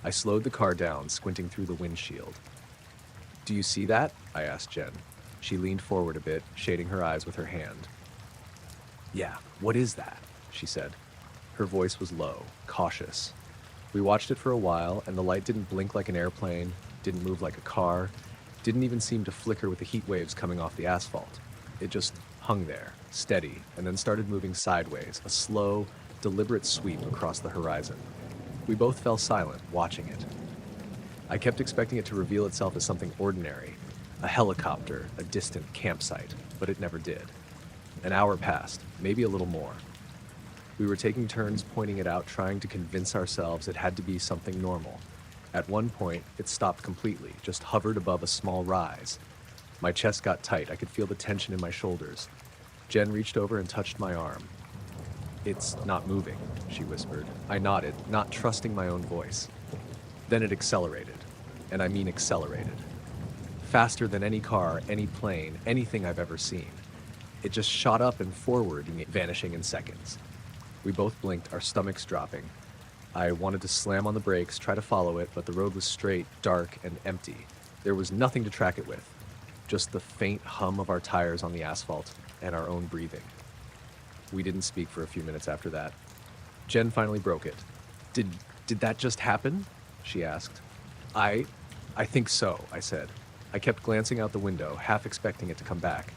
I slowed the car down, squinting through the windshield. "Do you see that?" I asked Jen. She leaned forward a bit, shading her eyes with her hand. "Yeah, what is that?" she said. Her voice was low, cautious. We watched it for a while, and the light didn't blink like an airplane, didn't move like a car, didn't even seem to flicker with the heat waves coming off the asphalt. It just hung there, steady, and then started moving sideways, a slow, deliberate sweep across the horizon. We both fell silent, watching it. I kept expecting it to reveal itself as something ordinary, a helicopter, a distant campsite, but it never did. An hour passed, maybe a little more. We were taking turns pointing it out, trying to convince ourselves it had to be something normal. At one point, it stopped completely, just hovered above a small rise. My chest got tight. I could feel the tension in my shoulders. Jen reached over and touched my arm. "It's not moving," she whispered. I nodded, not trusting my own voice. Then it accelerated. And I mean accelerated. Faster than any car, any plane, anything I've ever seen. It just shot up and forward, vanishing in seconds. We both blinked, our stomachs dropping. I wanted to slam on the brakes, try to follow it, but the road was straight, dark, and empty. There was nothing to track it with. Just the faint hum of our tires on the asphalt and our own breathing. We didn't speak for a few minutes after that. Jen finally broke it. Did that just happen?" she asked. I think so," I said. I kept glancing out the window, half expecting it to come back.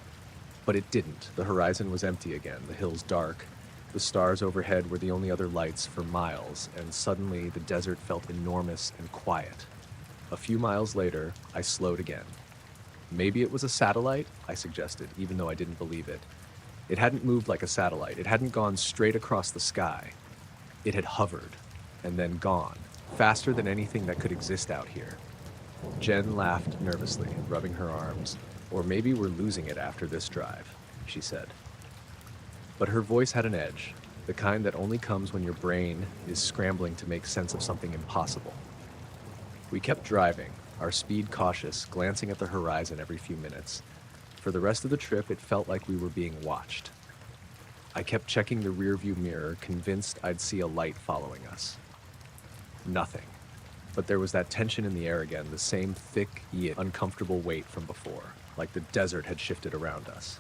But it didn't. The horizon was empty again, the hills dark. The stars overhead were the only other lights for miles, and suddenly the desert felt enormous and quiet. A few miles later, I slowed again. Maybe it was a satellite, I suggested, even though I didn't believe it. It hadn't moved like a satellite. It hadn't gone straight across the sky. It had hovered, and then gone, faster than anything that could exist out here. Jen laughed nervously, rubbing her arms. "Or maybe we're losing it after this drive," she said. But her voice had an edge, the kind that only comes when your brain is scrambling to make sense of something impossible. We kept driving, our speed cautious, glancing at the horizon every few minutes. For the rest of the trip, it felt like we were being watched. I kept checking the rearview mirror, convinced I'd see a light following us. Nothing. But there was that tension in the air again, the same thick, yet uncomfortable weight from before, like the desert had shifted around us.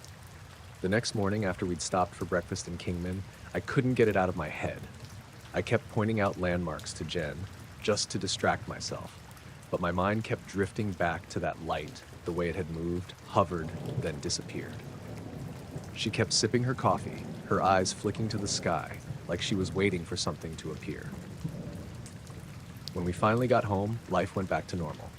The next morning, after we'd stopped for breakfast in Kingman, I couldn't get it out of my head. I kept pointing out landmarks to Jen, just to distract myself, but my mind kept drifting back to that light, the way it had moved, hovered, then disappeared. She kept sipping her coffee, her eyes flicking to the sky, like she was waiting for something to appear. When we finally got home, life went back to normal.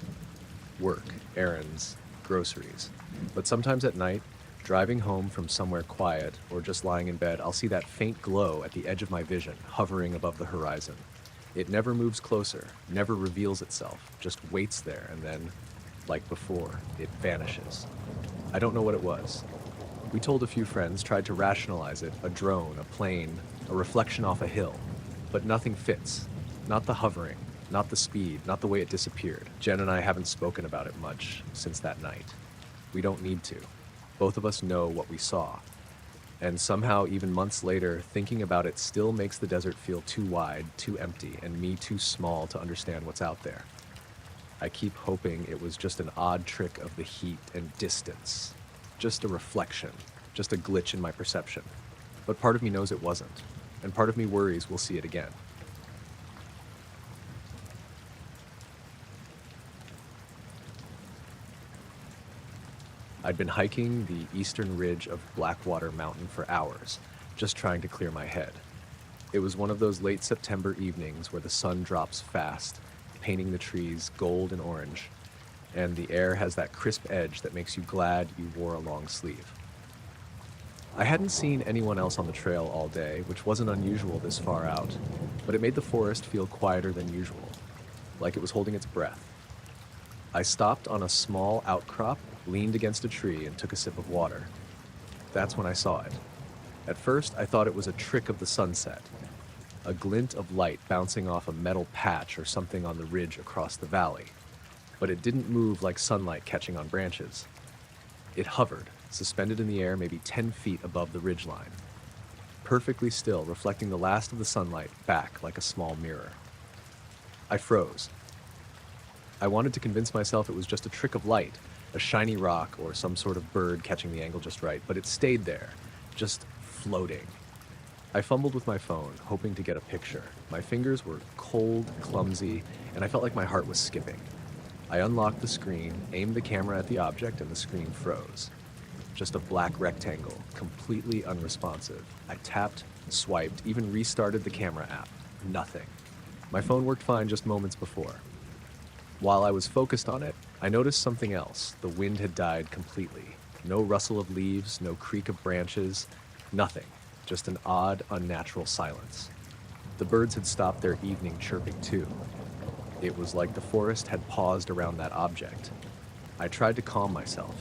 Work, errands, groceries. But sometimes at night, driving home from somewhere quiet or just lying in bed, I'll see that faint glow at the edge of my vision, hovering above the horizon. It never moves closer, never reveals itself, just waits there, and then, like before, it vanishes. I don't know what it was. We told a few friends, tried to rationalize it, a drone, a plane, a reflection off a hill. But nothing fits. Not the hovering, not the speed, not the way it disappeared. Jen and I haven't spoken about it much since that night. We don't need to. Both of us know what we saw. And somehow, even months later, thinking about it still makes the desert feel too wide, too empty, and me too small to understand what's out there. I keep hoping it was just an odd trick of the heat and distance. Just a reflection, just a glitch in my perception. But part of me knows it wasn't, and part of me worries we'll see it again. I'd been hiking the eastern ridge of Blackwater Mountain for hours, just trying to clear my head. It was one of those late September evenings where the sun drops fast, painting the trees gold and orange, and the air has that crisp edge that makes you glad you wore a long sleeve. I hadn't seen anyone else on the trail all day, which wasn't unusual this far out, but it made the forest feel quieter than usual, like it was holding its breath. I stopped on a small outcrop, leaned against a tree, and took a sip of water. That's when I saw it. At first, I thought it was a trick of the sunset, a glint of light bouncing off a metal patch or something on the ridge across the valley. But it didn't move like sunlight catching on branches. It hovered, suspended in the air maybe 10 feet above the ridgeline, perfectly still, reflecting the last of the sunlight back like a small mirror. I froze. I wanted to convince myself it was just a trick of light, a shiny rock or some sort of bird catching the angle just right, but it stayed there, just floating. I fumbled with my phone, hoping to get a picture. My fingers were cold, clumsy, and I felt like my heart was skipping. I unlocked the screen, aimed the camera at the object, and the screen froze. Just a black rectangle, completely unresponsive. I tapped, swiped, even restarted the camera app. Nothing. My phone worked fine just moments before. While I was focused on it, I noticed something else. The wind had died completely. No rustle of leaves, no creak of branches, nothing. Just an odd, unnatural silence. The birds had stopped their evening chirping too. It was like the forest had paused around that object. I tried to calm myself.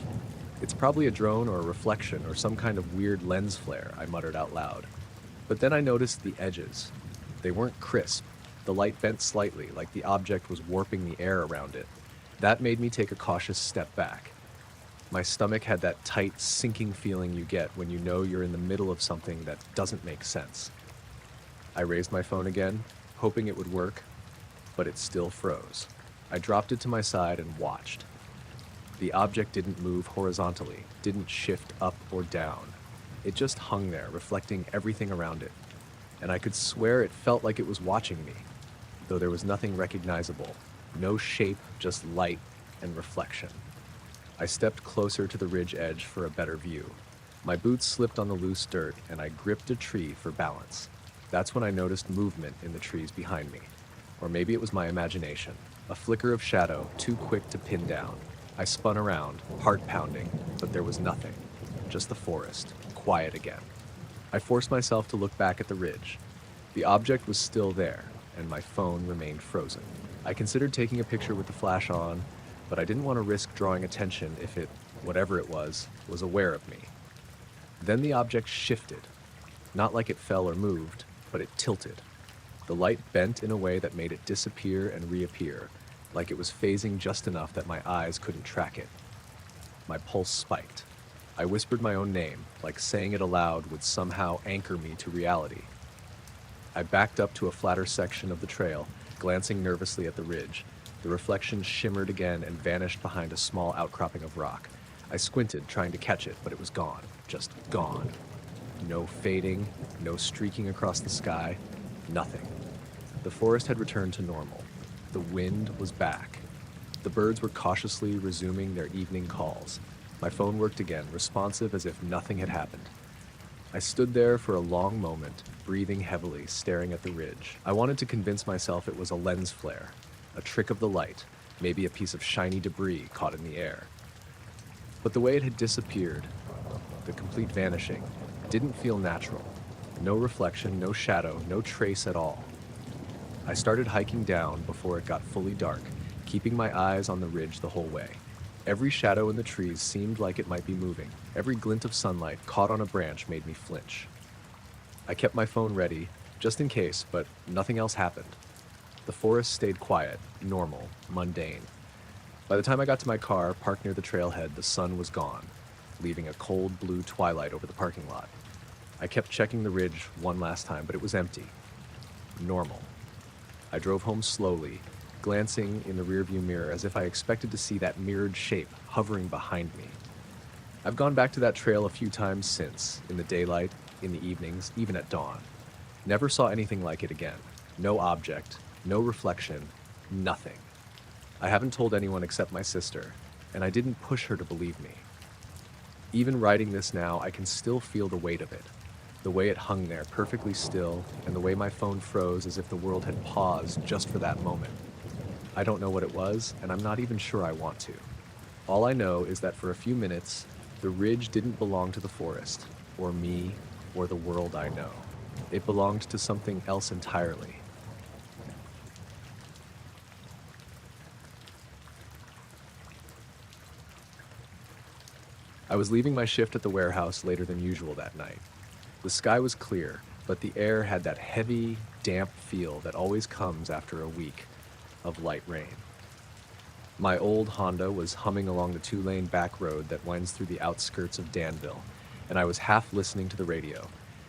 It's probably a drone or a reflection or some kind of weird lens flare, I muttered out loud. But then I noticed the edges. They weren't crisp. The light bent slightly, like the object was warping the air around it. That made me take a cautious step back. My stomach had that tight, sinking feeling you get when you know you're in the middle of something that doesn't make sense. I raised my phone again, hoping it would work, but it still froze. I dropped it to my side and watched. The object didn't move horizontally, didn't shift up or down. It just hung there, reflecting everything around it. And I could swear it felt like it was watching me, though there was nothing recognizable. No shape, just light and reflection. I stepped closer to the ridge edge for a better view. My boots slipped on the loose dirt, and I gripped a tree for balance. That's when I noticed movement in the trees behind me. Or maybe it was my imagination. A flicker of shadow, too quick to pin down. I spun around, heart pounding, but there was nothing. Just the forest, quiet again. I forced myself to look back at the ridge. The object was still there, and my phone remained frozen. I considered taking a picture with the flash on, but I didn't want to risk drawing attention if it, whatever it was aware of me. Then the object shifted. Not like it fell or moved, but it tilted. The light bent in a way that made it disappear and reappear, like it was phasing just enough that my eyes couldn't track it. My pulse spiked. I whispered my own name, like saying it aloud would somehow anchor me to reality. I backed up to a flatter section of the trail, glancing nervously at the ridge. The reflection shimmered again and vanished behind a small outcropping of rock. I squinted, trying to catch it, but it was gone. Just gone. No fading, no streaking across the sky, nothing. The forest had returned to normal. The wind was back. The birds were cautiously resuming their evening calls. My phone worked again, responsive as if nothing had happened. I stood there for a long moment, breathing heavily, staring at the ridge. I wanted to convince myself it was a lens flare, a trick of the light, maybe a piece of shiny debris caught in the air. But the way it had disappeared, the complete vanishing, didn't feel natural. No reflection, no shadow, no trace at all. I started hiking down before it got fully dark, keeping my eyes on the ridge the whole way. Every shadow in the trees seemed like it might be moving. Every glint of sunlight caught on a branch made me flinch. I kept my phone ready, just in case, but nothing else happened. The forest stayed quiet, normal, mundane. By the time I got to my car, parked near the trailhead, the sun was gone, leaving a cold blue twilight over the parking lot. I kept checking the ridge one last time, but it was empty. Normal. I drove home slowly, glancing in the rearview mirror as if I expected to see that mirrored shape hovering behind me. I've gone back to that trail a few times since, in the daylight, in the evenings, even at dawn. Never saw anything like it again. No object, no reflection, nothing. I haven't told anyone except my sister, and I didn't push her to believe me. Even writing this now, I can still feel the weight of it. The way it hung there, perfectly still, and the way my phone froze as if the world had paused just for that moment. I don't know what it was, and I'm not even sure I want to. All I know is that for a few minutes, the ridge didn't belong to the forest, or me, or the world I know. It belonged to something else entirely. I was leaving my shift at the warehouse later than usual that night. The sky was clear, but the air had that heavy, damp feel that always comes after a week of light rain. My old Honda was humming along the two-lane back road that winds through the outskirts of Danville, and I was half listening to the radio,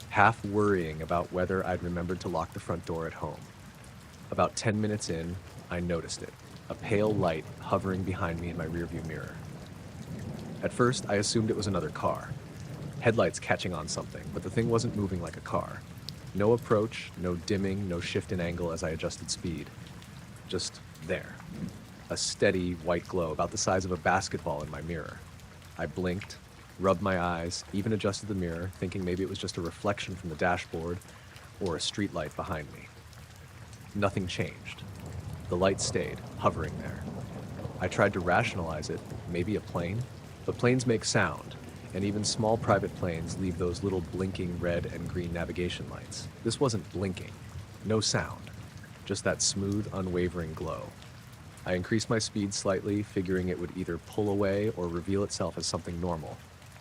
half worrying about whether I'd remembered to lock the front door at home. About 10 minutes in, I noticed it, a pale light hovering behind me in my rearview mirror. At first, I assumed it was another car. Headlights catching on something, but the thing wasn't moving like a car. No approach, no dimming, no shift in angle as I adjusted speed. Just there. A steady white glow about the size of a basketball in my mirror. I blinked, rubbed my eyes, even adjusted the mirror, thinking maybe it was just a reflection from the dashboard or a street light behind me. Nothing changed. The light stayed, hovering there. I tried to rationalize it, maybe a plane? But planes make sound, and even small private planes leave those little blinking red and green navigation lights. This wasn't blinking. No sound. Just that smooth, unwavering glow. I increased my speed slightly, figuring it would either pull away or reveal itself as something normal.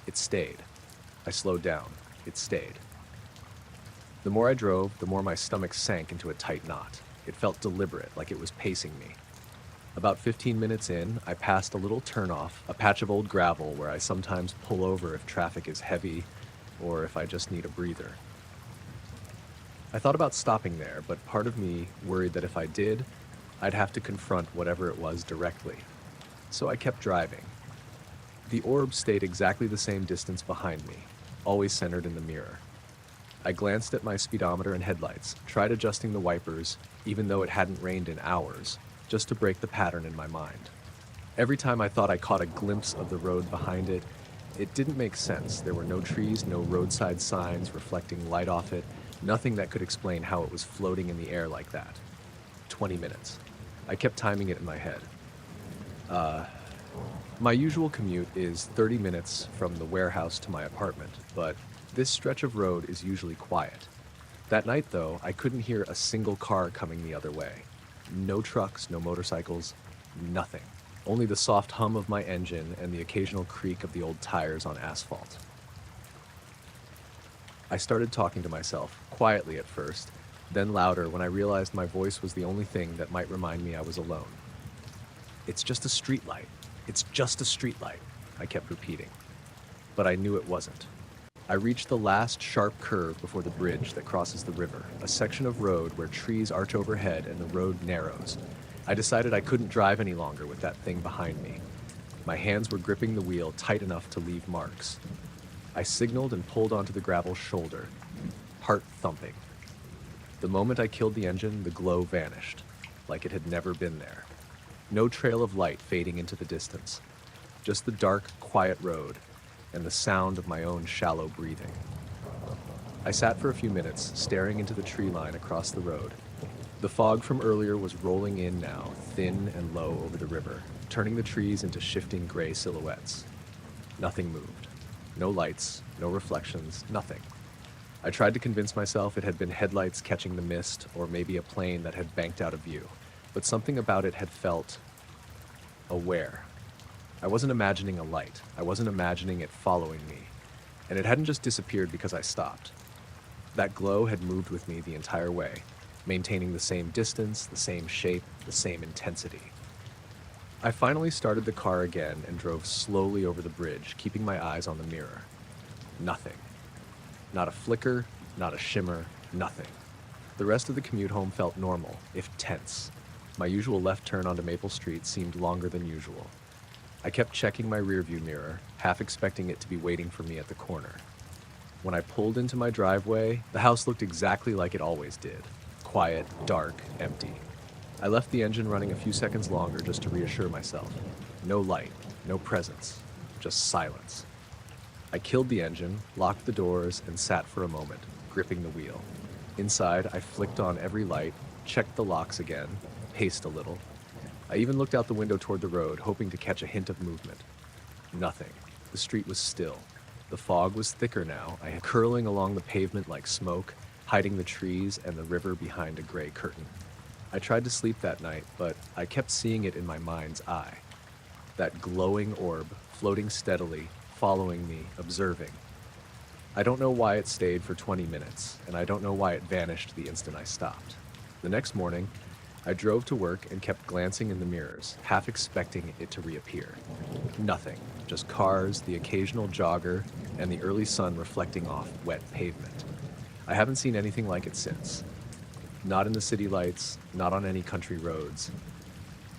It stayed. I slowed down. It stayed. The more I drove, the more my stomach sank into a tight knot. It felt deliberate, like it was pacing me. About 15 minutes in, I passed a little turnoff, a patch of old gravel where I sometimes pull over if traffic is heavy or if I just need a breather. I thought about stopping there, but part of me worried that if I did, I'd have to confront whatever it was directly. So I kept driving. The orb stayed exactly the same distance behind me, always centered in the mirror. I glanced at my speedometer and headlights, tried adjusting the wipers, even though it hadn't rained in hours, just to break the pattern in my mind. Every time I thought I caught a glimpse of the road behind it, it didn't make sense. There were no trees, no roadside signs reflecting light off it, nothing that could explain how it was floating in the air like that. 20 minutes. I kept timing it in my head. My usual commute is 30 minutes from the warehouse to my apartment, but this stretch of road is usually quiet. That night, though, I couldn't hear a single car coming the other way. No trucks, no motorcycles, nothing. Only the soft hum of my engine and the occasional creak of the old tires on asphalt. I started talking to myself, quietly at first, then louder when I realized my voice was the only thing that might remind me I was alone. It's just a streetlight. It's just a streetlight, I kept repeating. But I knew it wasn't. I reached the last sharp curve before the bridge that crosses the river, a section of road where trees arch overhead and the road narrows. I decided I couldn't drive any longer with that thing behind me. My hands were gripping the wheel tight enough to leave marks. I signaled and pulled onto the gravel shoulder, heart thumping. The moment I killed the engine, the glow vanished, like it had never been there. No trail of light fading into the distance, just the dark, quiet road and the sound of my own shallow breathing. I sat for a few minutes, staring into the tree line across the road. The fog from earlier was rolling in now, thin and low over the river, turning the trees into shifting gray silhouettes. Nothing moved. No lights, no reflections, nothing. I tried to convince myself it had been headlights catching the mist, or maybe a plane that had banked out of view, but something about it had felt aware. I wasn't imagining a light. I wasn't imagining it following me. And it hadn't just disappeared because I stopped. That glow had moved with me the entire way, maintaining the same distance, the same shape, the same intensity. I finally started the car again and drove slowly over the bridge, keeping my eyes on the mirror. Nothing. Not a flicker, not a shimmer, nothing. The rest of the commute home felt normal, if tense. My usual left turn onto Maple Street seemed longer than usual. I kept checking my rearview mirror, half expecting it to be waiting for me at the corner. When I pulled into my driveway, the house looked exactly like it always did. Quiet, dark, empty. I left the engine running a few seconds longer just to reassure myself. No light, no presence, just silence. I killed the engine, locked the doors, and sat for a moment, gripping the wheel. Inside, I flicked on every light, checked the locks again, paced a little. I even looked out the window toward the road, hoping to catch a hint of movement. Nothing. The street was still. The fog was thicker now, I had curling along the pavement like smoke, hiding the trees and the river behind a gray curtain. I tried to sleep that night, but I kept seeing it in my mind's eye. That glowing orb, floating steadily, following me, observing. I don't know why it stayed for 20 minutes, and I don't know why it vanished the instant I stopped. The next morning, I drove to work and kept glancing in the mirrors, half expecting it to reappear. Nothing, just cars, the occasional jogger, and the early sun reflecting off wet pavement. I haven't seen anything like it since. Not in the city lights, not on any country roads.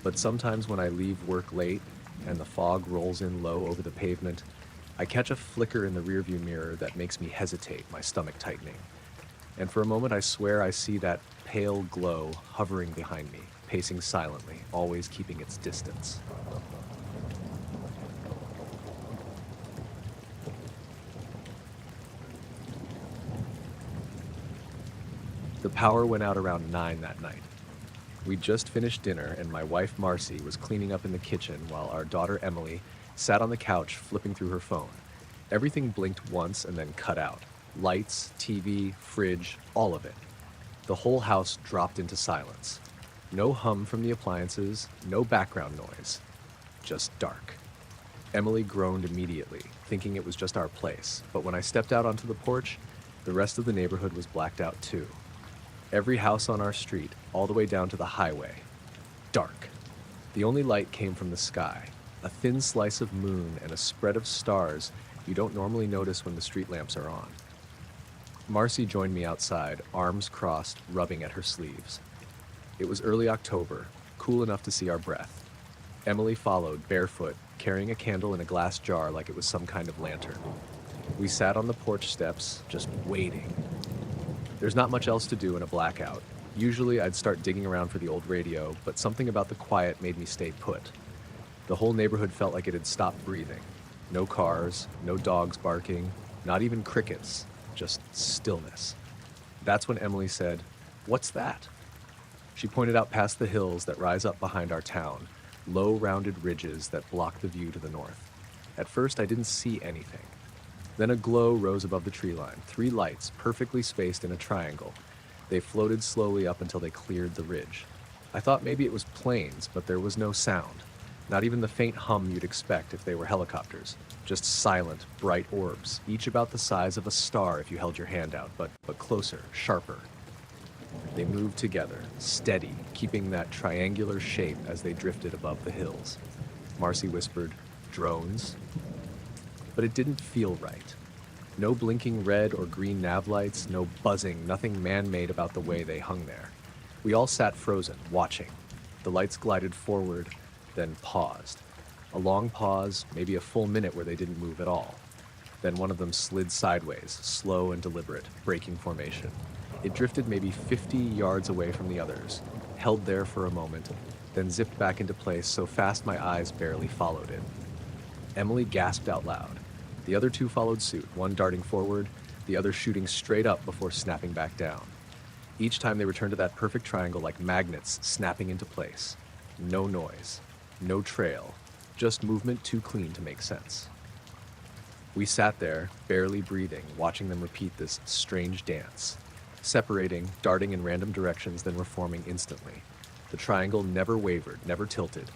But sometimes when I leave work late and the fog rolls in low over the pavement, I catch a flicker in the rearview mirror that makes me hesitate, my stomach tightening. And for a moment I swear I see that pale glow hovering behind me, pacing silently, always keeping its distance. The power went out around 9 that night. We'd just finished dinner, and my wife Marcy was cleaning up in the kitchen while our daughter Emily sat on the couch flipping through her phone. Everything blinked once and then cut out. Lights, TV, fridge, all of it. The whole house dropped into silence. No hum from the appliances, no background noise. Just dark. Emily groaned immediately, thinking it was just our place, but when I stepped out onto the porch, the rest of the neighborhood was blacked out too. Every house on our street, all the way down to the highway. Dark. The only light came from the sky, a thin slice of moon and a spread of stars you don't normally notice when the street lamps are on. Marcy joined me outside, arms crossed, rubbing at her sleeves. It was early October, cool enough to see our breath. Emily followed, barefoot, carrying a candle in a glass jar like it was some kind of lantern. We sat on the porch steps, just waiting. There's not much else to do in a blackout. Usually I'd start digging around for the old radio, but something about the quiet made me stay put. The whole neighborhood felt like it had stopped breathing. No cars, no dogs barking, not even crickets, just stillness. That's when Emily said, "What's that?" She pointed out past the hills that rise up behind our town, low rounded ridges that block the view to the north. At first I didn't see anything. Then a glow rose above the tree line, 3 lights perfectly spaced in a triangle. They floated slowly up until they cleared the ridge. I thought maybe it was planes, but there was no sound. Not even the faint hum you'd expect if they were helicopters. Just silent, bright orbs, each about the size of a star if you held your hand out, but closer, sharper. They moved together, steady, keeping that triangular shape as they drifted above the hills. Marcy whispered, "Drones?" But it didn't feel right. No blinking red or green nav lights, no buzzing, nothing man-made about the way they hung there. We all sat frozen, watching. The lights glided forward, then paused. A long pause, maybe a full minute where they didn't move at all. Then one of them slid sideways, slow and deliberate, breaking formation. It drifted maybe 50 yards away from the others, held there for a moment, then zipped back into place so fast my eyes barely followed it. Emily gasped out loud. The other 2 followed suit, one darting forward, the other shooting straight up before snapping back down. Each time they returned to that perfect triangle like magnets snapping into place. No noise, no trail, just movement too clean to make sense. We sat there, barely breathing, watching them repeat this strange dance. Separating, darting in random directions, then reforming instantly. The triangle never wavered, never tilted.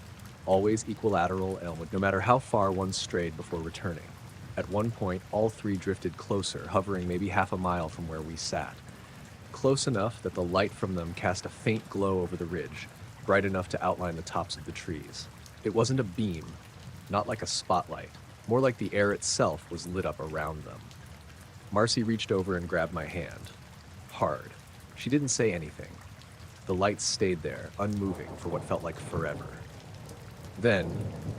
Always equilateral, no matter how far one strayed before returning. At one point, all 3 drifted closer, hovering maybe half a mile from where we sat. Close enough that the light from them cast a faint glow over the ridge, bright enough to outline the tops of the trees. It wasn't a beam, not like a spotlight, more like the air itself was lit up around them. Marcy reached over and grabbed my hand. Hard. She didn't say anything. The lights stayed there, unmoving for what felt like forever. Then,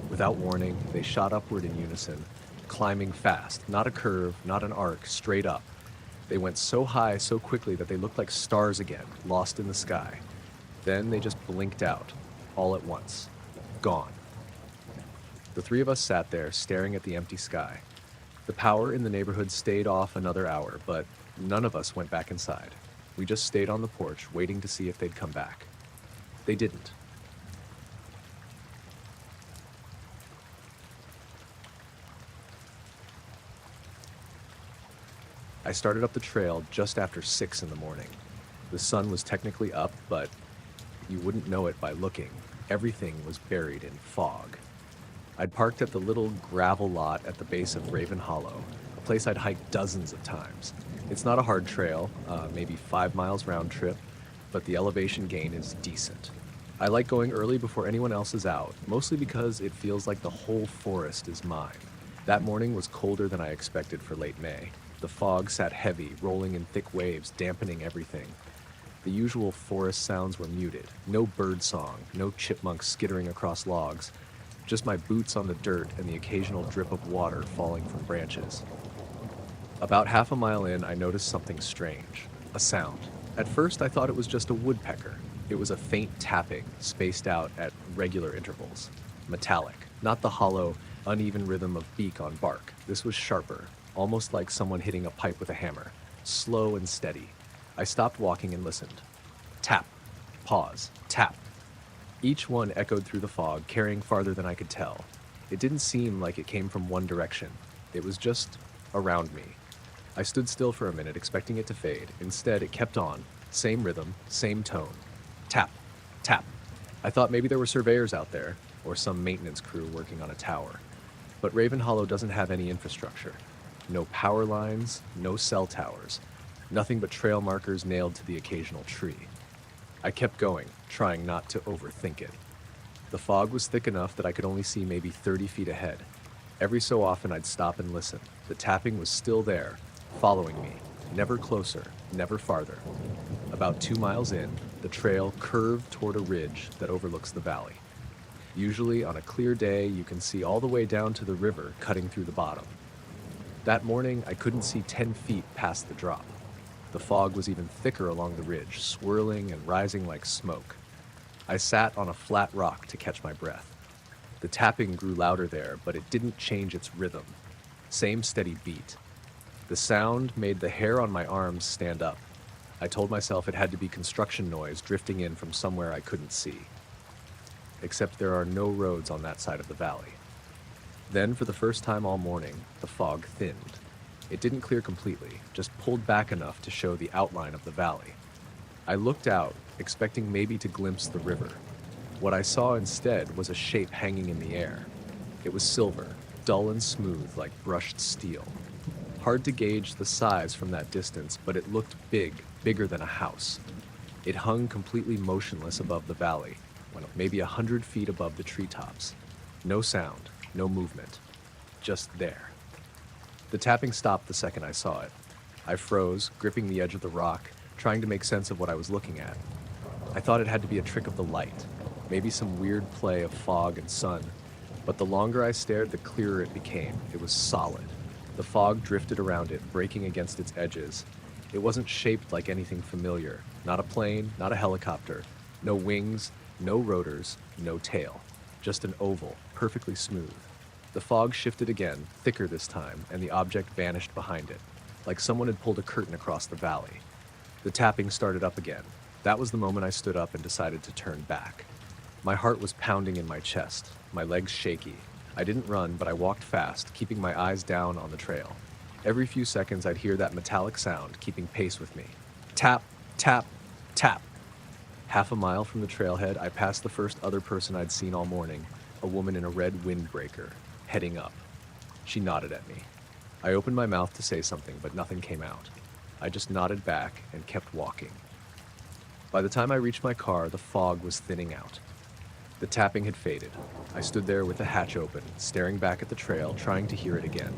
without warning, they shot upward in unison, climbing fast, not a curve, not an arc, straight up. They went so high so quickly that they looked like stars again, lost in the sky. Then they just blinked out, all at once. Gone. The 3 of us sat there, staring at the empty sky. The power in the neighborhood stayed off another hour, but none of us went back inside. We just stayed on the porch, waiting to see if they'd come back. They didn't. I started up the trail just after 6 in the morning. The sun was technically up, but you wouldn't know it by looking. Everything was buried in fog. I'd parked at the little gravel lot at the base of Raven Hollow, a place I'd hiked dozens of times. It's not a hard trail, maybe 5 miles round trip, but the elevation gain is decent. I like going early before anyone else is out, mostly because it feels like the whole forest is mine. That morning was colder than I expected for late May. The fog sat heavy, rolling in thick waves, dampening everything. The usual forest sounds were muted. No bird song, no chipmunks skittering across logs. Just my boots on the dirt and the occasional drip of water falling from branches. About half a mile in, I noticed something strange. A sound. At first, I thought it was just a woodpecker. It was a faint tapping, spaced out at regular intervals. Metallic, not the hollow, uneven rhythm of beak on bark. This was sharper, almost like someone hitting a pipe with a hammer. Slow and steady. I stopped walking and listened. Tap. Pause. Tap. Each one echoed through the fog, carrying farther than I could tell. It didn't seem like it came from one direction. It was just around me. I stood still for a minute, expecting it to fade. Instead, it kept on. Same rhythm, same tone. Tap, tap. I thought maybe there were surveyors out there, or some maintenance crew working on a tower. But Raven Hollow doesn't have any infrastructure. No power lines, no cell towers. Nothing but trail markers nailed to the occasional tree. I kept going, trying not to overthink it. The fog was thick enough that I could only see maybe 30 feet ahead. Every so often I'd stop and listen. The tapping was still there, following me, never closer, never farther. About 2 miles in, the trail curved toward a ridge that overlooks the valley. Usually on a clear day, you can see all the way down to the river cutting through the bottom. That morning, I couldn't see 10 feet past the drop. The fog was even thicker along the ridge, swirling and rising like smoke. I sat on a flat rock to catch my breath. The tapping grew louder there, but it didn't change its rhythm. Same steady beat. The sound made the hair on my arms stand up. I told myself it had to be construction noise drifting in from somewhere I couldn't see. Except there are no roads on that side of the valley. Then, for the first time all morning, the fog thinned. It didn't clear completely, just pulled back enough to show the outline of the valley. I looked out, expecting maybe to glimpse the river. What I saw instead was a shape hanging in the air. It was silver, dull and smooth like brushed steel. Hard to gauge the size from that distance, but it looked big, bigger than a house. It hung completely motionless above the valley, maybe 100 feet above the treetops. No sound, no movement, just there. The tapping stopped the second I saw it. I froze, gripping the edge of the rock, trying to make sense of what I was looking at. I thought it had to be a trick of the light, maybe some weird play of fog and sun, but the longer I stared, the clearer it became. It was solid. The fog drifted around it, breaking against its edges. It wasn't shaped like anything familiar. Not a plane, not a helicopter. No wings, no rotors, no tail. Just an oval, perfectly smooth. The fog shifted again, thicker this time, and the object vanished behind it, like someone had pulled a curtain across the valley. The tapping started up again. That was the moment I stood up and decided to turn back. My heart was pounding in my chest, my legs shaky. I didn't run, but I walked fast, keeping my eyes down on the trail. Every few seconds I'd hear that metallic sound, keeping pace with me. Tap, tap, tap. Half a mile from the trailhead, I passed the first other person I'd seen all morning, a woman in a red windbreaker, heading up. She nodded at me. I opened my mouth to say something, but nothing came out. I just nodded back and kept walking. By the time I reached my car, the fog was thinning out. The tapping had faded. I stood there with the hatch open, staring back at the trail, trying to hear it again.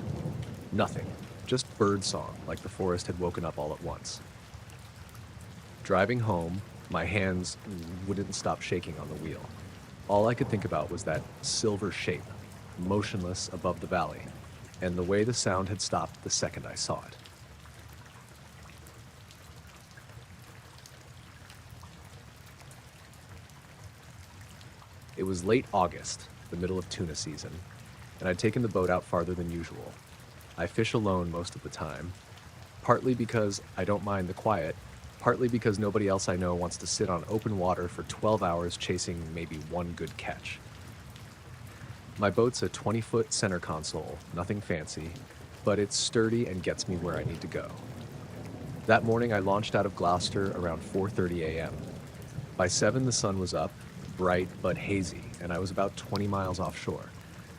Nothing. Just bird song, like the forest had woken up all at once. Driving home, my hands wouldn't stop shaking on the wheel. All I could think about was that silver shape, motionless above the valley, and the way the sound had stopped the second I saw it. It was late August, the middle of tuna season, and I'd taken the boat out farther than usual. I fish alone most of the time, partly because I don't mind the quiet, partly because nobody else I know wants to sit on open water for 12 hours chasing maybe one good catch. My boat's a 20-foot center console, nothing fancy, but it's sturdy and gets me where I need to go. That morning I launched out of Gloucester around 4:30 a.m. By 7 the sun was up, bright but hazy, and I was about 20 miles offshore.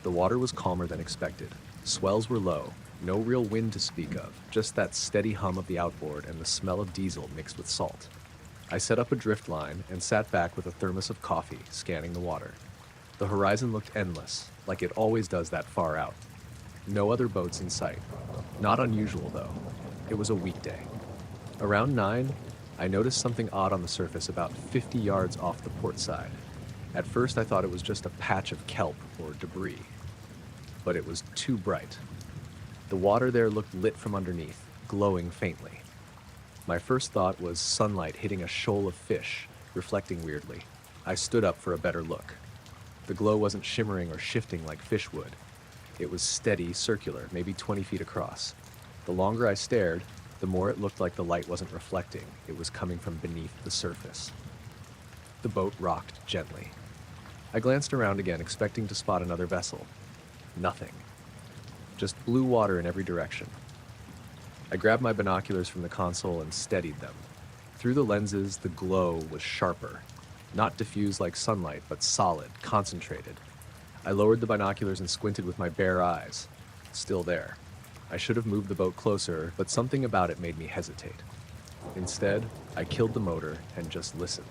The water was calmer than expected. Swells were low, no real wind to speak of, just that steady hum of the outboard and the smell of diesel mixed with salt. I set up a drift line and sat back with a thermos of coffee, scanning the water. The horizon looked endless, like it always does that far out. No other boats in sight. Not unusual, though. It was a weekday. Around 9, I noticed something odd on the surface about 50 yards off the port side. At first I thought it was just a patch of kelp or debris, but it was too bright. The water there looked lit from underneath, glowing faintly. My first thought was sunlight hitting a shoal of fish, reflecting weirdly. I stood up for a better look. The glow wasn't shimmering or shifting like fish would. It was steady, circular, maybe 20 feet across. The longer I stared, the more it looked like the light wasn't reflecting. It was coming from beneath the surface. The boat rocked gently. I glanced around again, expecting to spot another vessel. Nothing. Just blue water in every direction. I grabbed my binoculars from the console and steadied them. Through the lenses, the glow was sharper. Not diffused like sunlight, but solid, concentrated. I lowered the binoculars and squinted with my bare eyes. Still there. I should have moved the boat closer, but something about it made me hesitate. Instead, I killed the motor and just listened.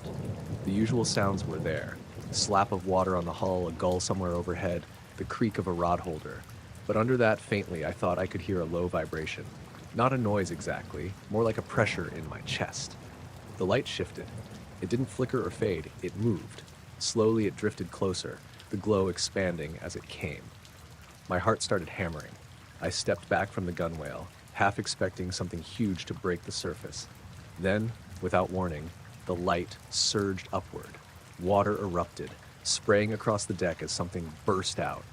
The usual sounds were there. Slap of water on the hull, a gull somewhere overhead, the creak of a rod holder. But under that, faintly, I thought I could hear a low vibration. Not a noise exactly, more like a pressure in my chest. The light shifted. It didn't flicker or fade, it moved. Slowly it drifted closer, the glow expanding as it came. My heart started hammering. I stepped back from the gunwale, half expecting something huge to break the surface. Then, without warning, the light surged upward. Water erupted, spraying across the deck as something burst out.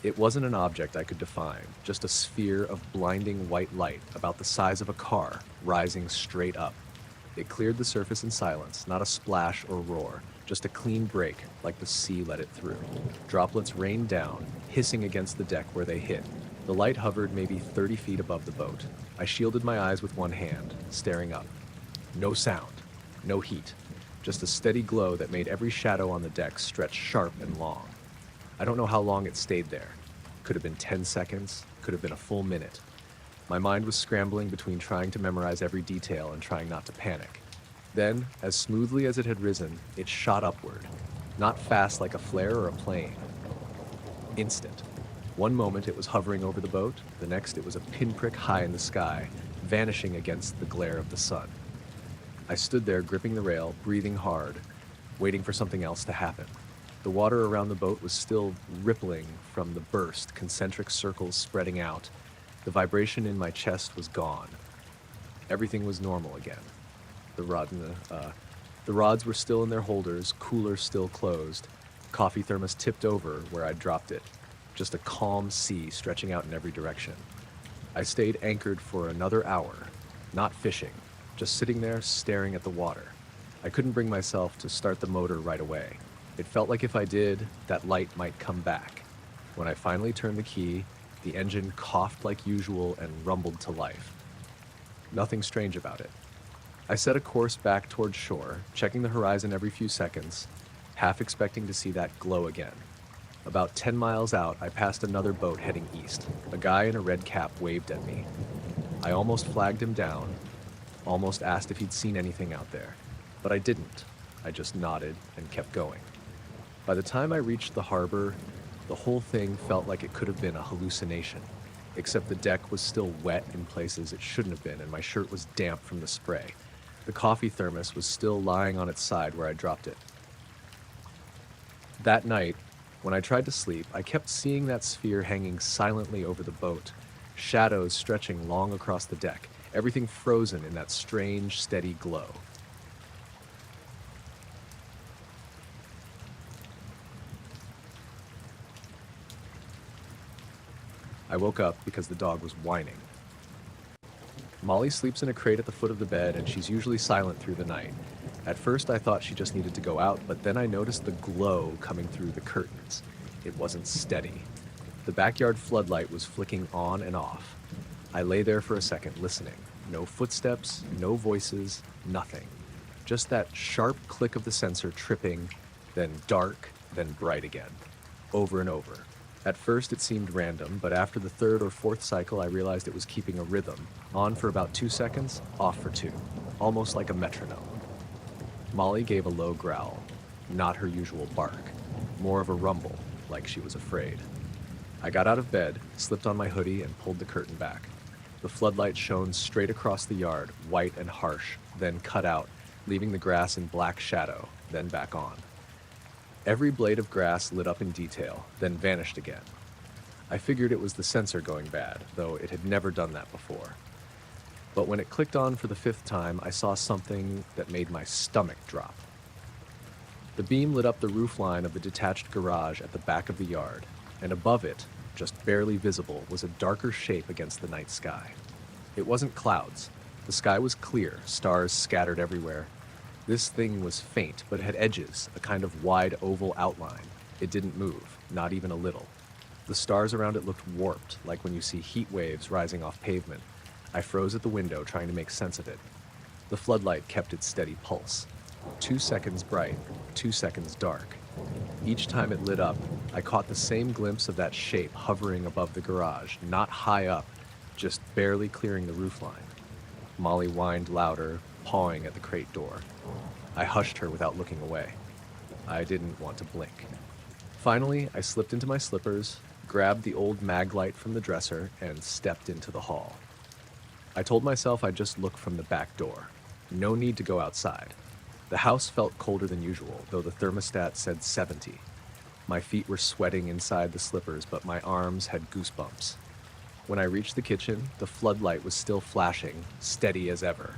It wasn't an object I could define, just a sphere of blinding white light about the size of a car, rising straight up. It cleared the surface in silence, not a splash or roar, just a clean break, like the sea let it through. Droplets rained down, hissing against the deck where they hit. The light hovered maybe 30 feet above the boat. I shielded my eyes with one hand, staring up. No sound, no heat, just a steady glow that made every shadow on the deck stretch sharp and long. I don't know how long it stayed there. Could have been 10 seconds, could have been a full minute. My mind was scrambling between trying to memorize every detail and trying not to panic. Then, as smoothly as it had risen, it shot upward. Not fast like a flare or a plane. Instant. One moment it was hovering over the boat, the next it was a pinprick high in the sky, vanishing against the glare of the sun. I stood there gripping the rail, breathing hard, waiting for something else to happen. The water around the boat was still rippling from the burst, concentric circles spreading out. The vibration in my chest was gone. Everything was normal again. The rods were still in their holders, cooler still closed. Coffee thermos tipped over where I'd dropped it. Just a calm sea stretching out in every direction. I stayed anchored for another hour, not fishing, just sitting there staring at the water. I couldn't bring myself to start the motor right away. It felt like if I did, that light might come back. When I finally turned the key, the engine coughed like usual and rumbled to life. Nothing strange about it. I set a course back toward shore, checking the horizon every few seconds, half expecting to see that glow again. About 10 miles out, I passed another boat heading east. A guy in a red cap waved at me. I almost flagged him down, almost asked if he'd seen anything out there. But I didn't. I just nodded and kept going. By the time I reached the harbor, the whole thing felt like it could have been a hallucination, except the deck was still wet in places it shouldn't have been and my shirt was damp from the spray. The coffee thermos was still lying on its side where I dropped it. That night, when I tried to sleep, I kept seeing that sphere hanging silently over the boat, shadows stretching long across the deck, everything frozen in that strange, steady glow. I woke up because the dog was whining. Molly sleeps in a crate at the foot of the bed, and she's usually silent through the night. At first I thought she just needed to go out, but then I noticed the glow coming through the curtains. It wasn't steady. The backyard floodlight was flicking on and off. I lay there for a second, listening. No footsteps, no voices, nothing. Just that sharp click of the sensor tripping, then dark, then bright again. Over and over. At first it seemed random, but after the third or fourth cycle I realized it was keeping a rhythm. On for about 2 seconds, off for 2. Almost like a metronome. Molly gave a low growl. Not her usual bark. More of a rumble, like she was afraid. I got out of bed, slipped on my hoodie, and pulled the curtain back. The floodlight shone straight across the yard, white and harsh, then cut out, leaving the grass in black shadow, then back on. Every blade of grass lit up in detail, then vanished again. I figured it was the sensor going bad, though it had never done that before. But when it clicked on for the 5th time, I saw something that made my stomach drop. The beam lit up the roofline of the detached garage at the back of the yard, and above it, just barely visible, was a darker shape against the night sky. It wasn't clouds. The sky was clear, stars scattered everywhere. This thing was faint, but had edges, a kind of wide oval outline. It didn't move, not even a little. The stars around it looked warped, like when you see heat waves rising off pavement. I froze at the window, trying to make sense of it. The floodlight kept its steady pulse. 2 seconds bright, 2 seconds dark. Each time it lit up, I caught the same glimpse of that shape hovering above the garage, not high up, just barely clearing the roofline. Molly whined louder, pawing at the crate door. I hushed her without looking away. I didn't want to blink. Finally, I slipped into my slippers, grabbed the old mag light from the dresser, and stepped into the hall. I told myself I'd just look from the back door. No need to go outside. The house felt colder than usual, though the thermostat said 70. My feet were sweating inside the slippers, but my arms had goosebumps. When I reached the kitchen, the floodlight was still flashing, steady as ever.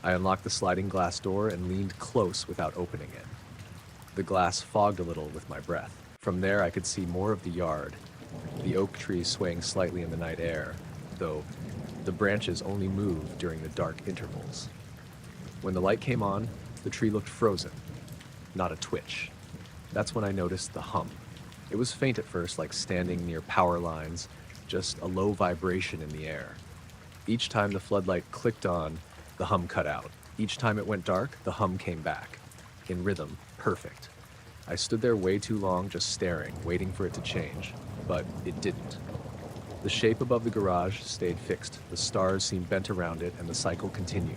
I unlocked the sliding glass door and leaned close without opening it. The glass fogged a little with my breath. From there, I could see more of the yard, the oak tree swaying slightly in the night air, though the branches only moved during the dark intervals. When the light came on, the tree looked frozen, not a twitch. That's when I noticed the hum. It was faint at first, like standing near power lines, just a low vibration in the air. Each time the floodlight clicked on, the hum cut out. Each time it went dark, the hum came back. In rhythm, perfect. I stood there way too long just staring, waiting for it to change, but it didn't. The shape above the garage stayed fixed, the stars seemed bent around it, and the cycle continued.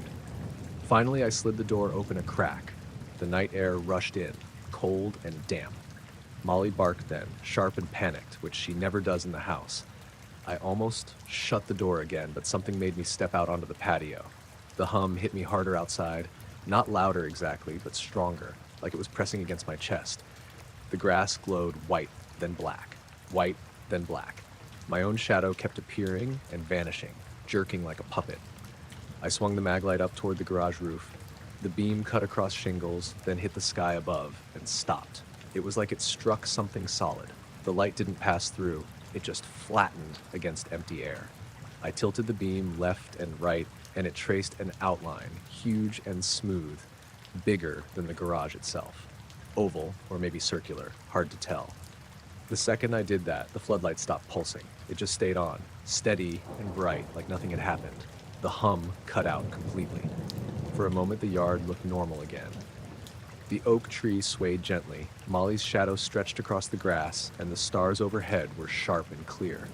Finally, I slid the door open a crack. The night air rushed in, cold and damp. Molly barked then, sharp and panicked, which she never does in the house. I almost shut the door again, but something made me step out onto the patio. The hum hit me harder outside, not louder exactly, but stronger, like it was pressing against my chest. The grass glowed white, then black, white, then black. My own shadow kept appearing and vanishing, jerking like a puppet. I swung the mag light up toward the garage roof. The beam cut across shingles, then hit the sky above, and stopped. It was like it struck something solid. The light didn't pass through, it just flattened against empty air. I tilted the beam left and right, and it traced an outline, huge and smooth, bigger than the garage itself. Oval, or maybe circular, hard to tell. The second I did that, the floodlight stopped pulsing. It just stayed on, steady and bright, like nothing had happened. The hum cut out completely. For a moment, the yard looked normal again. The oak tree swayed gently, Molly's shadow stretched across the grass, and the stars overhead were sharp and clear.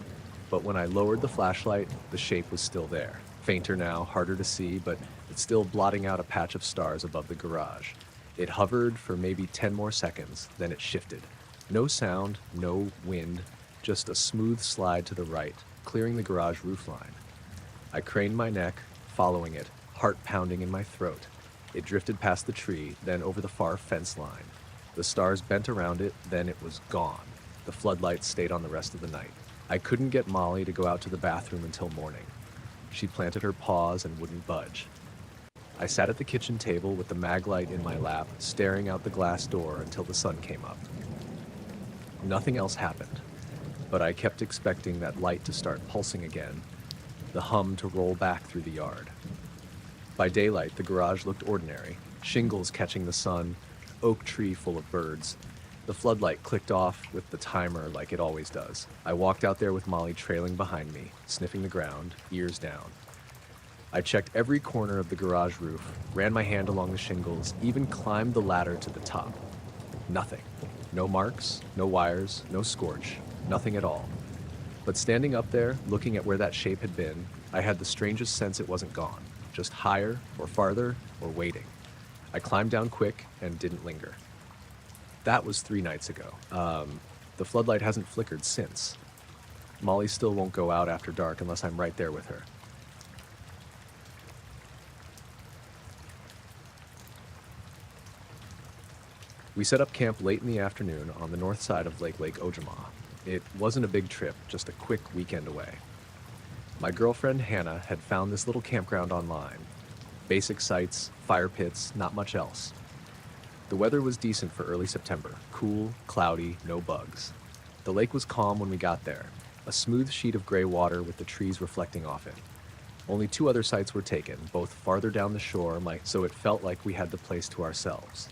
But when I lowered the flashlight, the shape was still there. Fainter now, harder to see, but it's still blotting out a patch of stars above the garage. It hovered for maybe 10 more seconds, then it shifted. No sound, no wind, just a smooth slide to the right, clearing the garage roofline. I craned my neck, following it, heart pounding in my throat. It drifted past the tree, then over the far fence line. The stars bent around it, then it was gone. The floodlight stayed on the rest of the night. I couldn't get Molly to go out to the bathroom until morning. She planted her paws and wouldn't budge. I sat at the kitchen table with the mag light in my lap, staring out the glass door until the sun came up. Nothing else happened, but I kept expecting that light to start pulsing again, the hum to roll back through the yard. By daylight, the garage looked ordinary, shingles catching the sun, oak tree full of birds. The floodlight clicked off with the timer like it always does. I walked out there with Molly trailing behind me, sniffing the ground, ears down. I checked every corner of the garage roof, ran my hand along the shingles, even climbed the ladder to the top. Nothing. No marks, no wires, no scorch, nothing at all. But standing up there, looking at where that shape had been, I had the strangest sense it wasn't gone, just higher or farther or waiting. I climbed down quick and didn't linger. That was 3 nights ago. The floodlight hasn't flickered since. Molly still won't go out after dark unless I'm right there with her. We set up camp late in the afternoon on the north side of Lake Ojama. It wasn't a big trip, just a quick weekend away. My girlfriend Hannah had found this little campground online. Basic sites, fire pits, not much else. The weather was decent for early September, cool, cloudy, no bugs. The lake was calm when we got there, a smooth sheet of gray water with the trees reflecting off it. Only 2 other sites were taken, both farther down the shore, so it felt like we had the place to ourselves.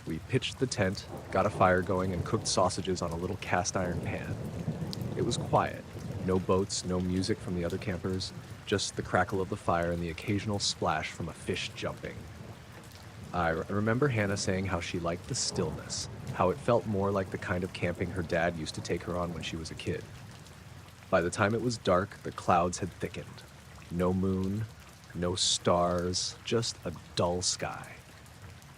We pitched the tent, got a fire going, and cooked sausages on a little cast iron pan. It was quiet. No boats, no music from the other campers, just the crackle of the fire and the occasional splash from a fish jumping. I remember Hannah saying how she liked the stillness, how it felt more like the kind of camping her dad used to take her on when she was a kid. By the time it was dark, the clouds had thickened. No moon, no stars, just a dull sky.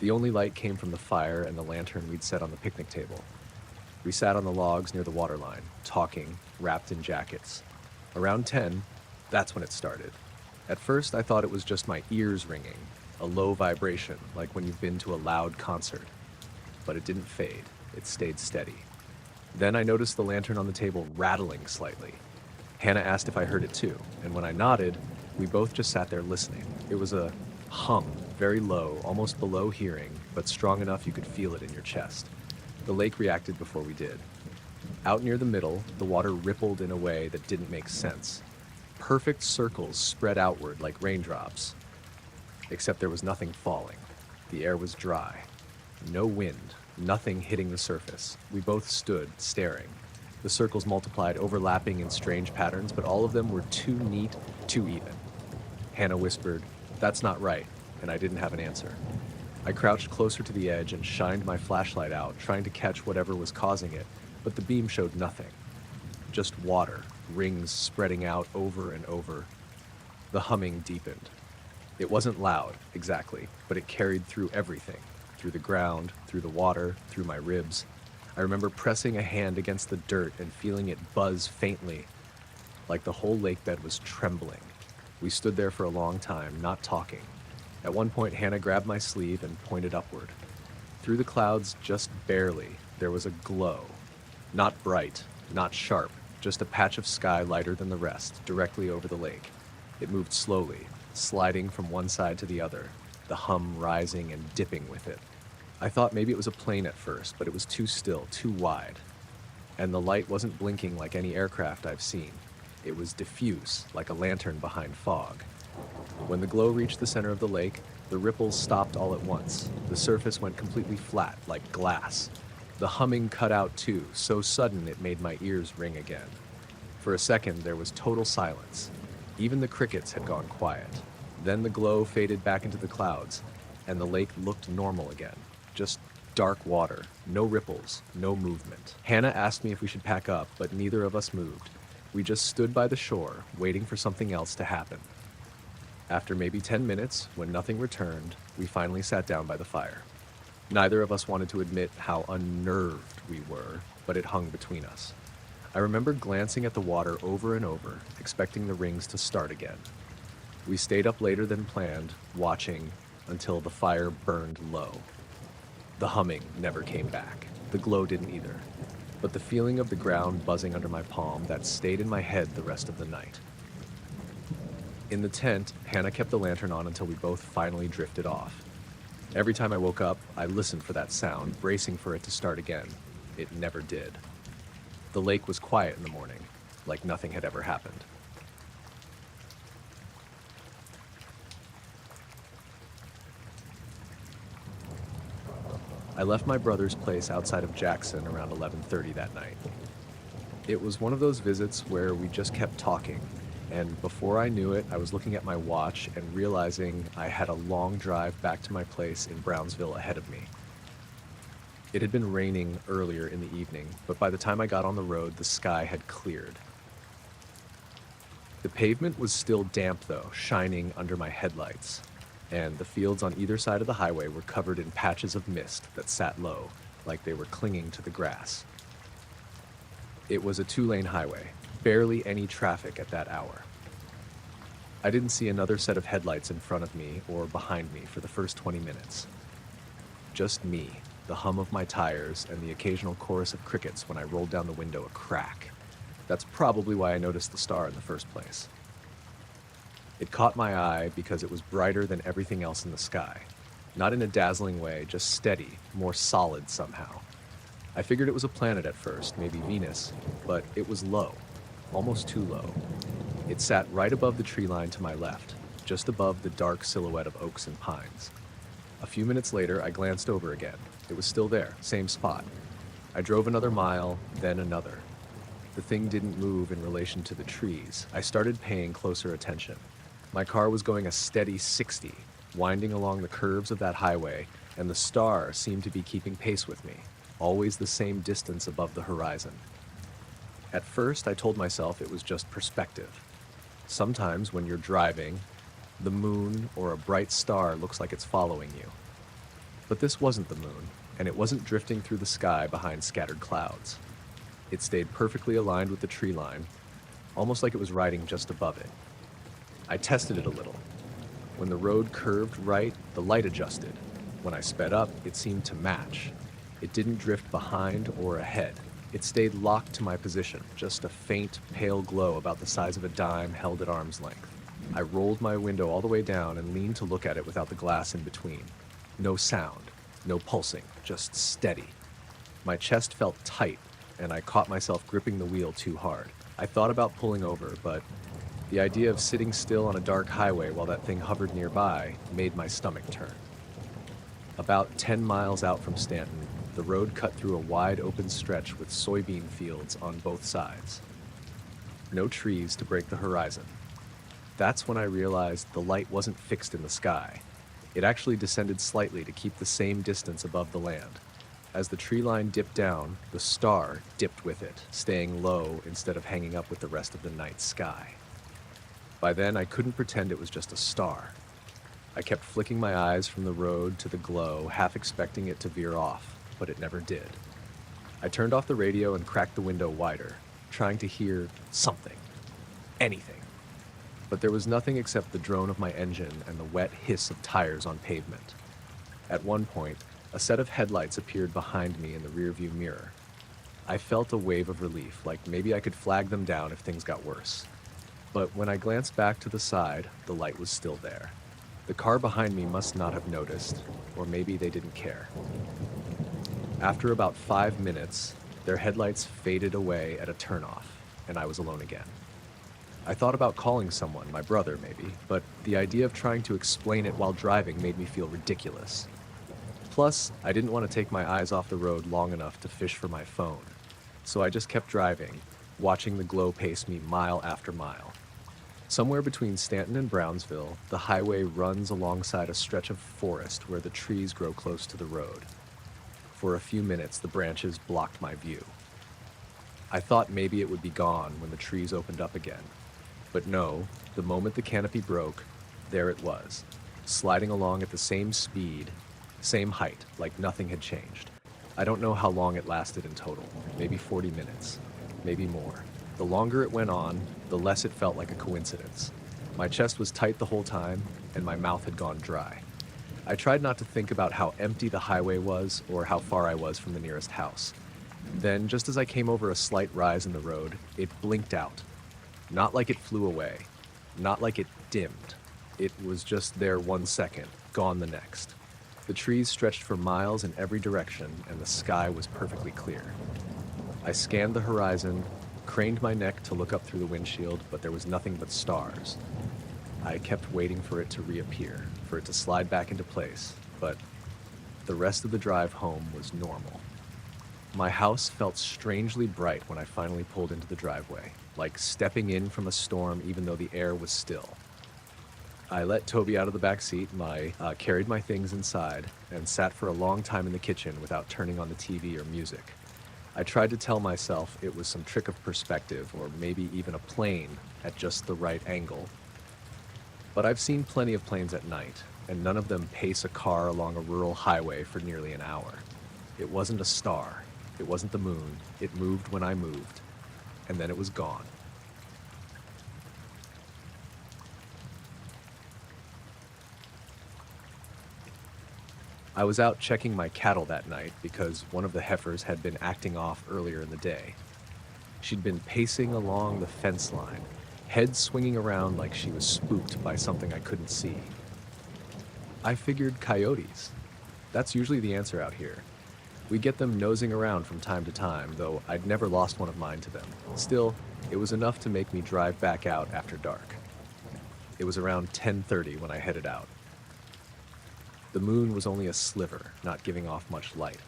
The only light came from the fire and the lantern we'd set on the picnic table. We sat on the logs near the waterline, talking, wrapped in jackets. Around 10, that's when it started. At first, I thought it was just my ears ringing, a low vibration, like when you've been to a loud concert. But it didn't fade. It stayed steady. Then I noticed the lantern on the table rattling slightly. Hannah asked if I heard it too, and when I nodded, we both just sat there listening. It was a hum, very low, almost below hearing, but strong enough you could feel it in your chest. The lake reacted before we did. Out near the middle, the water rippled in a way that didn't make sense. Perfect circles spread outward like raindrops. Except there was nothing falling. The air was dry. No wind, nothing hitting the surface. We both stood, staring. The circles multiplied, overlapping in strange patterns, but all of them were too neat, too even. Hannah whispered, "That's not right," and I didn't have an answer. I crouched closer to the edge and shined my flashlight out, trying to catch whatever was causing it, but the beam showed nothing. Just water, rings spreading out over and over. The humming deepened. It wasn't loud, exactly, but it carried through everything. Through the ground, through the water, through my ribs. I remember pressing a hand against the dirt and feeling it buzz faintly, like the whole lake bed was trembling. We stood there for a long time, not talking. At one point, Hannah grabbed my sleeve and pointed upward. Through the clouds, just barely, there was a glow. Not bright, not sharp, just a patch of sky lighter than the rest, directly over the lake. It moved slowly, sliding from one side to the other, the hum rising and dipping with it. I thought maybe it was a plane at first, but it was too still, too wide. And the light wasn't blinking like any aircraft I've seen. It was diffuse, like a lantern behind fog. When the glow reached the center of the lake, the ripples stopped all at once. The surface went completely flat, like glass. The humming cut out too, so sudden it made my ears ring again. For a second, there was total silence. Even the crickets had gone quiet. Then the glow faded back into the clouds, and the lake looked normal again. Just dark water, no ripples, no movement. Hannah asked me if we should pack up, but neither of us moved. We just stood by the shore, waiting for something else to happen. After maybe 10 minutes, when nothing returned, we finally sat down by the fire. Neither of us wanted to admit how unnerved we were, but it hung between us. I remember glancing at the water over and over, expecting the rings to start again. We stayed up later than planned, watching until the fire burned low. The humming never came back. The glow didn't either. But the feeling of the ground buzzing under my palm, that stayed in my head the rest of the night. In the tent, Hannah kept the lantern on until we both finally drifted off. Every time I woke up, I listened for that sound, bracing for it to start again. It never did. The lake was quiet in the morning, like nothing had ever happened. I left my brother's place outside of Jackson around 11:30 that night. It was one of those visits where we just kept talking, and before I knew it, I was looking at my watch and realizing I had a long drive back to my place in Brownsville ahead of me. It had been raining earlier in the evening, but by the time I got on the road, the sky had cleared. The pavement was still damp though, shining under my headlights, and the fields on either side of the highway were covered in patches of mist that sat low, like they were clinging to the grass. It was a 2-lane highway, barely any traffic at that hour. I didn't see another set of headlights in front of me or behind me for the first 20 minutes. Just me, the hum of my tires, and the occasional chorus of crickets when I rolled down the window a crack. That's probably why I noticed the star in the first place. It caught my eye because it was brighter than everything else in the sky. Not in a dazzling way, just steady, more solid somehow. I figured it was a planet at first, maybe Venus, but it was low, almost too low. It sat right above the tree line to my left, just above the dark silhouette of oaks and pines. A few minutes later, I glanced over again. It was still there, same spot. I drove another mile, then another. The thing didn't move in relation to the trees. I started paying closer attention. My car was going a steady 60, winding along the curves of that highway, and the star seemed to be keeping pace with me, always the same distance above the horizon. At first, I told myself it was just perspective. Sometimes when you're driving, the moon or a bright star looks like it's following you. But this wasn't the moon, and it wasn't drifting through the sky behind scattered clouds. It stayed perfectly aligned with the tree line, almost like it was riding just above it. I tested it a little. When the road curved right, the light adjusted. When I sped up, it seemed to match. It didn't drift behind or ahead. It stayed locked to my position, just a faint, pale glow about the size of a dime held at arm's length. I rolled my window all the way down and leaned to look at it without the glass in between. No sound, no pulsing, just steady. My chest felt tight, and I caught myself gripping the wheel too hard. I thought about pulling over, but the idea of sitting still on a dark highway while that thing hovered nearby made my stomach turn. About 10 miles out from Stanton, the road cut through a wide open stretch with soybean fields on both sides. No trees to break the horizon. That's when I realized the light wasn't fixed in the sky. It actually descended slightly to keep the same distance above the land. As the tree line dipped down, the star dipped with it, staying low instead of hanging up with the rest of the night sky. By then, I couldn't pretend it was just a star. I kept flicking my eyes from the road to the glow, half expecting it to veer off, but it never did. I turned off the radio and cracked the window wider, trying to hear something, anything. But there was nothing except the drone of my engine and the wet hiss of tires on pavement. At one point, a set of headlights appeared behind me in the rearview mirror. I felt a wave of relief, like maybe I could flag them down if things got worse. But when I glanced back to the side, the light was still there. The car behind me must not have noticed, or maybe they didn't care. After about 5 minutes, their headlights faded away at a turnoff, and I was alone again. I thought about calling someone, my brother maybe, but the idea of trying to explain it while driving made me feel ridiculous. Plus, I didn't want to take my eyes off the road long enough to fish for my phone, so I just kept driving, watching the glow pace me mile after mile. Somewhere between Stanton and Brownsville, the highway runs alongside a stretch of forest where the trees grow close to the road. For a few minutes, the branches blocked my view. I thought maybe it would be gone when the trees opened up again. But no, the moment the canopy broke, there it was, sliding along at the same speed, same height, like nothing had changed. I don't know how long it lasted in total, maybe 40 minutes, maybe more. The longer it went on, the less it felt like a coincidence. My chest was tight the whole time, and my mouth had gone dry. I tried not to think about how empty the highway was or how far I was from the nearest house. Then, just as I came over a slight rise in the road, it blinked out. Not like it flew away, not like it dimmed. It was just there 1 second, gone the next. The trees stretched for miles in every direction, and the sky was perfectly clear. I scanned the horizon, craned my neck to look up through the windshield, but there was nothing but stars. I kept waiting for it to reappear, for it to slide back into place, but the rest of the drive home was normal. My house felt strangely bright when I finally pulled into the driveway, like stepping in from a storm even though the air was still. I let Toby out of the back seat, carried my things inside, and sat for a long time in the kitchen without turning on the TV or music. I tried to tell myself it was some trick of perspective, or maybe even a plane at just the right angle. But I've seen plenty of planes at night, and none of them pace a car along a rural highway for nearly an hour. It wasn't a star. It wasn't the moon. It moved when I moved, and then it was gone. I was out checking my cattle that night because one of the heifers had been acting off earlier in the day. She'd been pacing along the fence line, head swinging around like she was spooked by something I couldn't see. I figured coyotes. That's usually the answer out here. We get them nosing around from time to time, though I'd never lost one of mine to them. Still, it was enough to make me drive back out after dark. It was around 10:30 when I headed out. The moon was only a sliver, not giving off much light.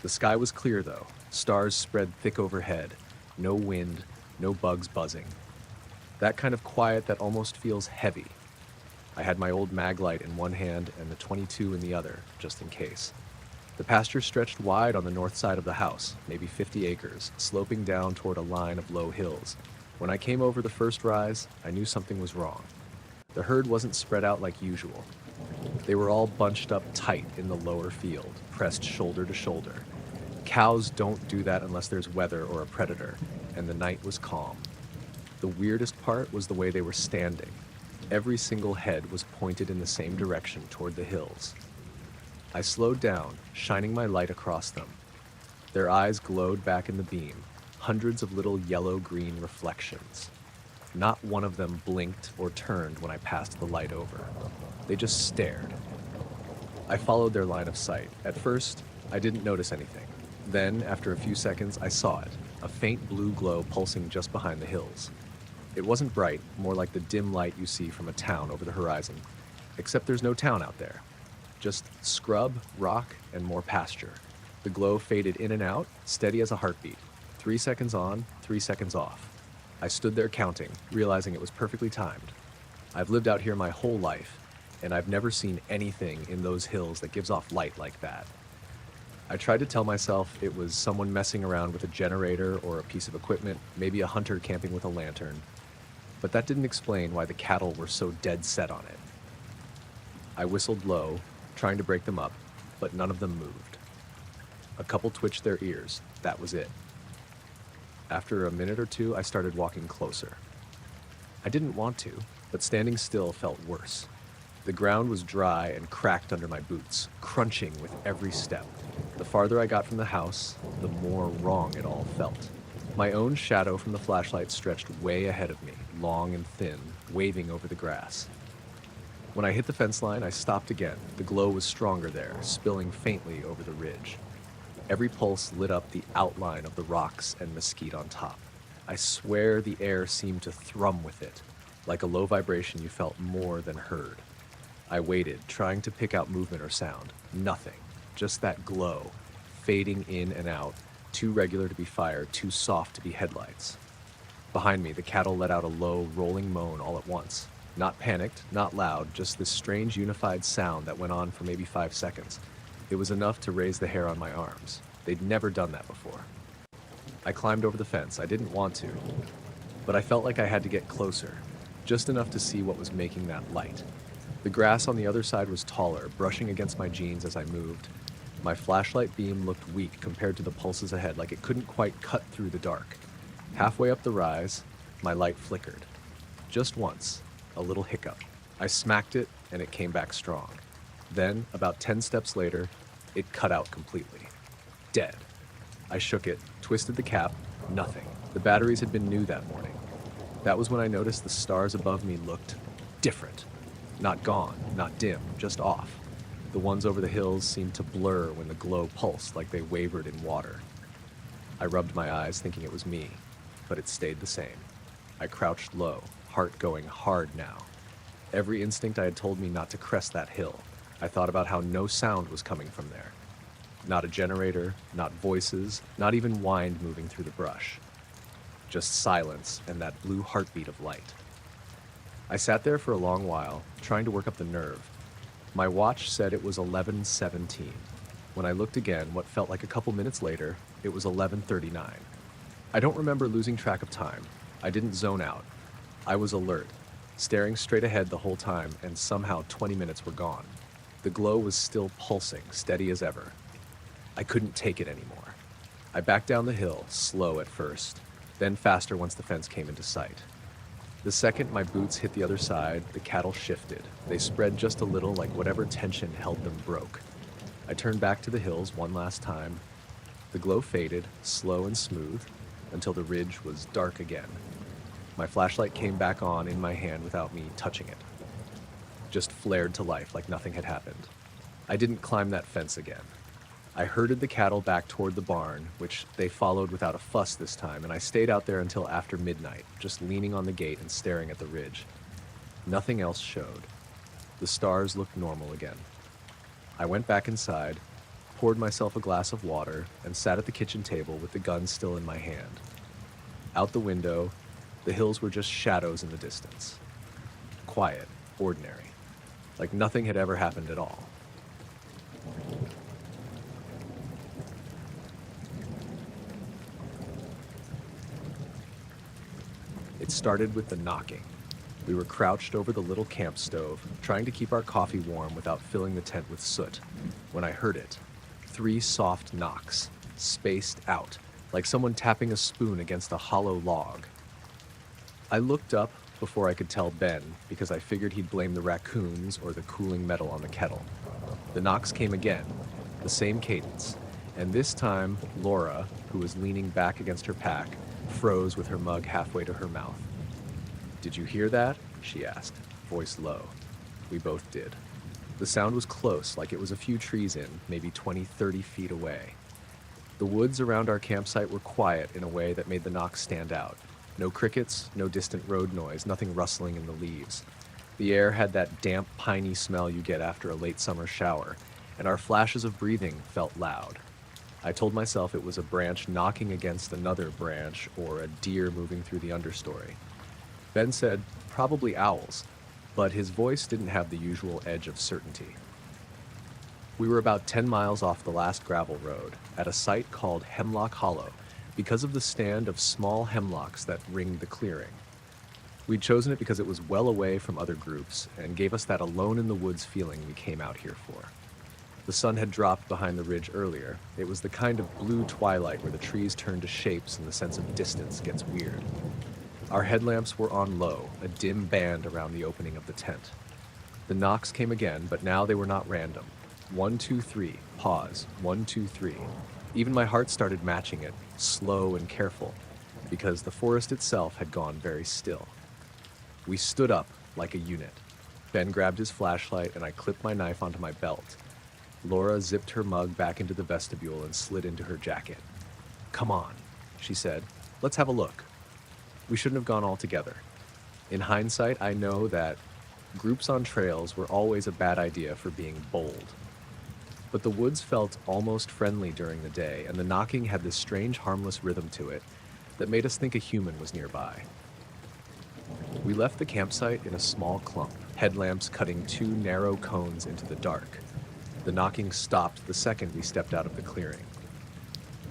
The sky was clear, though. Stars spread thick overhead. No wind, no bugs buzzing. That kind of quiet that almost feels heavy. I had my old mag light in one hand and the 22 in the other, just in case. The pasture stretched wide on the north side of the house, maybe 50 acres, sloping down toward a line of low hills. When I came over the first rise, I knew something was wrong. The herd wasn't spread out like usual. They were all bunched up tight in the lower field, pressed shoulder to shoulder. Cows don't do that unless there's weather or a predator, and the night was calm. The weirdest part was the way they were standing. Every single head was pointed in the same direction toward the hills. I slowed down, shining my light across them. Their eyes glowed back in the beam, hundreds of little yellow-green reflections. Not one of them blinked or turned when I passed the light over. They just stared. I followed their line of sight. At first, I didn't notice anything. Then, after a few seconds, I saw it, a faint blue glow pulsing just behind the hills. It wasn't bright, more like the dim light you see from a town over the horizon. Except there's no town out there. Just scrub, rock, and more pasture. The glow faded in and out, steady as a heartbeat. 3 seconds on, 3 seconds off. I stood there counting, realizing it was perfectly timed. I've lived out here my whole life, and I've never seen anything in those hills that gives off light like that. I tried to tell myself it was someone messing around with a generator or a piece of equipment, maybe a hunter camping with a lantern. But that didn't explain why the cattle were so dead set on it. I whistled low, trying to break them up, but none of them moved. A couple twitched their ears. That was it. After a minute or two, I started walking closer. I didn't want to, but standing still felt worse. The ground was dry and cracked under my boots, crunching with every step. The farther I got from the house, the more wrong it all felt. My own shadow from the flashlight stretched way ahead of me, long and thin, waving over the grass. When I hit the fence line, I stopped again. The glow was stronger there, spilling faintly over the ridge. Every pulse lit up the outline of the rocks and mesquite on top. I swear the air seemed to thrum with it. Like a low vibration you felt more than heard. I waited, trying to pick out movement or sound. Nothing. Just that glow, fading in and out, too regular to be fire, too soft to be headlights. Behind me, the cattle let out a low, rolling moan all at once. Not panicked, not loud, just this strange unified sound that went on for maybe 5 seconds. It was enough to raise the hair on my arms. They'd never done that before. I climbed over the fence. I didn't want to, but I felt like I had to get closer, just enough to see what was making that light. The grass on the other side was taller, brushing against my jeans as I moved. My flashlight beam looked weak compared to the pulses ahead, like it couldn't quite cut through the dark. Halfway up the rise, my light flickered. Just once, a little hiccup. I smacked it, and it came back strong. Then, about 10 steps later, it cut out completely. Dead. I shook it, twisted the cap, nothing. The batteries had been new that morning. That was when I noticed the stars above me looked different. Not gone, not dim, just off. The ones over the hills seemed to blur when the glow pulsed like they wavered in water. I rubbed my eyes thinking it was me, but it stayed the same. I crouched low, heart going hard now. Every instinct I had told me not to crest that hill. I thought about how no sound was coming from there. Not a generator, not voices, not even wind moving through the brush. Just silence and that blue heartbeat of light. I sat there for a long while, trying to work up the nerve. My watch said it was 11:17. When I looked again, what felt like a couple minutes later, it was 11:39. I don't remember losing track of time. I didn't zone out. I was alert, staring straight ahead the whole time, and somehow 20 minutes were gone. The glow was still pulsing, steady as ever. I couldn't take it anymore. I backed down the hill, slow at first, then faster once the fence came into sight. The second my boots hit the other side, the cattle shifted. They spread just a little, like whatever tension held them broke. I turned back to the hills one last time. The glow faded, slow and smooth, until the ridge was dark again. My flashlight came back on in my hand without me touching it. Just flared to life like nothing had happened. I didn't climb that fence again. I herded the cattle back toward the barn, which they followed without a fuss this time, and I stayed out there until after midnight, just leaning on the gate and staring at the ridge. Nothing else showed. The stars looked normal again. I went back inside, poured myself a glass of water, and sat at the kitchen table with the gun still in my hand. Out the window, the hills were just shadows in the distance. Quiet, ordinary, like nothing had ever happened at all. It started with the knocking. We were crouched over the little camp stove, trying to keep our coffee warm without filling the tent with soot, when I heard it. 3 soft knocks, spaced out, like someone tapping a spoon against a hollow log. I looked up before I could tell Ben, because I figured he'd blame the raccoons or the cooling metal on the kettle. The knocks came again, the same cadence, and this time Laura, who was leaning back against her pack, froze with her mug halfway to her mouth. "Did you hear that?" she asked, voice low. We both did. The sound was close, like it was a few trees in, maybe 20, 30 feet away. The woods around our campsite were quiet in a way that made the knocks stand out. No crickets, no distant road noise, nothing rustling in the leaves. The air had that damp, piney smell you get after a late summer shower, and our flashes of breathing felt loud. I told myself it was a branch knocking against another branch or a deer moving through the understory. Ben said, probably owls, but his voice didn't have the usual edge of certainty. We were about 10 miles off the last gravel road, at a site called Hemlock Hollow, because of the stand of small hemlocks that ringed the clearing. We'd chosen it because it was well away from other groups and gave us that alone-in-the-woods feeling we came out here for. The sun had dropped behind the ridge earlier. It was the kind of blue twilight where the trees turn to shapes and the sense of distance gets weird. Our headlamps were on low, a dim band around the opening of the tent. The knocks came again, but now they were not random. 1, 2, 3, pause, 1, 2, 3. Even my heart started matching it, slow and careful, because the forest itself had gone very still. We stood up like a unit. Ben grabbed his flashlight and I clipped my knife onto my belt. Laura zipped her mug back into the vestibule and slid into her jacket. "Come on," she said. "Let's have a look." We shouldn't have gone all together. In hindsight, I know that groups on trails were always a bad idea for being bold. But the woods felt almost friendly during the day, and the knocking had this strange, harmless rhythm to it that made us think a human was nearby. We left the campsite in a small clump, headlamps cutting 2 narrow cones into the dark. The knocking stopped the second we stepped out of the clearing.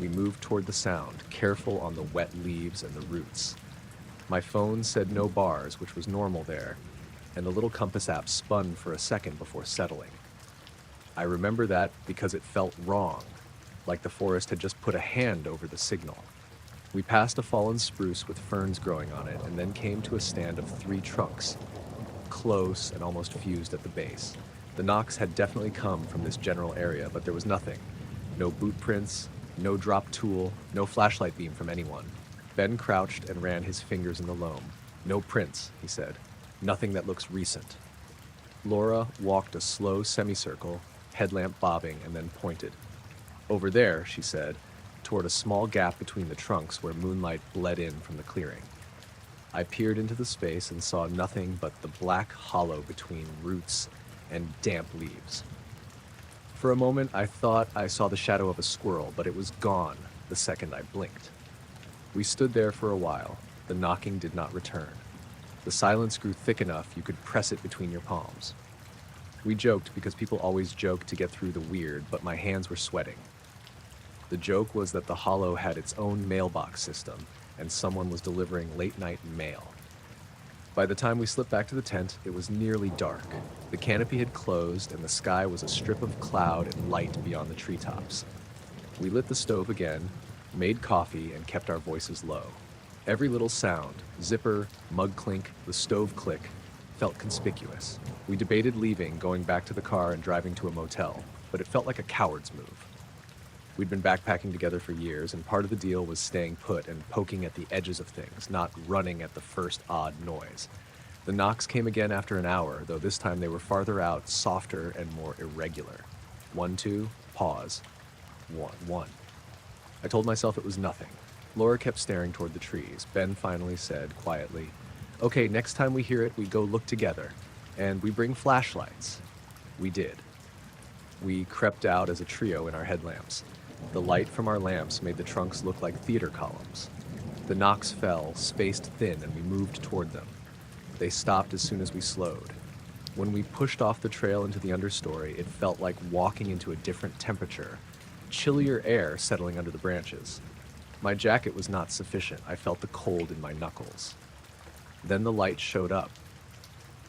We moved toward the sound, careful on the wet leaves and the roots. My phone said no bars, which was normal there, and the little compass app spun for a second before settling. I remember that because it felt wrong, like the forest had just put a hand over the signal. We passed a fallen spruce with ferns growing on it, and then came to a stand of 3 trunks, close and almost fused at the base. The knocks had definitely come from this general area, but there was nothing. No boot prints, no drop tool, no flashlight beam from anyone. Ben crouched and ran his fingers in the loam. "No prints," he said. "Nothing that looks recent." Laura walked a slow semicircle, headlamp bobbing, and then pointed. "Over there," she said, toward a small gap between the trunks where moonlight bled in from the clearing. I peered into the space and saw nothing but the black hollow between roots and damp leaves. For a moment, I thought I saw the shadow of a squirrel, but it was gone the second I blinked. We stood there for a while. The knocking did not return. The silence grew thick enough you could press it between your palms. We joked because people always joke to get through the weird, but my hands were sweating. The joke was that the hollow had its own mailbox system, and someone was delivering late-night mail. By the time we slipped back to the tent, it was nearly dark. The canopy had closed, and the sky was a strip of cloud and light beyond the treetops. We lit the stove again, made coffee, and kept our voices low. Every little sound, zipper, mug clink, the stove click, felt conspicuous. We debated leaving, going back to the car and driving to a motel, but it felt like a coward's move. We'd been backpacking together for years, and part of the deal was staying put and poking at the edges of things, not running at the first odd noise. The knocks came again after an hour, though this time they were farther out, softer, and more irregular. 1, 2, pause. 1, 1. I told myself it was nothing. Laura kept staring toward the trees. Ben finally said quietly, "Okay, next time we hear it, we go look together, and we bring flashlights." We did. We crept out as a trio in our headlamps. The light from our lamps made the trunks look like theater columns. The knocks fell, spaced thin, and we moved toward them. They stopped as soon as we slowed. When we pushed off the trail into the understory, it felt like walking into a different temperature, chillier air settling under the branches. My jacket was not sufficient. I felt the cold in my knuckles. Then the light showed up.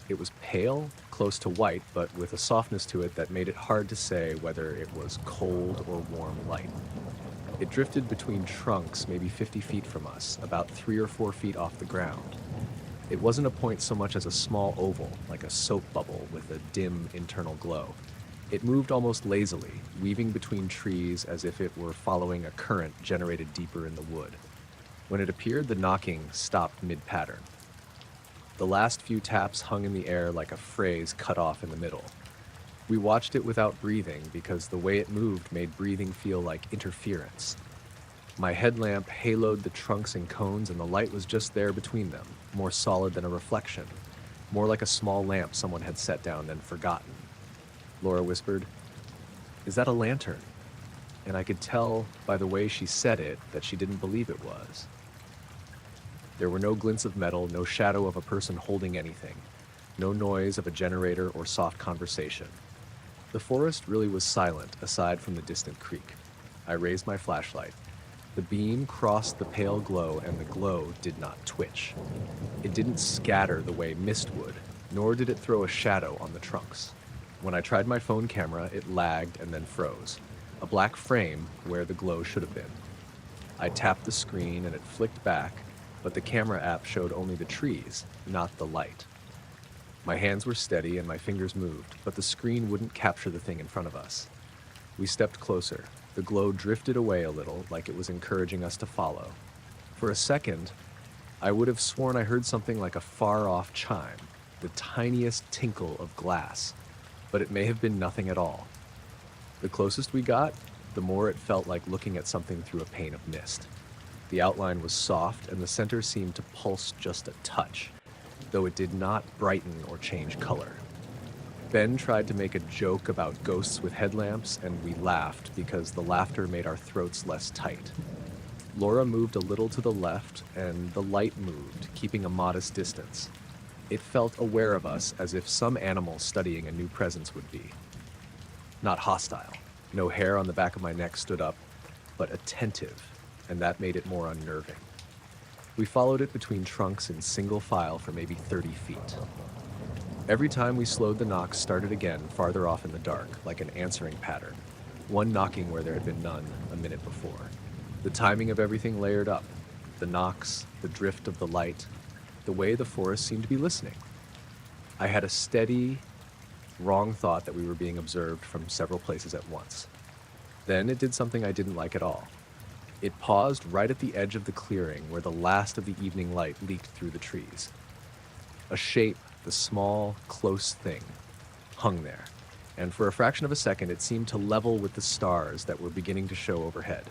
It was pale, close to white, but with a softness to it that made it hard to say whether it was cold or warm light. It drifted between trunks maybe 50 feet from us, about 3 or 4 feet off the ground. It wasn't a point so much as a small oval, like a soap bubble with a dim internal glow. It moved almost lazily, weaving between trees as if it were following a current generated deeper in the wood. When it appeared, the knocking stopped mid-pattern. The last few taps hung in the air like a phrase cut off in the middle. We watched it without breathing because the way it moved made breathing feel like interference. My headlamp haloed the trunks and cones, and the light was just there between them, more solid than a reflection, more like a small lamp someone had set down and forgotten. Laura whispered, "Is that a lantern?" And I could tell by the way she said it that she didn't believe it was. There were no glints of metal, no shadow of a person holding anything, no noise of a generator or soft conversation. The forest really was silent, aside from the distant creek. I raised my flashlight. The beam crossed the pale glow, and the glow did not twitch. It didn't scatter the way mist would, nor did it throw a shadow on the trunks. When I tried my phone camera, it lagged and then froze, a black frame where the glow should have been. I tapped the screen and it flicked back, but the camera app showed only the trees, not the light. My hands were steady and my fingers moved, but the screen wouldn't capture the thing in front of us. We stepped closer. The glow drifted away a little, like it was encouraging us to follow. For a second, I would have sworn I heard something like a far-off chime, the tiniest tinkle of glass, but it may have been nothing at all. The closest we got, the more it felt like looking at something through a pane of mist. The outline was soft, and the center seemed to pulse just a touch, though it did not brighten or change color. Ben tried to make a joke about ghosts with headlamps, and we laughed because the laughter made our throats less tight. Laura moved a little to the left, and the light moved, keeping a modest distance. It felt aware of us, as if some animal studying a new presence would be. Not hostile. No hair on the back of my neck stood up, but attentive, and that made it more unnerving. We followed it between trunks in single file for maybe 30 feet. Every time we slowed, the knocks started again farther off in the dark, like an answering pattern, one knocking where there had been none a minute before. The timing of everything layered up, the knocks, the drift of the light, the way the forest seemed to be listening. I had a steady, wrong thought that we were being observed from several places at once. Then it did something I didn't like at all. It paused right at the edge of the clearing where the last of the evening light leaked through the trees. A shape, the small, close thing, hung there, and for a fraction of a second it seemed to level with the stars that were beginning to show overhead.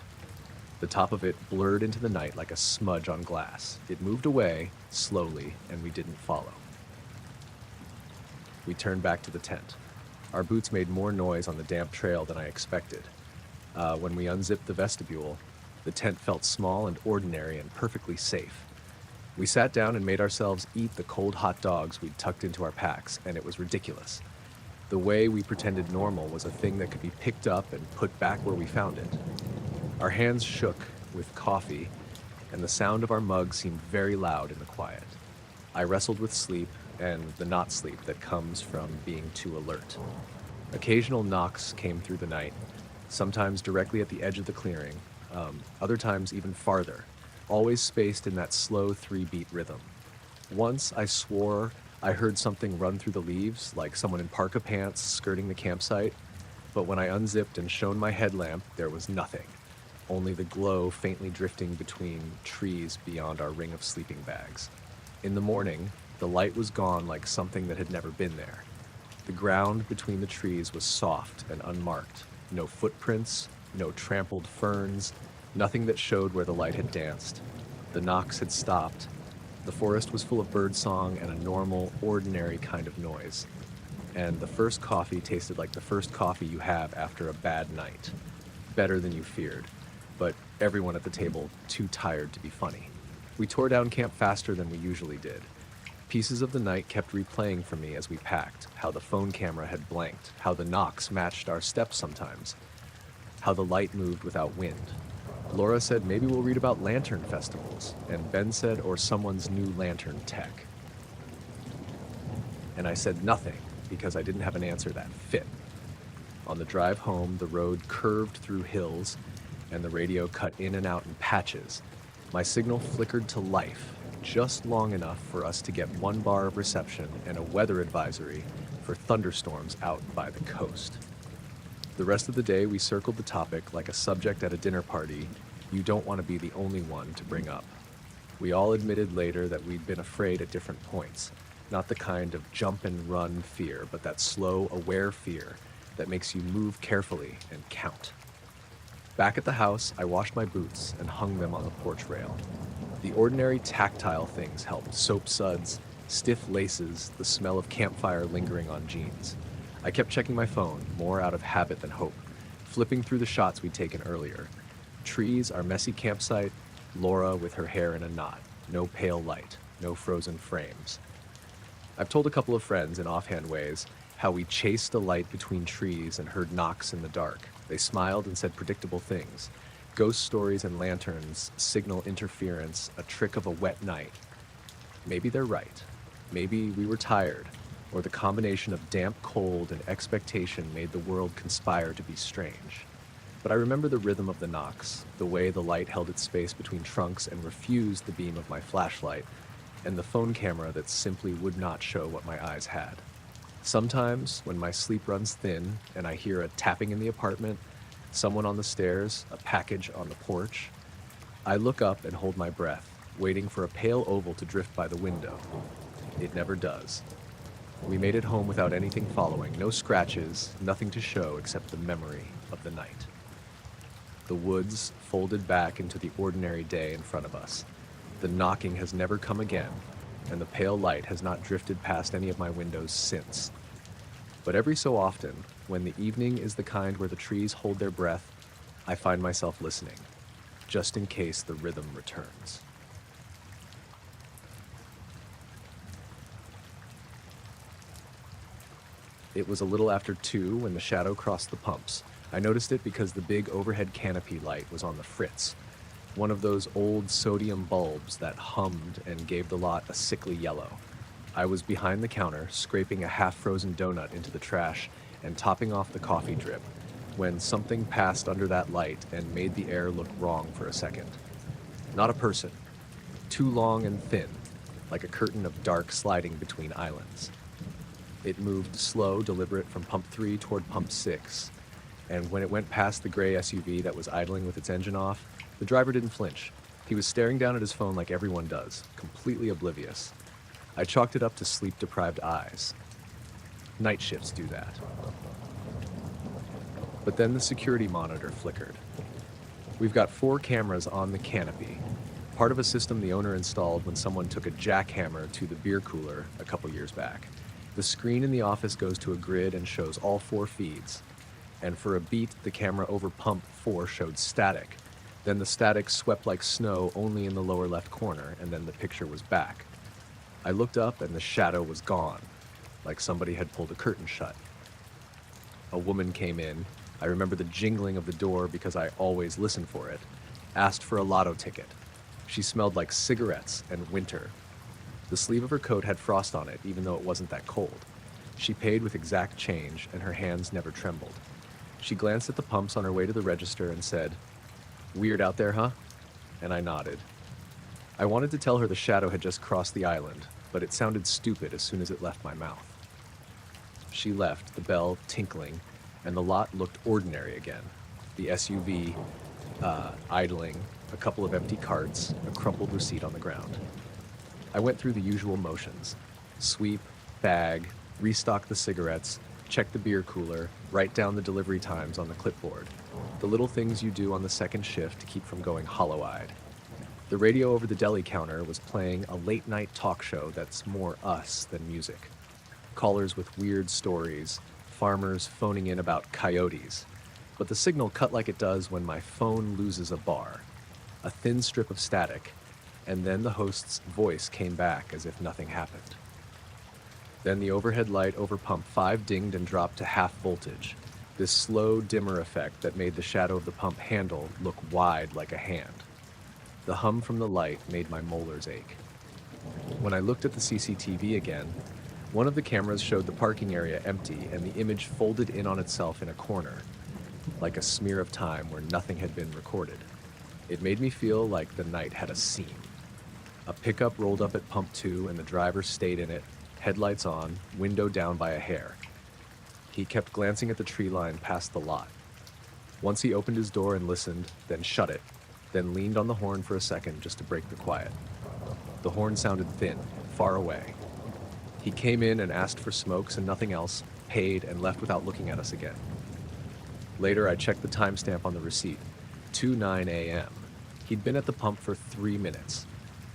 The top of it blurred into the night like a smudge on glass. It moved away, slowly, and we didn't follow. We turned back to the tent. Our boots made more noise on the damp trail than I expected. When we unzipped the vestibule, the tent felt small and ordinary and perfectly safe. We sat down and made ourselves eat the cold hot dogs we'd tucked into our packs, and it was ridiculous. The way we pretended normal was a thing that could be picked up and put back where we found it. Our hands shook with coffee, and the sound of our mugs seemed very loud in the quiet. I wrestled with sleep and the not sleep that comes from being too alert. Occasional knocks came through the night, sometimes directly at the edge of the clearing, other times even farther, always spaced in that slow 3-beat rhythm. Once I swore I heard something run through the leaves, like someone in parka pants skirting the campsite, but when I unzipped and shone my headlamp, there was nothing, only the glow faintly drifting between trees beyond our ring of sleeping bags. In the morning, the light was gone like something that had never been there. The ground between the trees was soft and unmarked, no footprints, no trampled ferns, nothing that showed where the light had danced. The knocks had stopped. The forest was full of birdsong and a normal, ordinary kind of noise. and the first coffee tasted like the first coffee you have after a bad night. Better than you feared, but everyone at the table too tired to be funny. We tore down camp faster than we usually did. Pieces of the night kept replaying for me as we packed, how the phone camera had blanked, how the knocks matched our steps sometimes, how the light moved without wind. Laura said maybe we'll read about lantern festivals, and Ben said or someone's new lantern tech. And I said nothing because I didn't have an answer that fit. On the drive home, the road curved through hills, and the radio cut in and out in patches. My signal flickered to life, just long enough for us to get one bar of reception and a weather advisory for thunderstorms out by the coast. The rest of the day, we circled the topic like a subject at a dinner party you don't want to be the only one to bring up. We all admitted later that we'd been afraid at different points, not the kind of jump and run fear, but that slow, aware fear that makes you move carefully and count. Back at the house, I washed my boots and hung them on the porch rail. The ordinary tactile things helped: soap suds, stiff laces, the smell of campfire lingering on jeans. I kept checking my phone, more out of habit than hope, flipping through the shots we'd taken earlier. Trees, our messy campsite, Laura with her hair in a knot, no pale light, no frozen frames. I've told a couple of friends in offhand ways how we chased a light between trees and heard knocks in the dark. They smiled and said predictable things. Ghost stories and lanterns, signal interference, a trick of a wet night. Maybe they're right. Maybe we were tired, or the combination of damp cold and expectation made the world conspire to be strange. But I remember the rhythm of the knocks, the way the light held its space between trunks and refused the beam of my flashlight, and the phone camera that simply would not show what my eyes had. Sometimes, when my sleep runs thin and I hear a tapping in the apartment, someone on the stairs, a package on the porch, I look up and hold my breath, waiting for a pale oval to drift by the window. It never does. We made it home without anything following, no scratches, nothing to show except the memory of the night. The woods folded back into the ordinary day in front of us. The knocking has never come again, and the pale light has not drifted past any of my windows since. But every so often, when the evening is the kind where the trees hold their breath, I find myself listening, just in case the rhythm returns. It was a little after 2 when the shadow crossed the pumps. I noticed it because the big overhead canopy light was on the fritz, one of those old sodium bulbs that hummed and gave the lot a sickly yellow. I was behind the counter, scraping a half-frozen donut into the trash and topping off the coffee drip, when something passed under that light and made the air look wrong for a second. Not a person. Too long and thin, like a curtain of dark sliding between islands. It moved slow, deliberate from pump 3 toward pump 6, and when it went past the gray SUV that was idling with its engine off, the driver didn't flinch. He was staring down at his phone like everyone does, completely oblivious. I chalked it up to sleep-deprived eyes. Night shifts do that. But then the security monitor flickered. We've got 4 cameras on the canopy, part of a system the owner installed when someone took a jackhammer to the beer cooler a couple years back. The screen in the office goes to a grid and shows all 4 feeds. And for a beat, the camera over pump 4 showed static. Then the static swept like snow only in the lower left corner, and then the picture was back. I looked up and the shadow was gone, like somebody had pulled a curtain shut. A woman came in. I remember the jingling of the door because I always listen for it. Asked for a lotto ticket. She smelled like cigarettes and winter. The sleeve of her coat had frost on it, even though it wasn't that cold. She paid with exact change, and her hands never trembled. She glanced at the pumps on her way to the register and said, "Weird out there, huh?" And I nodded. I wanted to tell her the shadow had just crossed the island, but it sounded stupid as soon as it left my mouth. She left, the bell tinkling, and the lot looked ordinary again. The SUV idling, a couple of empty carts, a crumpled receipt on the ground. I went through the usual motions. Sweep, bag, restock the cigarettes, check the beer cooler, write down the delivery times on the clipboard. The little things you do on the second shift to keep from going hollow-eyed. The radio over the deli counter was playing a late-night talk show that's more us than music. callers with weird stories, farmers phoning in about coyotes. But the signal cut like it does when my phone loses a bar. A thin strip of static, and then the host's voice came back as if nothing happened. Then the overhead light over pump 5 dinged and dropped to half voltage, this slow dimmer effect that made the shadow of the pump handle look wide like a hand. The hum from the light made my molars ache. When I looked at the CCTV again, one of the cameras showed the parking area empty and the image folded in on itself in a corner, like a smear of time where nothing had been recorded. It made me feel like the night had a seam. A pickup rolled up at pump 2 and the driver stayed in it, headlights on, window down by a hair. He kept glancing at the tree line past the lot. Once he opened his door and listened, then shut it, then leaned on the horn for a second just to break the quiet. The horn sounded thin, far away. He came in and asked for smokes and nothing else, paid, and left without looking at us again. Later, I checked the timestamp on the receipt, 2:09 a.m. He'd been at the pump for 3 minutes.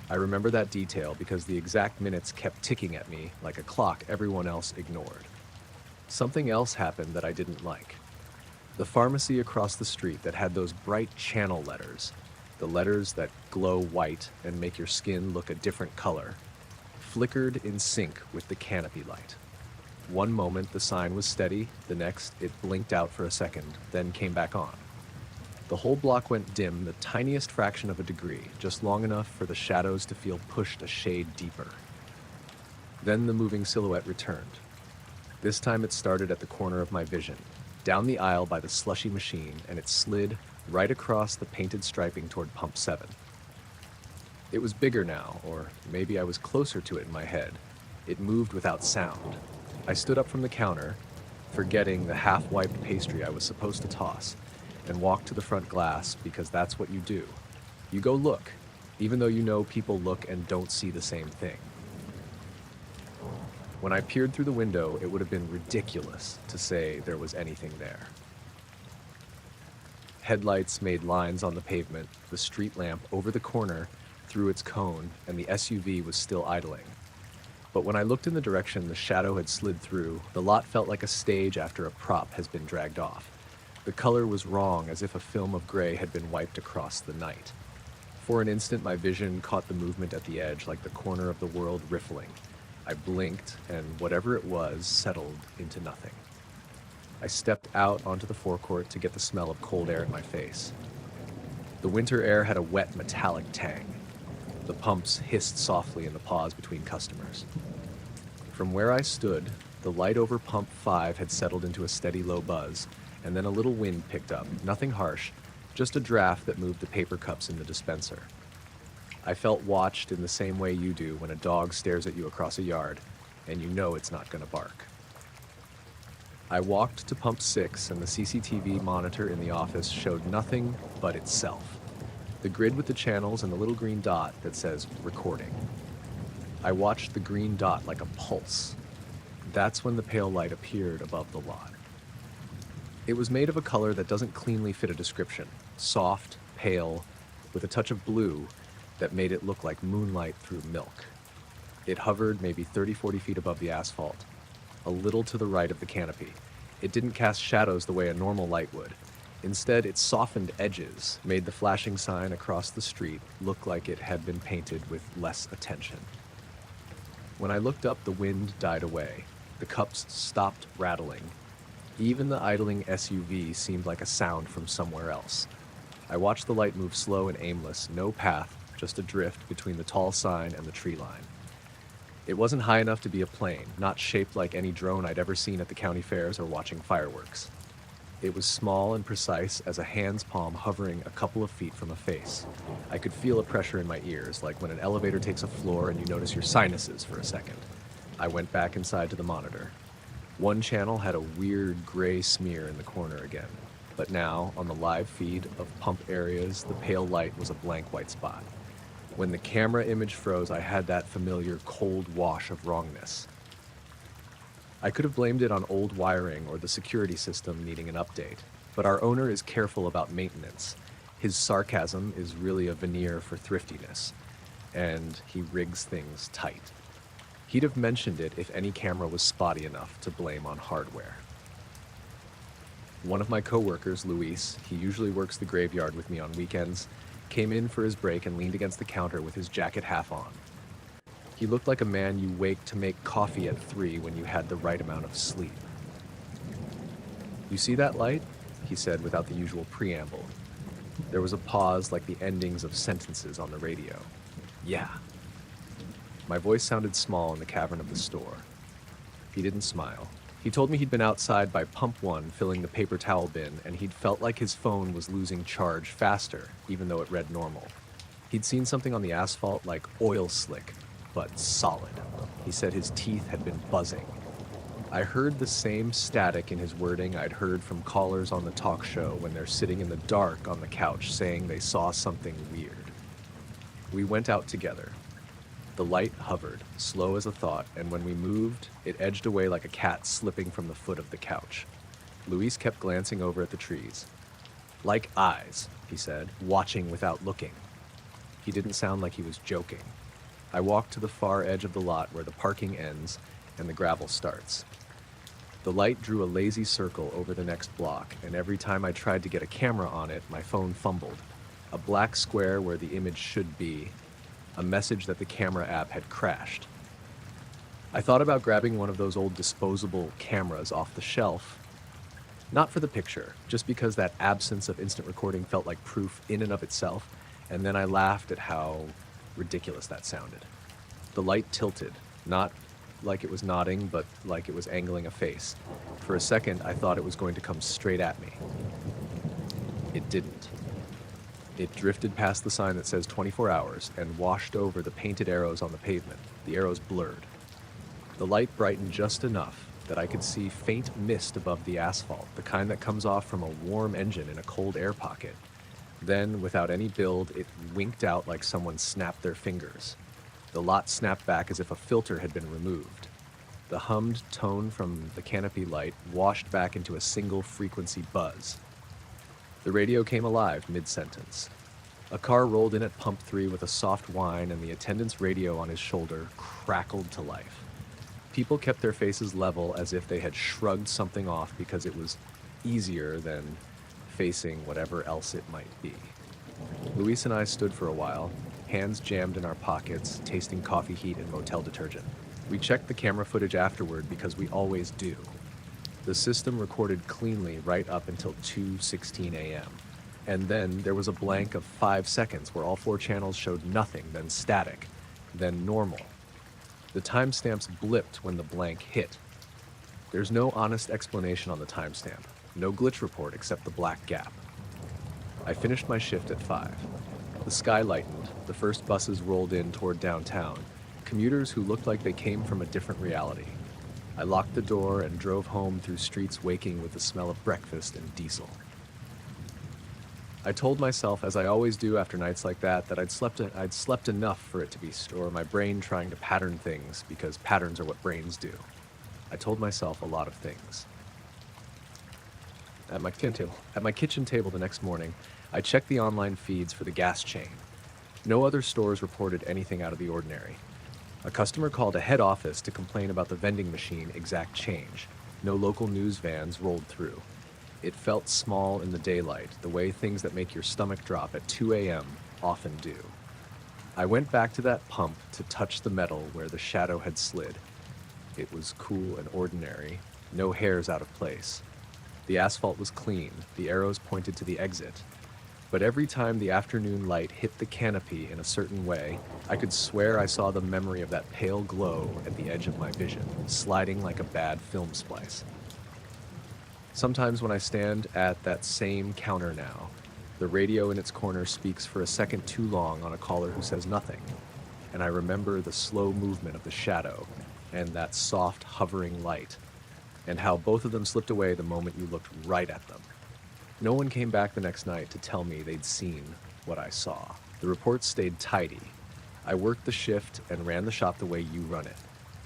I remember that detail because the exact minutes kept ticking at me like a clock everyone else ignored. Something else happened that I didn't like. The pharmacy across the street that had those bright channel letters, the letters that glow white and make your skin look a different color, flickered in sync with the canopy light. One moment the sign was steady, the next it blinked out for a second, then came back on. The whole block went dim the tiniest fraction of a degree, just long enough for the shadows to feel pushed a shade deeper. Then the moving silhouette returned. This time it started at the corner of my vision, down the aisle by the slushy machine, and it slid right across the painted striping toward pump 7. It was bigger now, or maybe I was closer to it in my head. It moved without sound. I stood up from the counter, forgetting the half-wiped pastry I was supposed to toss, and walked to the front glass because that's what you do. You go look, even though you know people look and don't see the same thing. When I peered through the window, it would have been ridiculous to say there was anything there. Headlights made lines on the pavement, the street lamp over the corner threw its cone, and the SUV was still idling. But when I looked in the direction the shadow had slid through, the lot felt like a stage after a prop has been dragged off. The color was wrong, as if a film of gray had been wiped across the night. For an instant, my vision caught the movement at the edge like the corner of the world riffling. I blinked, and whatever it was settled into nothing. I stepped out onto the forecourt to get the smell of cold air in my face. The winter air had a wet, metallic tang. The pumps hissed softly in the pause between customers. From where I stood, the light over pump 5 had settled into a steady low buzz, and then a little wind picked up, nothing harsh, just a draft that moved the paper cups in the dispenser. I felt watched in the same way you do when a dog stares at you across a yard, and you know it's not going to bark. I walked to pump 6, and the CCTV monitor in the office showed nothing but itself. The grid with the channels and the little green dot that says recording. I watched the green dot like a pulse. That's when the pale light appeared above the lot. It was made of a color that doesn't cleanly fit a description. Soft, pale, with a touch of blue that made it look like moonlight through milk. It hovered maybe 30-40 feet above the asphalt, a little to the right of the canopy. It didn't cast shadows the way a normal light would. Instead, its softened edges made the flashing sign across the street look like it had been painted with less attention. When I looked up, the wind died away. The cups stopped rattling. Even the idling SUV seemed like a sound from somewhere else. I watched the light move slow and aimless, no path, just a drift between the tall sign and the tree line. It wasn't high enough to be a plane, not shaped like any drone I'd ever seen at the county fairs or watching fireworks. It was small and precise as a hand's palm hovering a couple of feet from a face. I could feel a pressure in my ears, like when an elevator takes a floor and you notice your sinuses for a second. I went back inside to the monitor. One channel had a weird gray smear in the corner again, but now, on the live feed of pump areas, the pale light was a blank white spot. When the camera image froze, I had that familiar cold wash of wrongness. I could have blamed it on old wiring or the security system needing an update, but our owner is careful about maintenance. His sarcasm is really a veneer for thriftiness, and he rigs things tight. He'd have mentioned it if any camera was spotty enough to blame on hardware. One of my coworkers, Luis, he usually works the graveyard with me on weekends, came in for his break and leaned against the counter with his jacket half on. He looked like a man you wake to make coffee at 3 when you had the right amount of sleep. "You see that light?" he said without the usual preamble. There was a pause like the endings of sentences on the radio. "Yeah." My voice sounded small in the cavern of the store. He didn't smile. He told me he'd been outside by Pump 1 filling the paper towel bin, and he'd felt like his phone was losing charge faster, even though it read normal. He'd seen something on the asphalt like oil slick, but solid. He said his teeth had been buzzing. I heard the same static in his wording I'd heard from callers on the talk show when they're sitting in the dark on the couch saying they saw something weird. We went out together. The light hovered, slow as a thought, and when we moved, it edged away like a cat slipping from the foot of the couch. Luis kept glancing over at the trees. "Like eyes," he said, "watching without looking." He didn't sound like he was joking. I walked to the far edge of the lot where the parking ends and the gravel starts. The light drew a lazy circle over the next block, and every time I tried to get a camera on it, my phone fumbled. A black square where the image should be, a message that the camera app had crashed. I thought about grabbing one of those old disposable cameras off the shelf, not for the picture, just because that absence of instant recording felt like proof in and of itself, and then I laughed at how ridiculous that sounded. The light tilted, not like it was nodding, but like it was angling a face. For a second, I thought it was going to come straight at me. It didn't. It drifted past the sign that says 24 hours and washed over the painted arrows on the pavement. The arrows blurred. The light brightened just enough that I could see faint mist above the asphalt, the kind that comes off from a warm engine in a cold air pocket. Then, without any build, it winked out like someone snapped their fingers. The lot snapped back as if a filter had been removed. The hummed tone from the canopy light washed back into a single frequency buzz. The radio came alive mid-sentence. A car rolled in at Pump 3 with a soft whine, and the attendant's radio on his shoulder crackled to life. People kept their faces level as if they had shrugged something off because it was easier than facing whatever else it might be. Luis and I stood for a while, hands jammed in our pockets, tasting coffee heat and motel detergent. We checked the camera footage afterward because we always do. The system recorded cleanly right up until 2:16 a.m. And then there was a blank of 5 seconds where all 4 channels showed nothing, then static, then normal. The timestamps blipped when the blank hit. There's no honest explanation on the timestamp, no glitch report except the black gap. I finished my shift at 5. The sky lightened, the first buses rolled in toward downtown, commuters who looked like they came from a different reality. I locked the door and drove home through streets waking with the smell of breakfast and diesel. I told myself, as I always do after nights like that I'd slept enough for it to be, or my brain trying to pattern things, because patterns are what brains do. I told myself a lot of things. At my kitchen table the next morning, I checked the online feeds for the gas chain. No other stores reported anything out of the ordinary. A customer called a head office to complain about the vending machine exact change. No local news vans rolled through. It felt small in the daylight, the way things that make your stomach drop at 2 a.m. often do. I went back to that pump to touch the metal where the shadow had slid. It was cool and ordinary, no hairs out of place. The asphalt was clean, the arrows pointed to the exit. But every time the afternoon light hit the canopy in a certain way, I could swear I saw the memory of that pale glow at the edge of my vision, sliding like a bad film splice. Sometimes when I stand at that same counter now, the radio in its corner speaks for a second too long on a caller who says nothing, and I remember the slow movement of the shadow and that soft hovering light, and how both of them slipped away the moment you looked right at them. No one came back the next night to tell me they'd seen what I saw. The reports stayed tidy. I worked the shift and ran the shop the way you run it.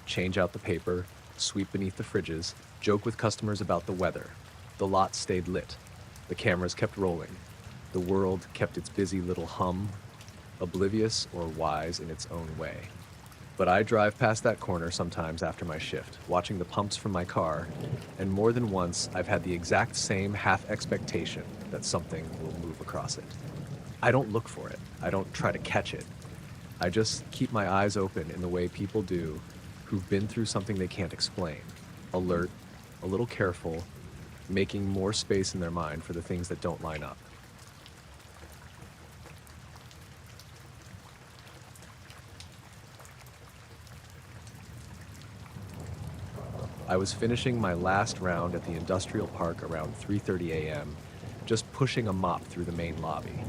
Change out the paper, sweep beneath the fridges, joke with customers about the weather. The lot stayed lit. The cameras kept rolling. The world kept its busy little hum, oblivious or wise in its own way. But I drive past that corner sometimes after my shift, watching the pumps from my car, and more than once I've had the exact same half expectation that something will move across it. I don't look for it, I don't try to catch it. I just keep my eyes open in the way people do who've been through something they can't explain. Alert, a little careful, making more space in their mind for the things that don't line up. I was finishing my last round at the industrial park around 3:30 a.m., just pushing a mop through the main lobby.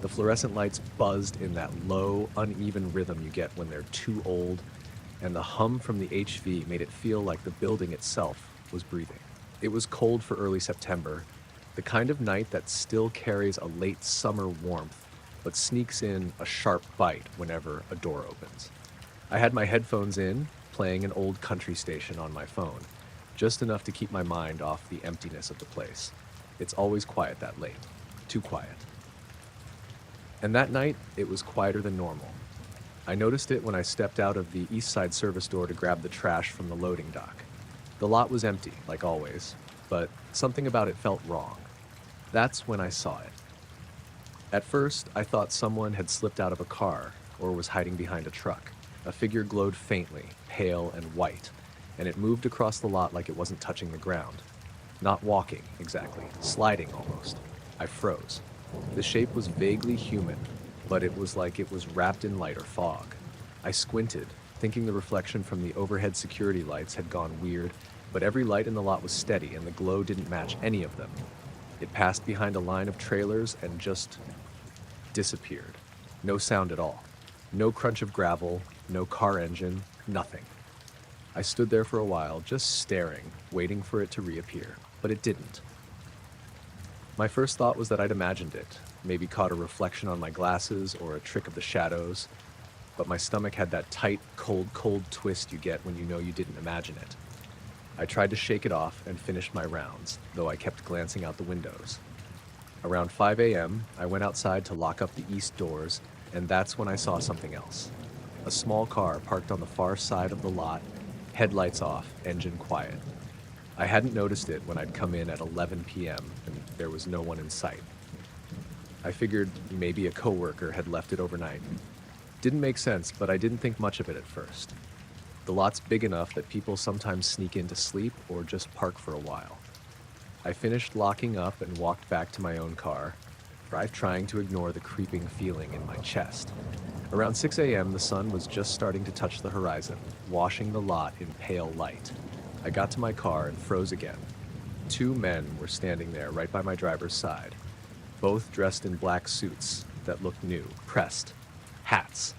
The fluorescent lights buzzed in that low, uneven rhythm you get when they're too old, and the hum from the HV made it feel like the building itself was breathing. It was cold for early September, the kind of night that still carries a late summer warmth, but sneaks in a sharp bite whenever a door opens. I had my headphones in, playing an old country station on my phone, just enough to keep my mind off the emptiness of the place. It's always quiet that late, too quiet. And that night, it was quieter than normal. I noticed it when I stepped out of the east side service door to grab the trash from the loading dock. The lot was empty, like always, but something about it felt wrong. That's when I saw it. At first, I thought someone had slipped out of a car or was hiding behind a truck. A figure glowed faintly, pale and white, and it moved across the lot like it wasn't touching the ground. Not walking, exactly, sliding almost. I froze. The shape was vaguely human, but it was like it was wrapped in light or fog. I squinted, thinking the reflection from the overhead security lights had gone weird, but every light in the lot was steady and the glow didn't match any of them. It passed behind a line of trailers and just disappeared. No sound at all. No crunch of gravel, no car engine, nothing. I stood there for a while, just staring, waiting for it to reappear, but it didn't. My first thought was that I'd imagined it, maybe caught a reflection on my glasses or a trick of the shadows, but my stomach had that tight, cold twist you get when you know you didn't imagine it. I tried to shake it off and finished my rounds, though I kept glancing out the windows. Around 5 a.m., I went outside to lock up the east doors, and that's when I saw something else. A small car parked on the far side of the lot, headlights off, engine quiet. I hadn't noticed it when I'd come in at 11 p.m. and there was no one in sight. I figured maybe a coworker had left it overnight. Didn't make sense, but I didn't think much of it at first. The lot's big enough that people sometimes sneak in to sleep or just park for a while. I finished locking up and walked back to my own car, trying to ignore the creeping feeling in my chest. Around 6 a.m., the sun was just starting to touch the horizon, washing the lot in pale light. I got to my car and froze again. Two men were standing there right by my driver's side, both dressed in black suits that looked new, pressed, hats.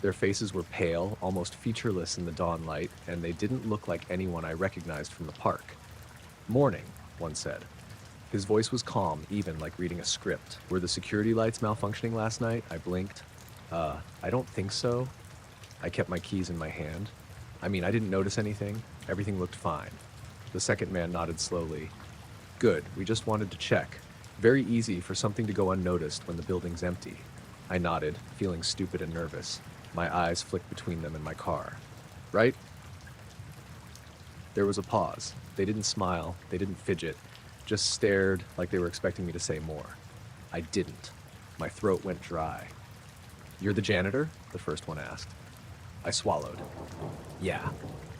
Their faces were pale, almost featureless in the dawn light, and they didn't look like anyone I recognized from the park. "Morning," one said. His voice was calm, even like reading a script. "Were the security lights malfunctioning last night?" I blinked. I don't think so." I kept my keys in my hand. I didn't notice anything. Everything looked fine. The second man nodded slowly. "Good, we just wanted to check. Very easy for something to go unnoticed when the building's empty." I nodded, feeling stupid and nervous. My eyes flicked between them and my car. "Right?" There was a pause. They didn't smile, they didn't fidget, just stared like they were expecting me to say more. I didn't. My throat went dry. "You're the janitor?" the first one asked. I swallowed. "Yeah."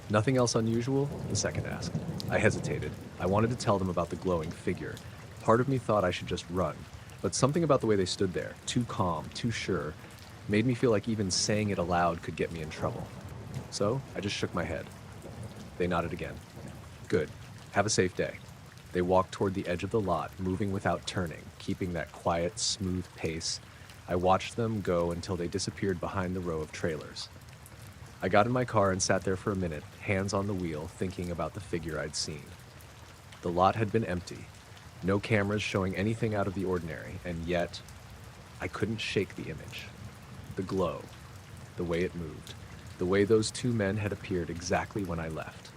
"Nothing else unusual?" the second asked. I hesitated. I wanted to tell them about the glowing figure. Part of me thought I should just run, but something about the way they stood there, too calm, too sure, made me feel like even saying it aloud could get me in trouble. So I just shook my head. They nodded again. "Good. Have a safe day." They walked toward the edge of the lot, moving without turning, keeping that quiet, smooth pace. I watched them go until they disappeared behind the row of trailers. I got in my car and sat there for a minute, hands on the wheel, thinking about the figure I'd seen. The lot had been empty, no cameras showing anything out of the ordinary, and yet I couldn't shake the image. The glow, the way it moved, the way those two men had appeared exactly when I left.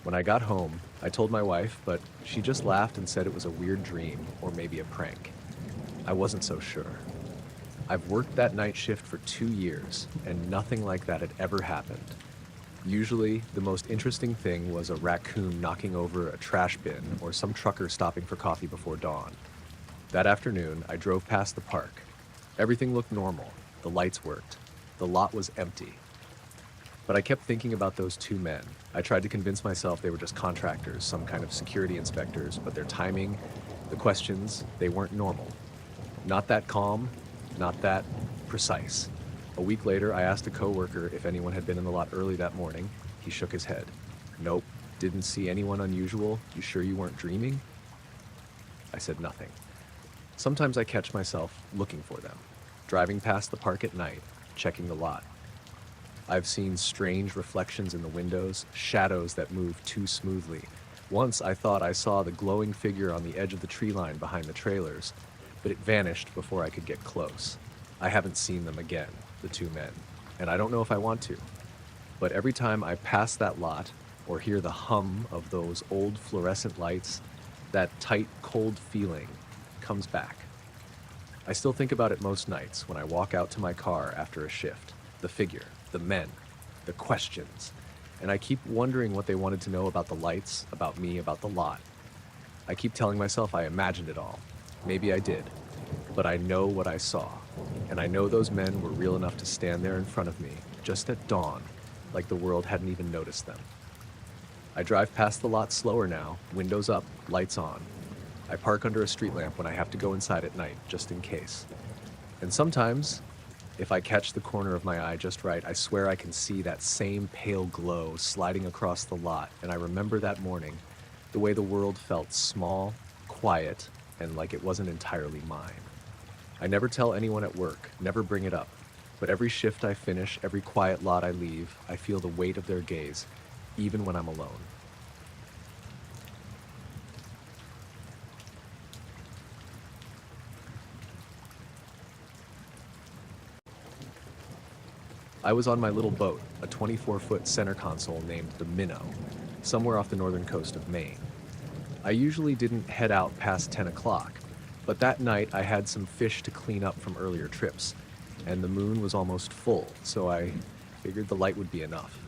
When I got home, I told my wife, but she just laughed and said it was a weird dream or maybe a prank. I wasn't so sure. I've worked that night shift for 2 years, and nothing like that had ever happened. Usually, the most interesting thing was a raccoon knocking over a trash bin or some trucker stopping for coffee before dawn. That afternoon, I drove past the park. Everything looked normal. The lights worked. The lot was empty. But I kept thinking about those two men. I tried to convince myself they were just contractors, some kind of security inspectors, but their timing, the questions, they weren't normal. Not that calm, not that precise. A week later, I asked a coworker if anyone had been in the lot early that morning. He shook his head. Nope, didn't see anyone unusual. You sure you weren't dreaming? I said nothing. Sometimes I catch myself looking for them, driving past the park at night, checking the lot. I've seen strange reflections in the windows, shadows that move too smoothly. Once I thought I saw the glowing figure on the edge of the tree line behind the trailers, but it vanished before I could get close. I haven't seen them again, the two men, and I don't know if I want to. But every time I pass that lot or hear the hum of those old fluorescent lights, that tight, cold feeling comes back. I still think about it most nights when I walk out to my car after a shift. The figure, the men, the questions, and I keep wondering what they wanted to know about the lights, about me, about the lot. I keep telling myself I imagined it all. Maybe I did, but I know what I saw, and I know those men were real enough to stand there in front of me, just at dawn, like the world hadn't even noticed them. I drive past the lot slower now, windows up, lights on. I park under a street lamp when I have to go inside at night, just in case. And sometimes, if I catch the corner of my eye just right, I swear I can see that same pale glow sliding across the lot, and I remember that morning, the way the world felt small, quiet, and like it wasn't entirely mine. I never tell anyone at work, never bring it up, but every shift I finish, every quiet lot I leave, I feel the weight of their gaze, even when I'm alone. I was on my little boat, a 24-foot center console named the Minnow, somewhere off the northern coast of Maine. I usually didn't head out past 10 o'clock, but that night I had some fish to clean up from earlier trips, and the moon was almost full, so I figured the light would be enough.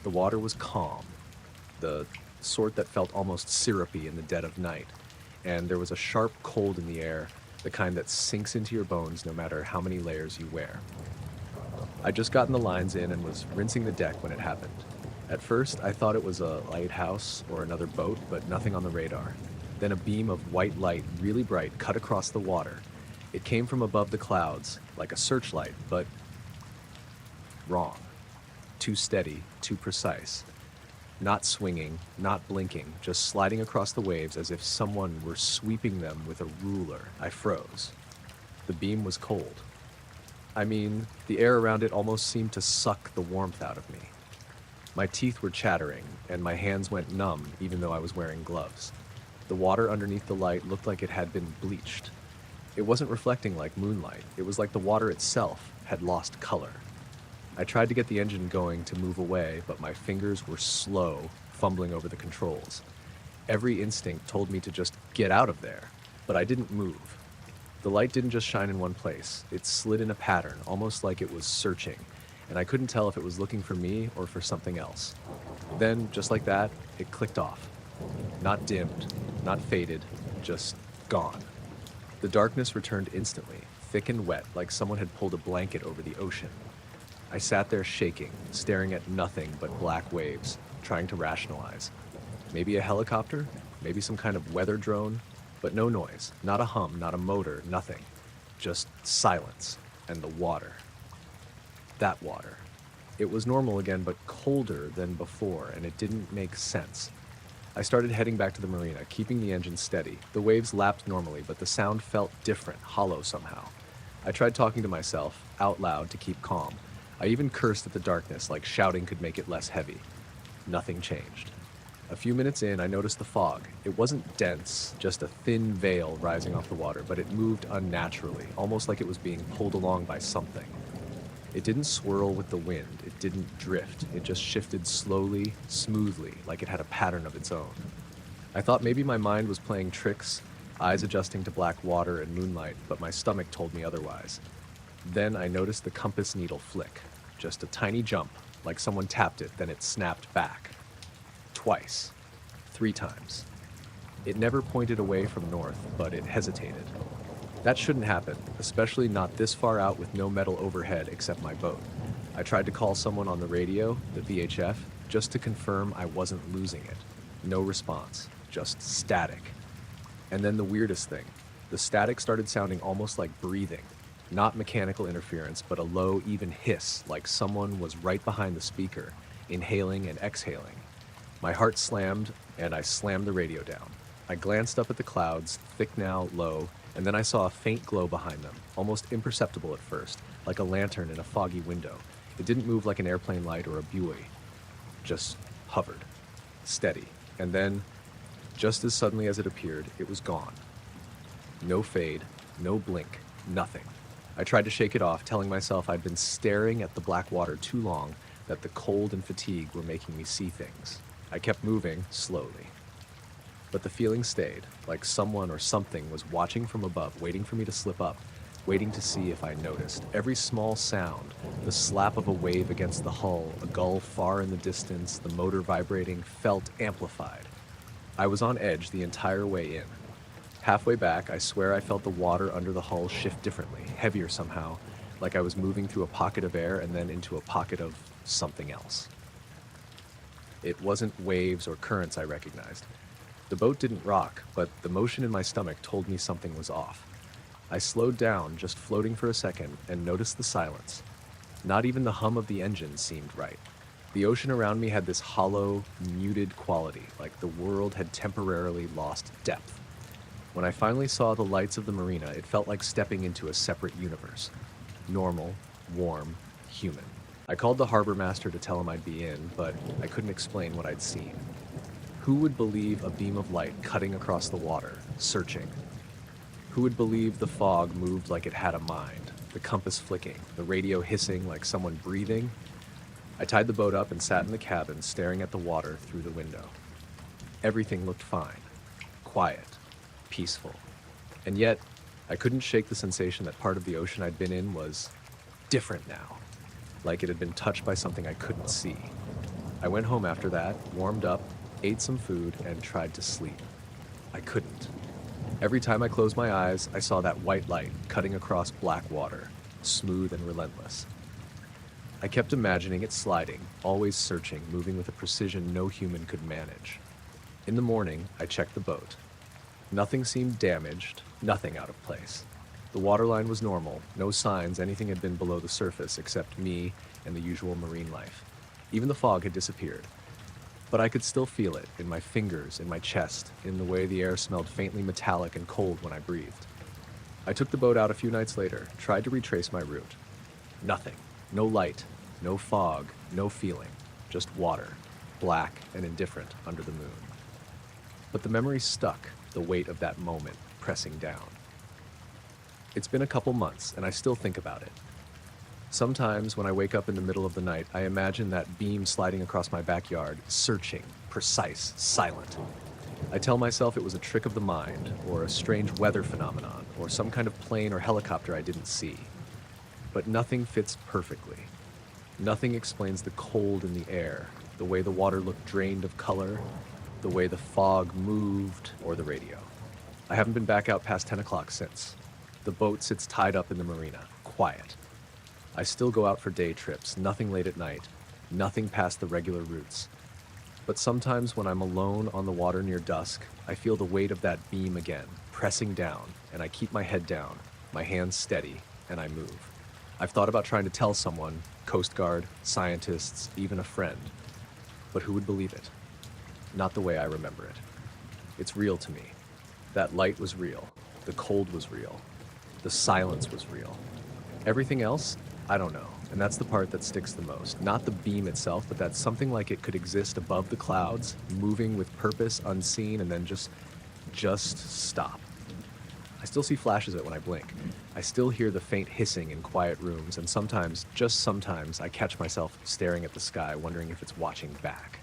The water was calm, the sort that felt almost syrupy in the dead of night, and there was a sharp cold in the air, the kind that sinks into your bones no matter how many layers you wear. I'd just gotten the lines in and was rinsing the deck when it happened. At first, I thought it was a lighthouse or another boat, but nothing on the radar. Then a beam of white light, really bright, cut across the water. It came from above the clouds, like a searchlight, but wrong. Too steady, too precise. Not swinging, not blinking, just sliding across the waves as if someone were sweeping them with a ruler. I froze. The beam was cold. I mean, the air around it almost seemed to suck the warmth out of me. My teeth were chattering, and my hands went numb even though I was wearing gloves. The water underneath the light looked like it had been bleached. It wasn't reflecting like moonlight. It was like the water itself had lost color. I tried to get the engine going to move away, but my fingers were slow, fumbling over the controls. Every instinct told me to just get out of there, but I didn't move. The light didn't just shine in one place. It slid in a pattern, almost like it was searching, and I couldn't tell if it was looking for me or for something else. Then, just like that, it clicked off. Not dimmed, not faded, just gone. The darkness returned instantly, thick and wet, like someone had pulled a blanket over the ocean. I sat there shaking, staring at nothing but black waves, trying to rationalize. Maybe a helicopter? Maybe some kind of weather drone? But no noise, not a hum, not a motor, nothing. Just silence and the water. That water. It was normal again, but colder than before, and it didn't make sense. I started heading back to the marina, keeping the engine steady. The waves lapped normally, but the sound felt different, hollow somehow. I tried talking to myself, out loud, to keep calm. I even cursed at the darkness, like shouting could make it less heavy. Nothing changed. A few minutes in, I noticed the fog. It wasn't dense, just a thin veil rising off the water, but it moved unnaturally, almost like it was being pulled along by something. It didn't swirl with the wind, it didn't drift, it just shifted slowly, smoothly, like it had a pattern of its own. I thought maybe my mind was playing tricks, eyes adjusting to black water and moonlight, but my stomach told me otherwise. Then I noticed the compass needle flick. Just a tiny jump, like someone tapped it, then it snapped back. Twice. 3 times. It never pointed away from north, but it hesitated. That shouldn't happen, especially not this far out with no metal overhead except my boat. I tried to call someone on the radio, the VHF, just to confirm I wasn't losing it. No response, just static. And then the weirdest thing, the static started sounding almost like breathing. Not mechanical interference, but a low, even hiss, like someone was right behind the speaker, inhaling and exhaling. My heart slammed, and I slammed the radio down. I glanced up at the clouds, thick now, low, and then I saw a faint glow behind them, almost imperceptible at first, like a lantern in a foggy window. It didn't move like an airplane light or a buoy. Just hovered, steady, and then, just as suddenly as it appeared, it was gone. No fade, no blink, nothing. I tried to shake it off, telling myself I'd been staring at the black water too long, that the cold and fatigue were making me see things. I kept moving, slowly. But the feeling stayed, like someone or something was watching from above, waiting for me to slip up, waiting to see if I noticed. Every small sound, the slap of a wave against the hull, a gull far in the distance, the motor vibrating, felt amplified. I was on edge the entire way in. Halfway back, I swear I felt the water under the hull shift differently, heavier somehow, like I was moving through a pocket of air and then into a pocket of something else. It wasn't waves or currents I recognized. The boat didn't rock, but the motion in my stomach told me something was off. I slowed down, just floating for a second, and noticed the silence. Not even the hum of the engine seemed right. The ocean around me had this hollow, muted quality, like the world had temporarily lost depth. When I finally saw the lights of the marina, it felt like stepping into a separate universe. Normal, warm, human. I called the harbor master to tell him I'd be in, but I couldn't explain what I'd seen. Who would believe a beam of light cutting across the water, searching? Who would believe the fog moved like it had a mind, the compass flicking, the radio hissing like someone breathing? I tied the boat up and sat in the cabin, staring at the water through the window. Everything looked fine, quiet, peaceful. And yet, I couldn't shake the sensation that part of the ocean I'd been in was different now, like it had been touched by something I couldn't see. I went home after that, warmed up, ate some food, and tried to sleep. I couldn't. Every time I closed my eyes, I saw that white light cutting across black water, smooth and relentless. I kept imagining it sliding, always searching, moving with a precision no human could manage. In the morning, I checked the boat. Nothing seemed damaged, nothing out of place. The waterline was normal, no signs anything had been below the surface except me and the usual marine life. Even the fog had disappeared. But I could still feel it in my fingers, in my chest, in the way the air smelled faintly metallic and cold when I breathed. I took the boat out a few nights later, tried to retrace my route. Nothing. No light, no fog, no feeling. Just water, black and indifferent under the moon. But the memory stuck, the weight of that moment pressing down. It's been a couple months, and I still think about it. Sometimes when I wake up in the middle of the night, I imagine that beam sliding across my backyard, searching, precise, silent. I tell myself it was a trick of the mind, or a strange weather phenomenon, or some kind of plane or helicopter I didn't see. But nothing fits perfectly. Nothing explains the cold in the air, the way the water looked drained of color, the way the fog moved, or the radio. I haven't been back out past 10 o'clock since. The boat sits tied up in the marina, quiet. I still go out for day trips, nothing late at night, nothing past the regular routes. But sometimes when I'm alone on the water near dusk, I feel the weight of that beam again, pressing down, and I keep my head down, my hands steady, and I move. I've thought about trying to tell someone, Coast Guard, scientists, even a friend. But who would believe it? Not the way I remember it. It's real to me. That light was real. The cold was real. The silence was real. Everything else, I don't know. And that's the part that sticks the most. Not the beam itself, but that something like it could exist above the clouds, moving with purpose, unseen, and then just stop. I still see flashes of it when I blink. I still hear the faint hissing in quiet rooms, and sometimes, just sometimes, I catch myself staring at the sky, wondering if it's watching back.